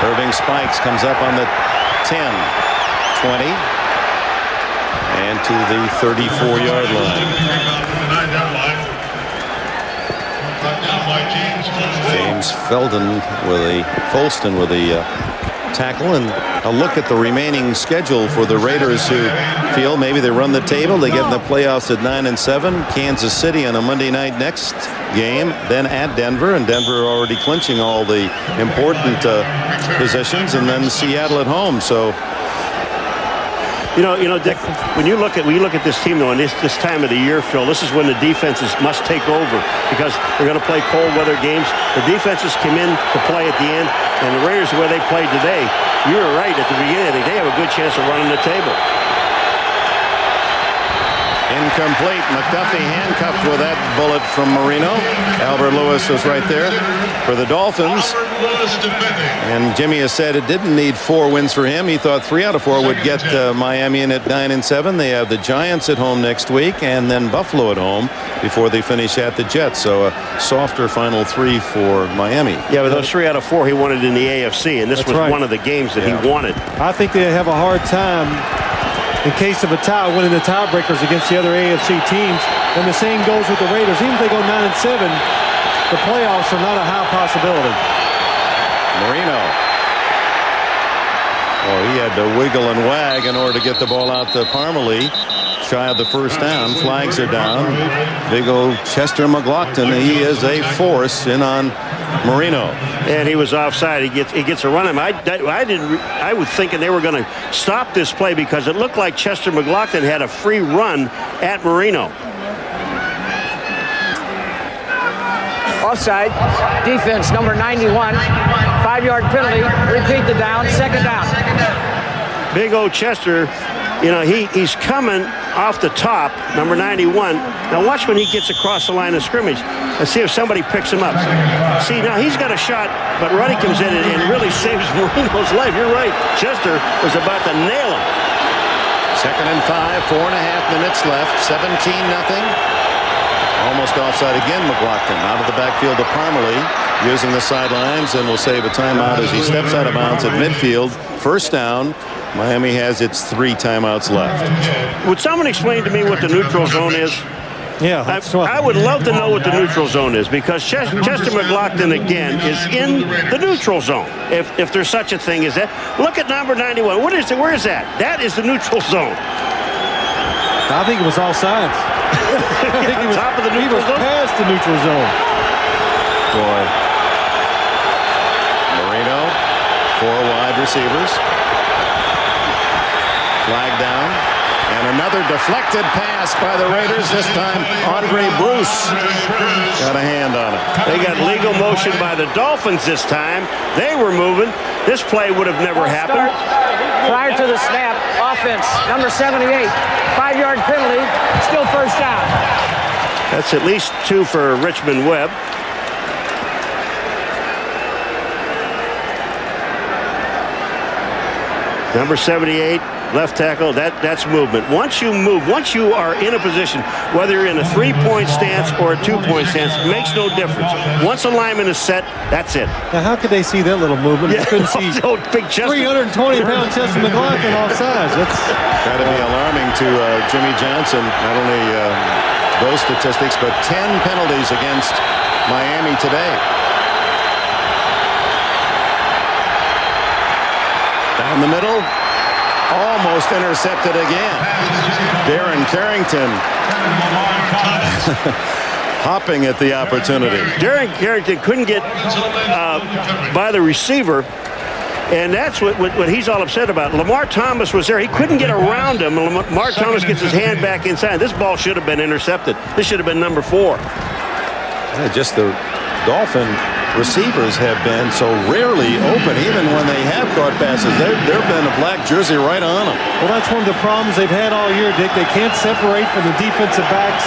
Irving spikes, comes up on the 10, 20, and to the 34-yard line. James Felton with Folston with a tackle, and a look at the remaining schedule for the Raiders, who feel maybe they run the table. They get in the playoffs at 9-7. Kansas City on a Monday night next game, then at Denver, and Denver already clinching all the important positions, and then Seattle at home. So you know, Dick, when you look at this team, though, and this time of the year, Phil, this is when the defenses must take over, because they're going to play cold weather games. The defenses come in to play at the end, and the Raiders, where they played today, you were right at the beginning. They have a good chance of running the table. incomplete. McDuffie handcuffed with that bullet from Marino. Albert Lewis was right there for the Dolphins. And Jimmy has said it didn't need 4 wins for him. He thought 3 out of 4 would get Miami in at 9-7. They have the Giants at home next week, and then Buffalo at home before they finish at the Jets. So a softer final 3 for Miami. Yeah, but those 3 out of 4 he wanted in the AFC, and this was one of the games that he wanted. I think they have a hard time, in case of a tie, winning the tiebreakers against the other AFC teams. And the same goes with the Raiders. Even if they go 9-7, the playoffs are not a high possibility. Marino. Oh, he had to wiggle and wag in order to get the ball out to Parmalee. Shy of the first down. Flags are down. Big old Chester McLaughlin. He is a force in on Marino. And he was offside. He gets a run him. I was thinking they were going to stop this play because it looked like Chester McLaughlin had a free run at Marino. Offside. Defense number 91. 5-yard penalty. Repeat the down. Second down. Big old Chester, you know, he's coming off the top, number 91. Now watch when he gets across the line of scrimmage and see if somebody picks him up. See, now he's got a shot, but Ruddy comes in and really saves Marino's life. You're right. Chester was about to nail him. 2nd and 5, 4.5 minutes left, 17-0. Almost offside again. McLaughlin out of the backfield to Parmalee, using the sidelines, and will save a timeout as he steps out of bounds at midfield. First down. Miami has its 3 timeouts left. Would someone explain to me what the neutral zone is? Yeah, I would love to know what the neutral zone is, because Chester McLaughlin again is in the neutral zone, if there's such a thing as that. Look at number 91. What is it? Where is that? That is the neutral zone. I think it was all sides. I think he was top of the neutral zone. Past the neutral zone. Boy. Marino, 4 wide receivers. Flag down. And another deflected pass by the Raiders. This time, Andre Bruce got a hand on it. They got legal motion by the Dolphins this time. They were moving. This play would have never happened. Prior to the snap, offense, number 78. 5-yard penalty, still first down. That's at least 2 for Richmond Webb. Number 78, left tackle, that's movement. Once you move, once you are in a position, whether you're in a 3-point stance or a 2-point stance, makes no difference. Once a lineman is set, that's it. Now, how could they see that little movement? Yeah, They couldn't see big Chester. 320-pound Chester McLaughlin offsides. That's got to be alarming to Jimmy Johnson. Not only those statistics, but 10 penalties against Miami today. Down the middle, almost intercepted again. Darren Carrington hopping at the opportunity. Darren Carrington couldn't get by the receiver, and that's what he's all upset about. Lamar Thomas was there. He couldn't get around him. Lamar Thomas gets his hand back inside. This ball should have been intercepted. This should have been number 4. Yeah, just the Dolphin receivers have been so rarely open, even when they have caught passes. There've been a black jersey right on them. well, that's one of the problems they've had all year, Dick. They can't separate from the defensive backs.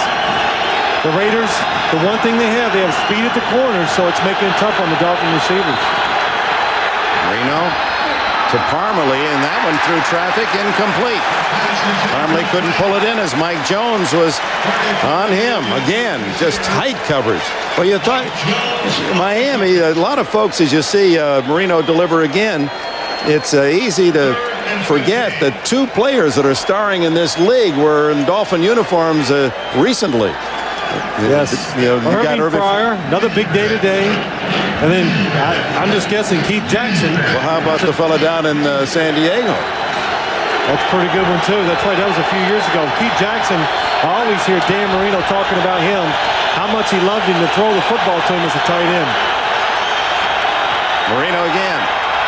The Raiders, the one thing they have speed at the corners, so it's making it tough on the Dolphin receivers. Marino to Parmalee, and that one through traffic, incomplete. Parmalee couldn't pull it in as Mike Jones was on him again. Just tight coverage. Well, you thought Miami, a lot of folks, as you see Marino deliver again, it's easy to forget that two players that are starring in this league were in Dolphin uniforms recently. Yes, you got Irving Fryer, another big day today. And then I'm just guessing Keith Jackson. Well, how about the fella down in San Diego? That's a pretty good one, too. That's right. That was a few years ago. Keith Jackson, I always hear Dan Marino talking about him, how much he loved him to throw the football to him as a tight end. Marino again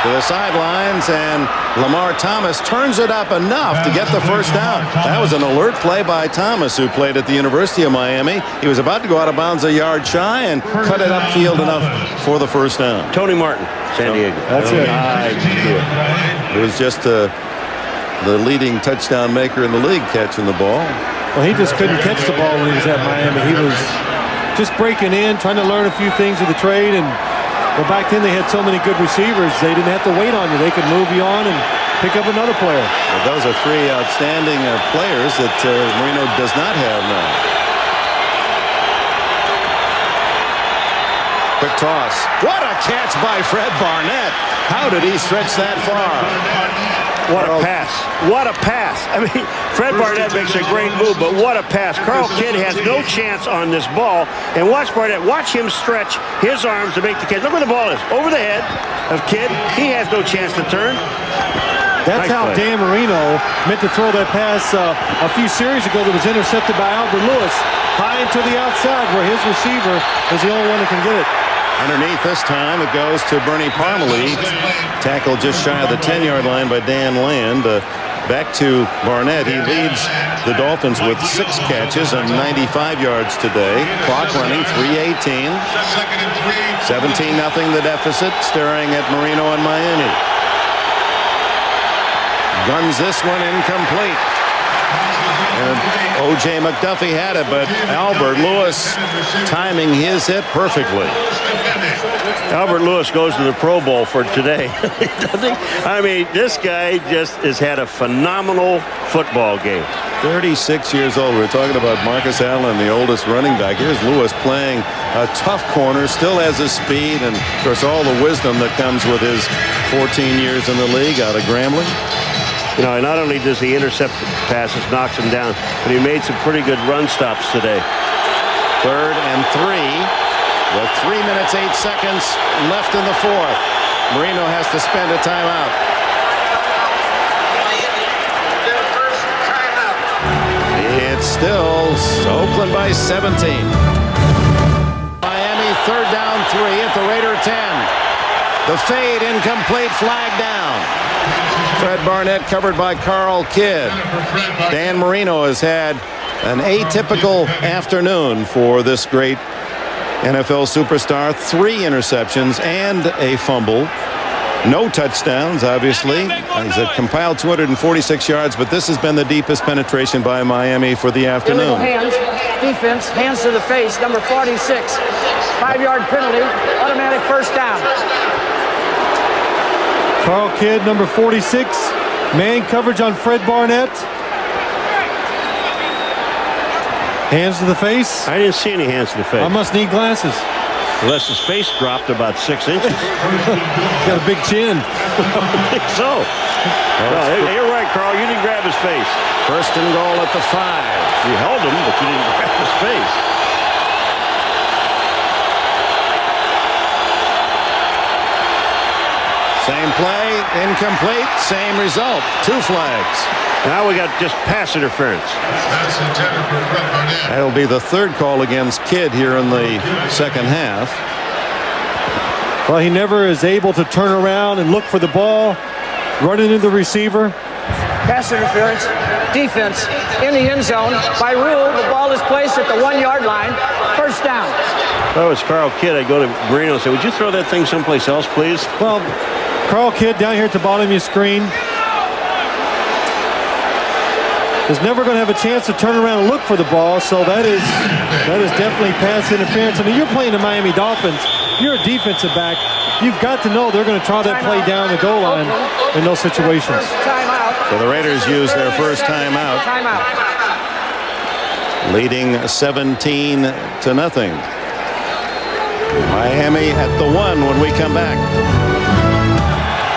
to the sidelines, and Lamar Thomas turns it up enough to get the first down. That was an alert play by Thomas, who played at the University of Miami. He was about to go out of bounds a yard shy and cut it upfield enough for the first down. Tony Martin, San Diego. That's it. It was just the leading touchdown maker in the league catching the ball. Well, he just couldn't catch the ball when he was at Miami. He was just breaking in, trying to learn a few things of the trade. And well, back then they had so many good receivers, they didn't have to wait on you. They could move you on and pick up another player. Well, those are three outstanding players that Marino does not have now. Quick toss. What a catch by Fred Barnett. How did he stretch that far? What a pass. What a pass. I mean, Fred Barnett makes a great move, but what a pass. Carl Kidd has no chance on this ball. And watch Barnett. Watch him stretch his arms to make the catch. Look where the ball is. Over the head of Kidd. He has no chance to turn. That's Nice how play. Dan Marino meant to throw that pass a few series ago that was intercepted by Albert Lewis high into the outside where his receiver is the only one that can get it. Underneath this time, it goes to Bernie Parmalee. Tackled just shy of the 10-yard line by Dan Land. Back to Barnett. He leads the Dolphins with 6 catches and 95 yards today. Clock running, 3:18. 17-0 the deficit, staring at Marino and Miami. Guns this one incomplete. And O.J. McDuffie had it, but Albert Lewis timing his hit perfectly. Albert Lewis goes to the Pro Bowl for today. I mean, this guy just has had a phenomenal football game. 36 years old. We're talking about Marcus Allen, the oldest running back. Here's Lewis playing a tough corner, still has his speed, and, of course, all the wisdom that comes with his 14 years in the league out of Grambling. You know, not only does he intercept passes, knocks him down, but he made some pretty good run stops today. 3rd and 3 with 3 minutes 8 seconds left in the 4th. Marino has to spend a timeout. It's still Oakland by 17. Miami 3rd down 3 at the Raider 10. The fade incomplete, flag down. Fred Barnett covered by Carl Kidd. Dan Marino has had an atypical afternoon for this great NFL superstar. 3 interceptions and a fumble. No touchdowns, obviously. He's compiled 246 yards, but this has been the deepest penetration by Miami for the afternoon. Hands, defense, hands to the face, number 46. 5-yard penalty, automatic first down. Carl Kidd, number 46. Man coverage on Fred Barnett. Hands to the face. I didn't see any hands to the face. I must need glasses. Unless his face dropped about 6 inches. Got a big chin. I think so. No, you're right, Carl. You didn't grab his face. 1st and goal at the 5. You held him, but you didn't grab his face. Same play, incomplete, same result. 2 flags. Now we got just pass interference. That's intended for Fred Barnett. That'll be the 3rd call against Kidd here in the second half. Well, he never is able to turn around and look for the ball, run into the receiver. Pass interference, defense in the end zone. By rule, the ball is placed at the 1-yard line. First down. If I was Carl Kidd, I'd go to Marino and say, would you throw that thing someplace else, please? Well, Carl Kidd down here at the bottom of your screen is never going to have a chance to turn around and look for the ball, so that is definitely pass interference. I mean, you're playing the Miami Dolphins. You're a defensive back. you've got to know they're going to try that play down the goal line in those situations. Timeout. So the Raiders use their first timeout, leading 17-0. Miami at the 1 when we come back.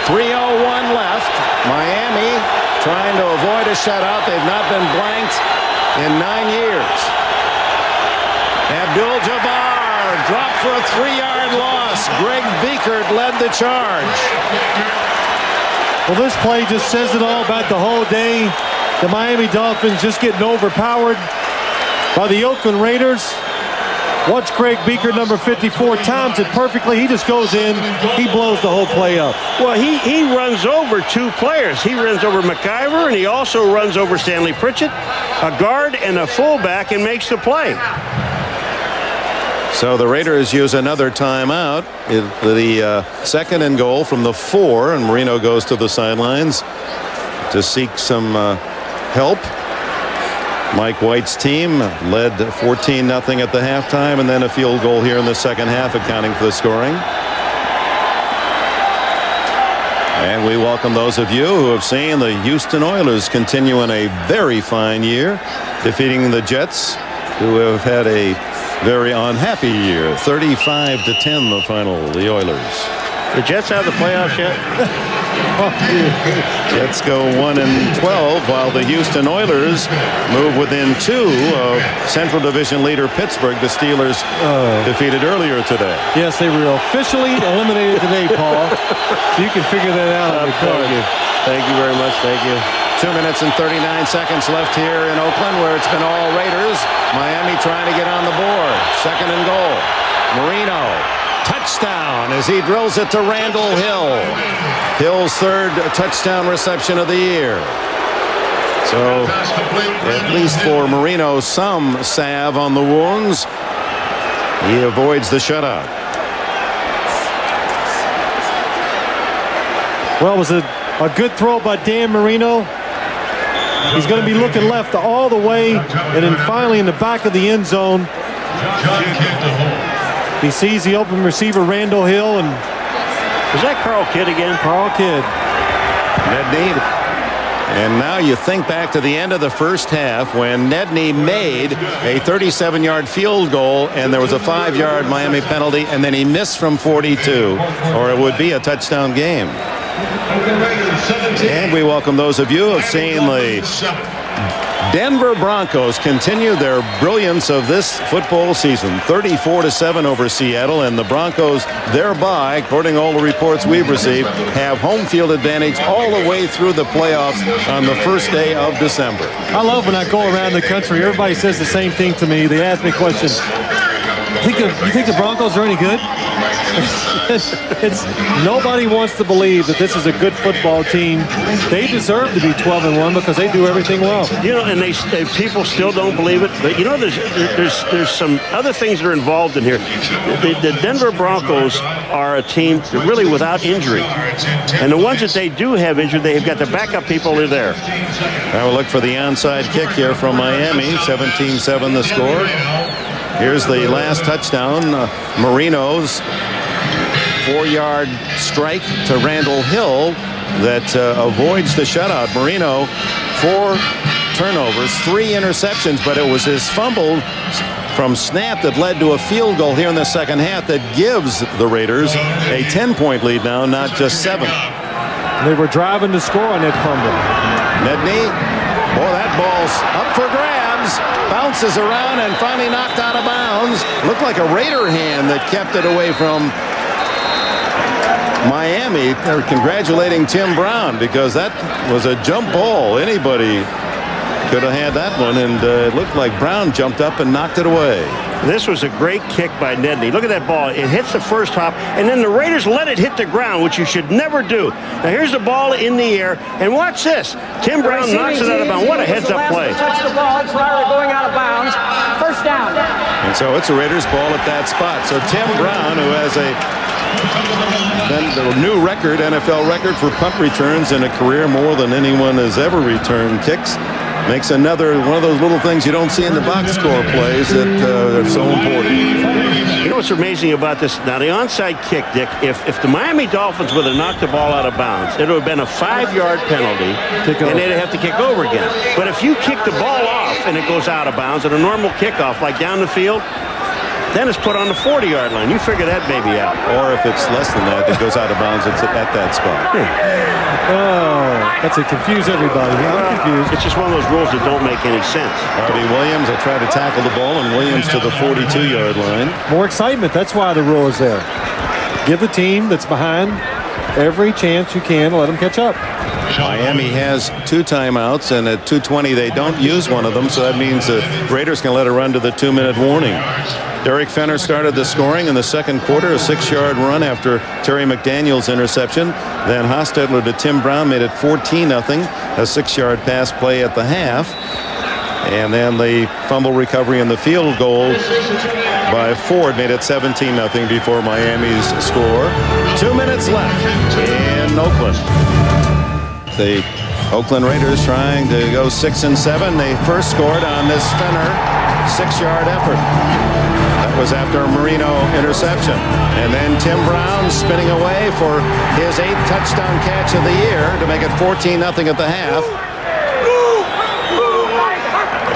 3:01 left. Miami trying to avoid a shutout. They've not been blanked in 9 years. Abdul-Jabbar dropped for a 3-yard loss. Greg Biekert led the charge. Well, this play just says it all about the whole day. The Miami Dolphins just getting overpowered by the Oakland Raiders. Watch Greg Biekert, number 54, times it perfectly. He just goes in. He blows the whole play up. Well, he runs over 2 players. He runs over McIver, and he also runs over Stanley Pritchett, a guard and a fullback, and makes the play. So the Raiders use another timeout. The 2nd and goal from the 4, and Marino goes to the sidelines to seek some help. Mike White's team led 14-0 at the halftime, and then a field goal here in the second half, accounting for the scoring. And we welcome those of you who have seen the Houston Oilers continue in a very fine year, defeating the Jets, who have had a very unhappy year. 35-10 the final, the Oilers. The Jets have the playoffs yet? Jets go 1-12, while the Houston Oilers move within 2 of Central Division leader Pittsburgh. The Steelers defeated earlier today. Yes, they were officially eliminated today, Paul. So you can figure that out. Thank you very much. Thank you. 2 minutes and 39 seconds left here in Oakland, where it's been all Raiders. Miami trying to get on the board. 2nd and goal. Marino. Touchdown as he drills it to Randall Hill. Hill's 3rd touchdown reception of the year. So at least for Marino, some salve on the wounds. He avoids the shutout. Well, it was a good throw by Dan Marino. He's going to be looking left all the way, and then finally in the back of the end zone, he sees the open receiver, Randall Hill, and is that Carl Kidd again? Carl Kidd. Nedney. And now you think back to the end of the first half when Nedney made a 37-yard field goal, and there was a 5-yard Miami penalty, and then he missed from 42, or it would be a touchdown game. And we welcome those of you who have seen the Denver Broncos continue their brilliance of this football season. 34-7 over Seattle, and the Broncos thereby, according to all the reports we've received, have home field advantage all the way through the playoffs on the first day of December. I love when I go around the country. Everybody says the same thing to me. They ask me questions. You think the Broncos are any good? Nobody wants to believe that this is a good football team. They deserve to be 12-1 because they do everything well. You know, and people still don't believe it. But you know, there's some other things that are involved in here. The Denver Broncos are a team really without injury, and the ones that they do have injured, they've got the backup people are there. Now we'll look for the onside kick here from Miami. 17-7 the score. Here's the last touchdown. Marino's 4-yard strike to Randall Hill that avoids the shutout. Marino, 4 turnovers, 3 interceptions, but it was his fumble from snap that led to a field goal here in the second half that gives the Raiders a 10-point lead now, not just 7. They were driving to score on that fumble. Nedney, boy, that ball's up for grabs, bounces around and finally knocked out of bounds. Looked like a Raider hand that kept it away from Miami. They're congratulating Tim Brown because that was a jump ball. Anybody could have had that one, and it looked like Brown jumped up and knocked it away. This was a great kick by Nedney. Look at that ball. It hits the first hop, and then the Raiders let it hit the ground, which you should never do. Now here's the ball in the air, and watch this. Tim Brown knocks it out of bounds. What a heads-up play. Touch the ball prior to going out of bounds. First down. And so it's a Raiders ball at that spot. So Tim Brown, who has a new record, NFL record for punt returns in a career, more than anyone has ever returned kicks, makes another one of those little things you don't see in the box score plays that are so important. You know what's amazing about this? Now, the onside kick, Dick, if the Miami Dolphins would have knocked the ball out of bounds, it would have been a 5-yard penalty, and they'd have to kick over again. But if you kick the ball off and it goes out of bounds at a normal kickoff, like down the field, then it's put on the 40-yard line. You figure that baby out. Or if it's less than that, it goes out of bounds. It's at that spot. Oh, that's to confuse everybody. I'm confused. It's just one of those rules that don't make any sense. Harvey Williams will try to tackle the ball, and Williams to the 42-yard line. More excitement. That's why the rule is there. Give the team that's behind every chance you can to let them catch up. Miami has 2 timeouts, and at 2:20 they don't use one of them, so that means the Raiders can let it run to the 2-minute warning. Derek Fenner started the scoring in the second quarter, a 6-yard run after Terry McDaniel's interception. Then Hostetler to Tim Brown made it 14-0, a 6-yard pass play at the half. And then the fumble recovery and the field goal by Ford made it 17-0 before Miami's score. 2 minutes left in Oakland. The Oakland Raiders trying to go 6-7. They first scored on this Fenner 6-yard effort. That was after a Marino interception. And then Tim Brown spinning away for his 8th touchdown catch of the year to make it 14-0 at the half.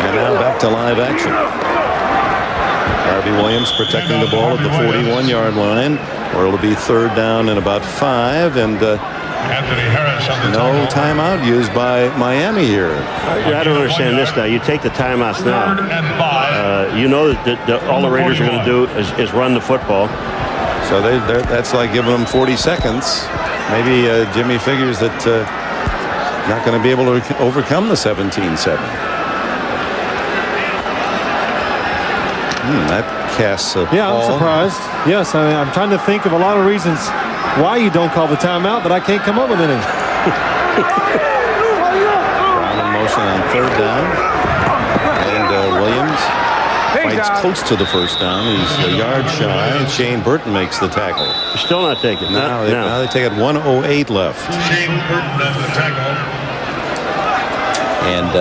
And now back to live action. Harvey Williams protecting the ball at the 41-yard line, where it'll be 3rd down and about 5. And Anthony Harris on the no timeout used by Miami here. I don't understand this now. You take the timeouts now. You know that all the Raiders are going to do is run the football. So that's like giving them 40 seconds. Maybe Jimmy figures that not going to be able to overcome the 17-7. That casts a Yeah, I'm ball. surprised. Yes, I'm trying to think of a lot of reasons why you don't call the timeout, but I can't come up with any. Brown in motion on 3rd down. And Williams fights close to the first down. He's a yard shy. Shane Burton makes the tackle. You're still not taking it. Now they take it 1:08 left. Shane Burton on the tackle. And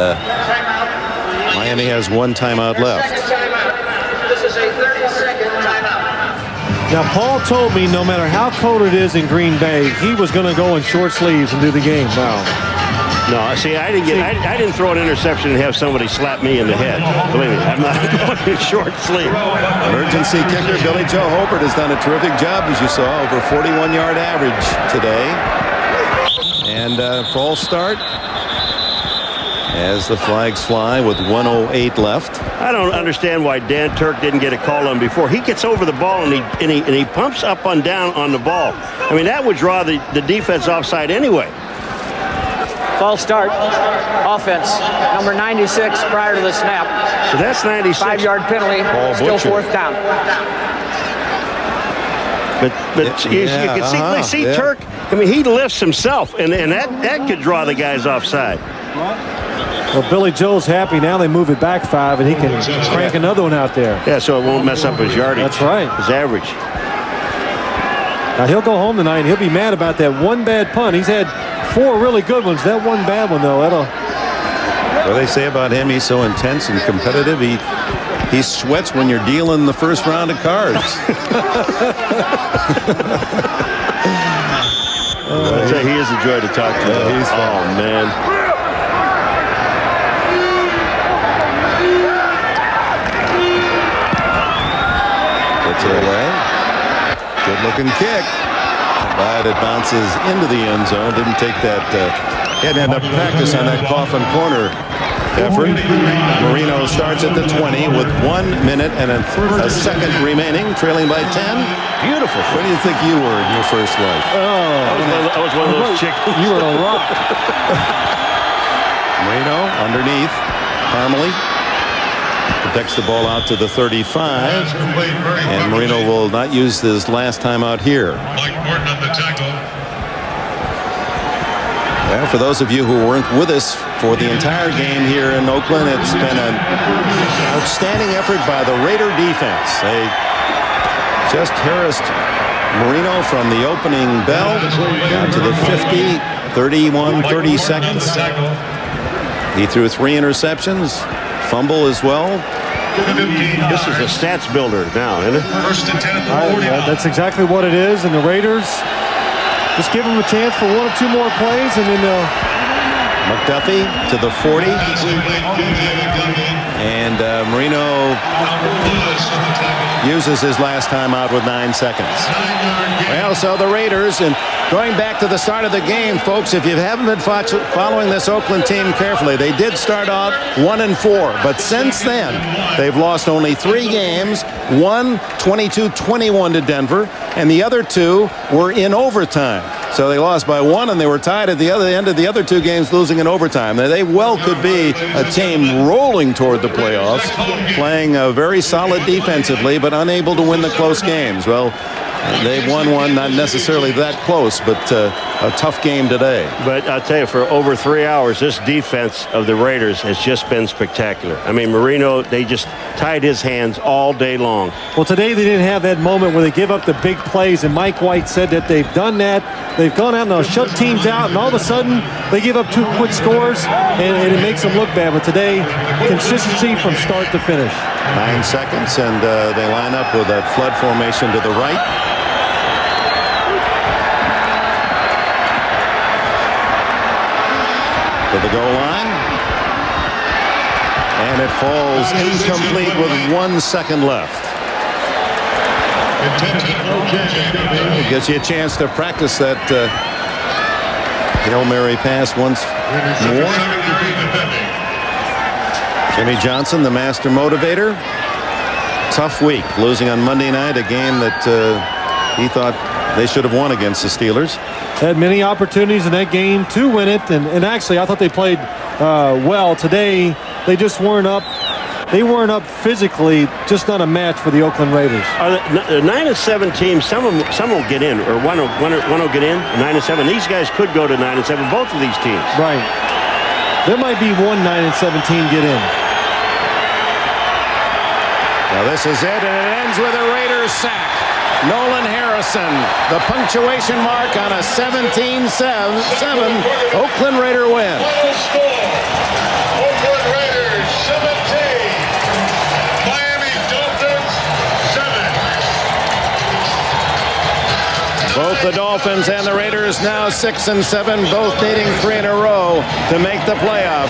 Miami has 1 timeout left. This is a 30-second timeout. Now, Paul told me no matter how cold it is in Green Bay, he was going to go in short sleeves and do the game. No, see, I didn't throw an interception and have somebody slap me in the head. Believe me, I'm not going in short sleeve. Emergency kicker Billy Joe Hobart has done a terrific job, as you saw, over 41-yard average today. And false start as the flags fly with 1:08 left. I don't understand why Dan Turk didn't get a call on before. He gets over the ball and he pumps up and down on the ball. I mean, that would draw the defense offside anyway. False start. Offense. Number 96 prior to the snap. So that's 96. 5-yard penalty. Still Butcher. 4th down. But you can see Turk. I mean, he lifts himself, and that could draw the guys offside. Well, Billy Joe's happy now. They move it back 5, and he can crank another one out there. Yeah, so it won't mess up his yardage. That's right. His average. Now, he'll go home tonight, and he'll be mad about that one bad punt. He's had 4 really good ones. That one bad one, though, What they say about him, he's so intense and competitive. He sweats when you're dealing the first round of cards. I'd say he is a joy to talk to. He's fun. Oh, man. Puts it away. Good-looking kick. But it bounces into the end zone. Didn't take that. Had to end up practice on that coffin corner effort. Marino starts at the 20 with 1 minute and a second remaining, trailing by 10. Beautiful. Where do you think you were in your first life? I was one of those chickens. You were a rock. Marino underneath. Parmalee protects the ball out to the 35. And Marino will not use his last time out here. Mike Morton on the tackle. Well, for those of you who weren't with us for the entire game here in Oakland, it's been an outstanding effort by the Raider defense. They just harassed Marino from the opening bell down to the 50, 31, 30 seconds. He threw 3 interceptions, fumble as well. This is a stats builder now, isn't it? First and 10 at the 49. That's exactly what it is. And the Raiders just give them a chance for 1 or 2 more plays, and then they'll. McDuffie to the 40. And Marino uses his last time out with 9 seconds. Well, so the Raiders, and going back to the start of the game, folks, if you haven't been following this Oakland team carefully, they did start out 1-4, but since then they've lost only 3 games. One 22-21 to Denver, and the other 2 were in overtime. So they lost by 1, and they were tied at the other end of the other 2 games, losing in overtime. Now, they well could be a team rolling toward the playoffs, playing very solid defensively, but unable to win the close games. Well, they've won one, not necessarily that close, but a tough game today. But I'll tell you, for over 3 hours, this defense of the Raiders has just been spectacular. I mean, Marino, they just tied his hands all day long. Well, today they didn't have that moment where they give up the big plays, and Mike White said that they've done that. They've gone out and they'll shut teams out, and all of a sudden they give up 2 quick scores, and it makes them look bad. But today, consistency from start to finish. 9 seconds, and they line up with that flood formation to the right. To the goal line. And it falls incomplete with 1 second left. It gives you a chance to practice that Hail Mary pass once more. Jimmy Johnson, the master motivator. Tough week, losing on Monday night, a game that he thought they should have won against the Steelers. Had many opportunities in that game to win it, and actually I thought they played well. Today they just weren't up. They weren't up physically, just not a match for the Oakland Raiders. The 9-7 teams, some will get in, or one will get in, 9-7. These guys could go to 9-7, both of these teams. Right. There might be one 9-7 team get in. Now this is it, and it ends with a Raiders sack. Nolan Harrison, the punctuation mark on a 17-7 Oakland Raider win. Final score, Oakland Raiders 17, Miami Dolphins 7. Both the Dolphins and the Raiders now 6-7, both needing 3 in a row to make the playoffs.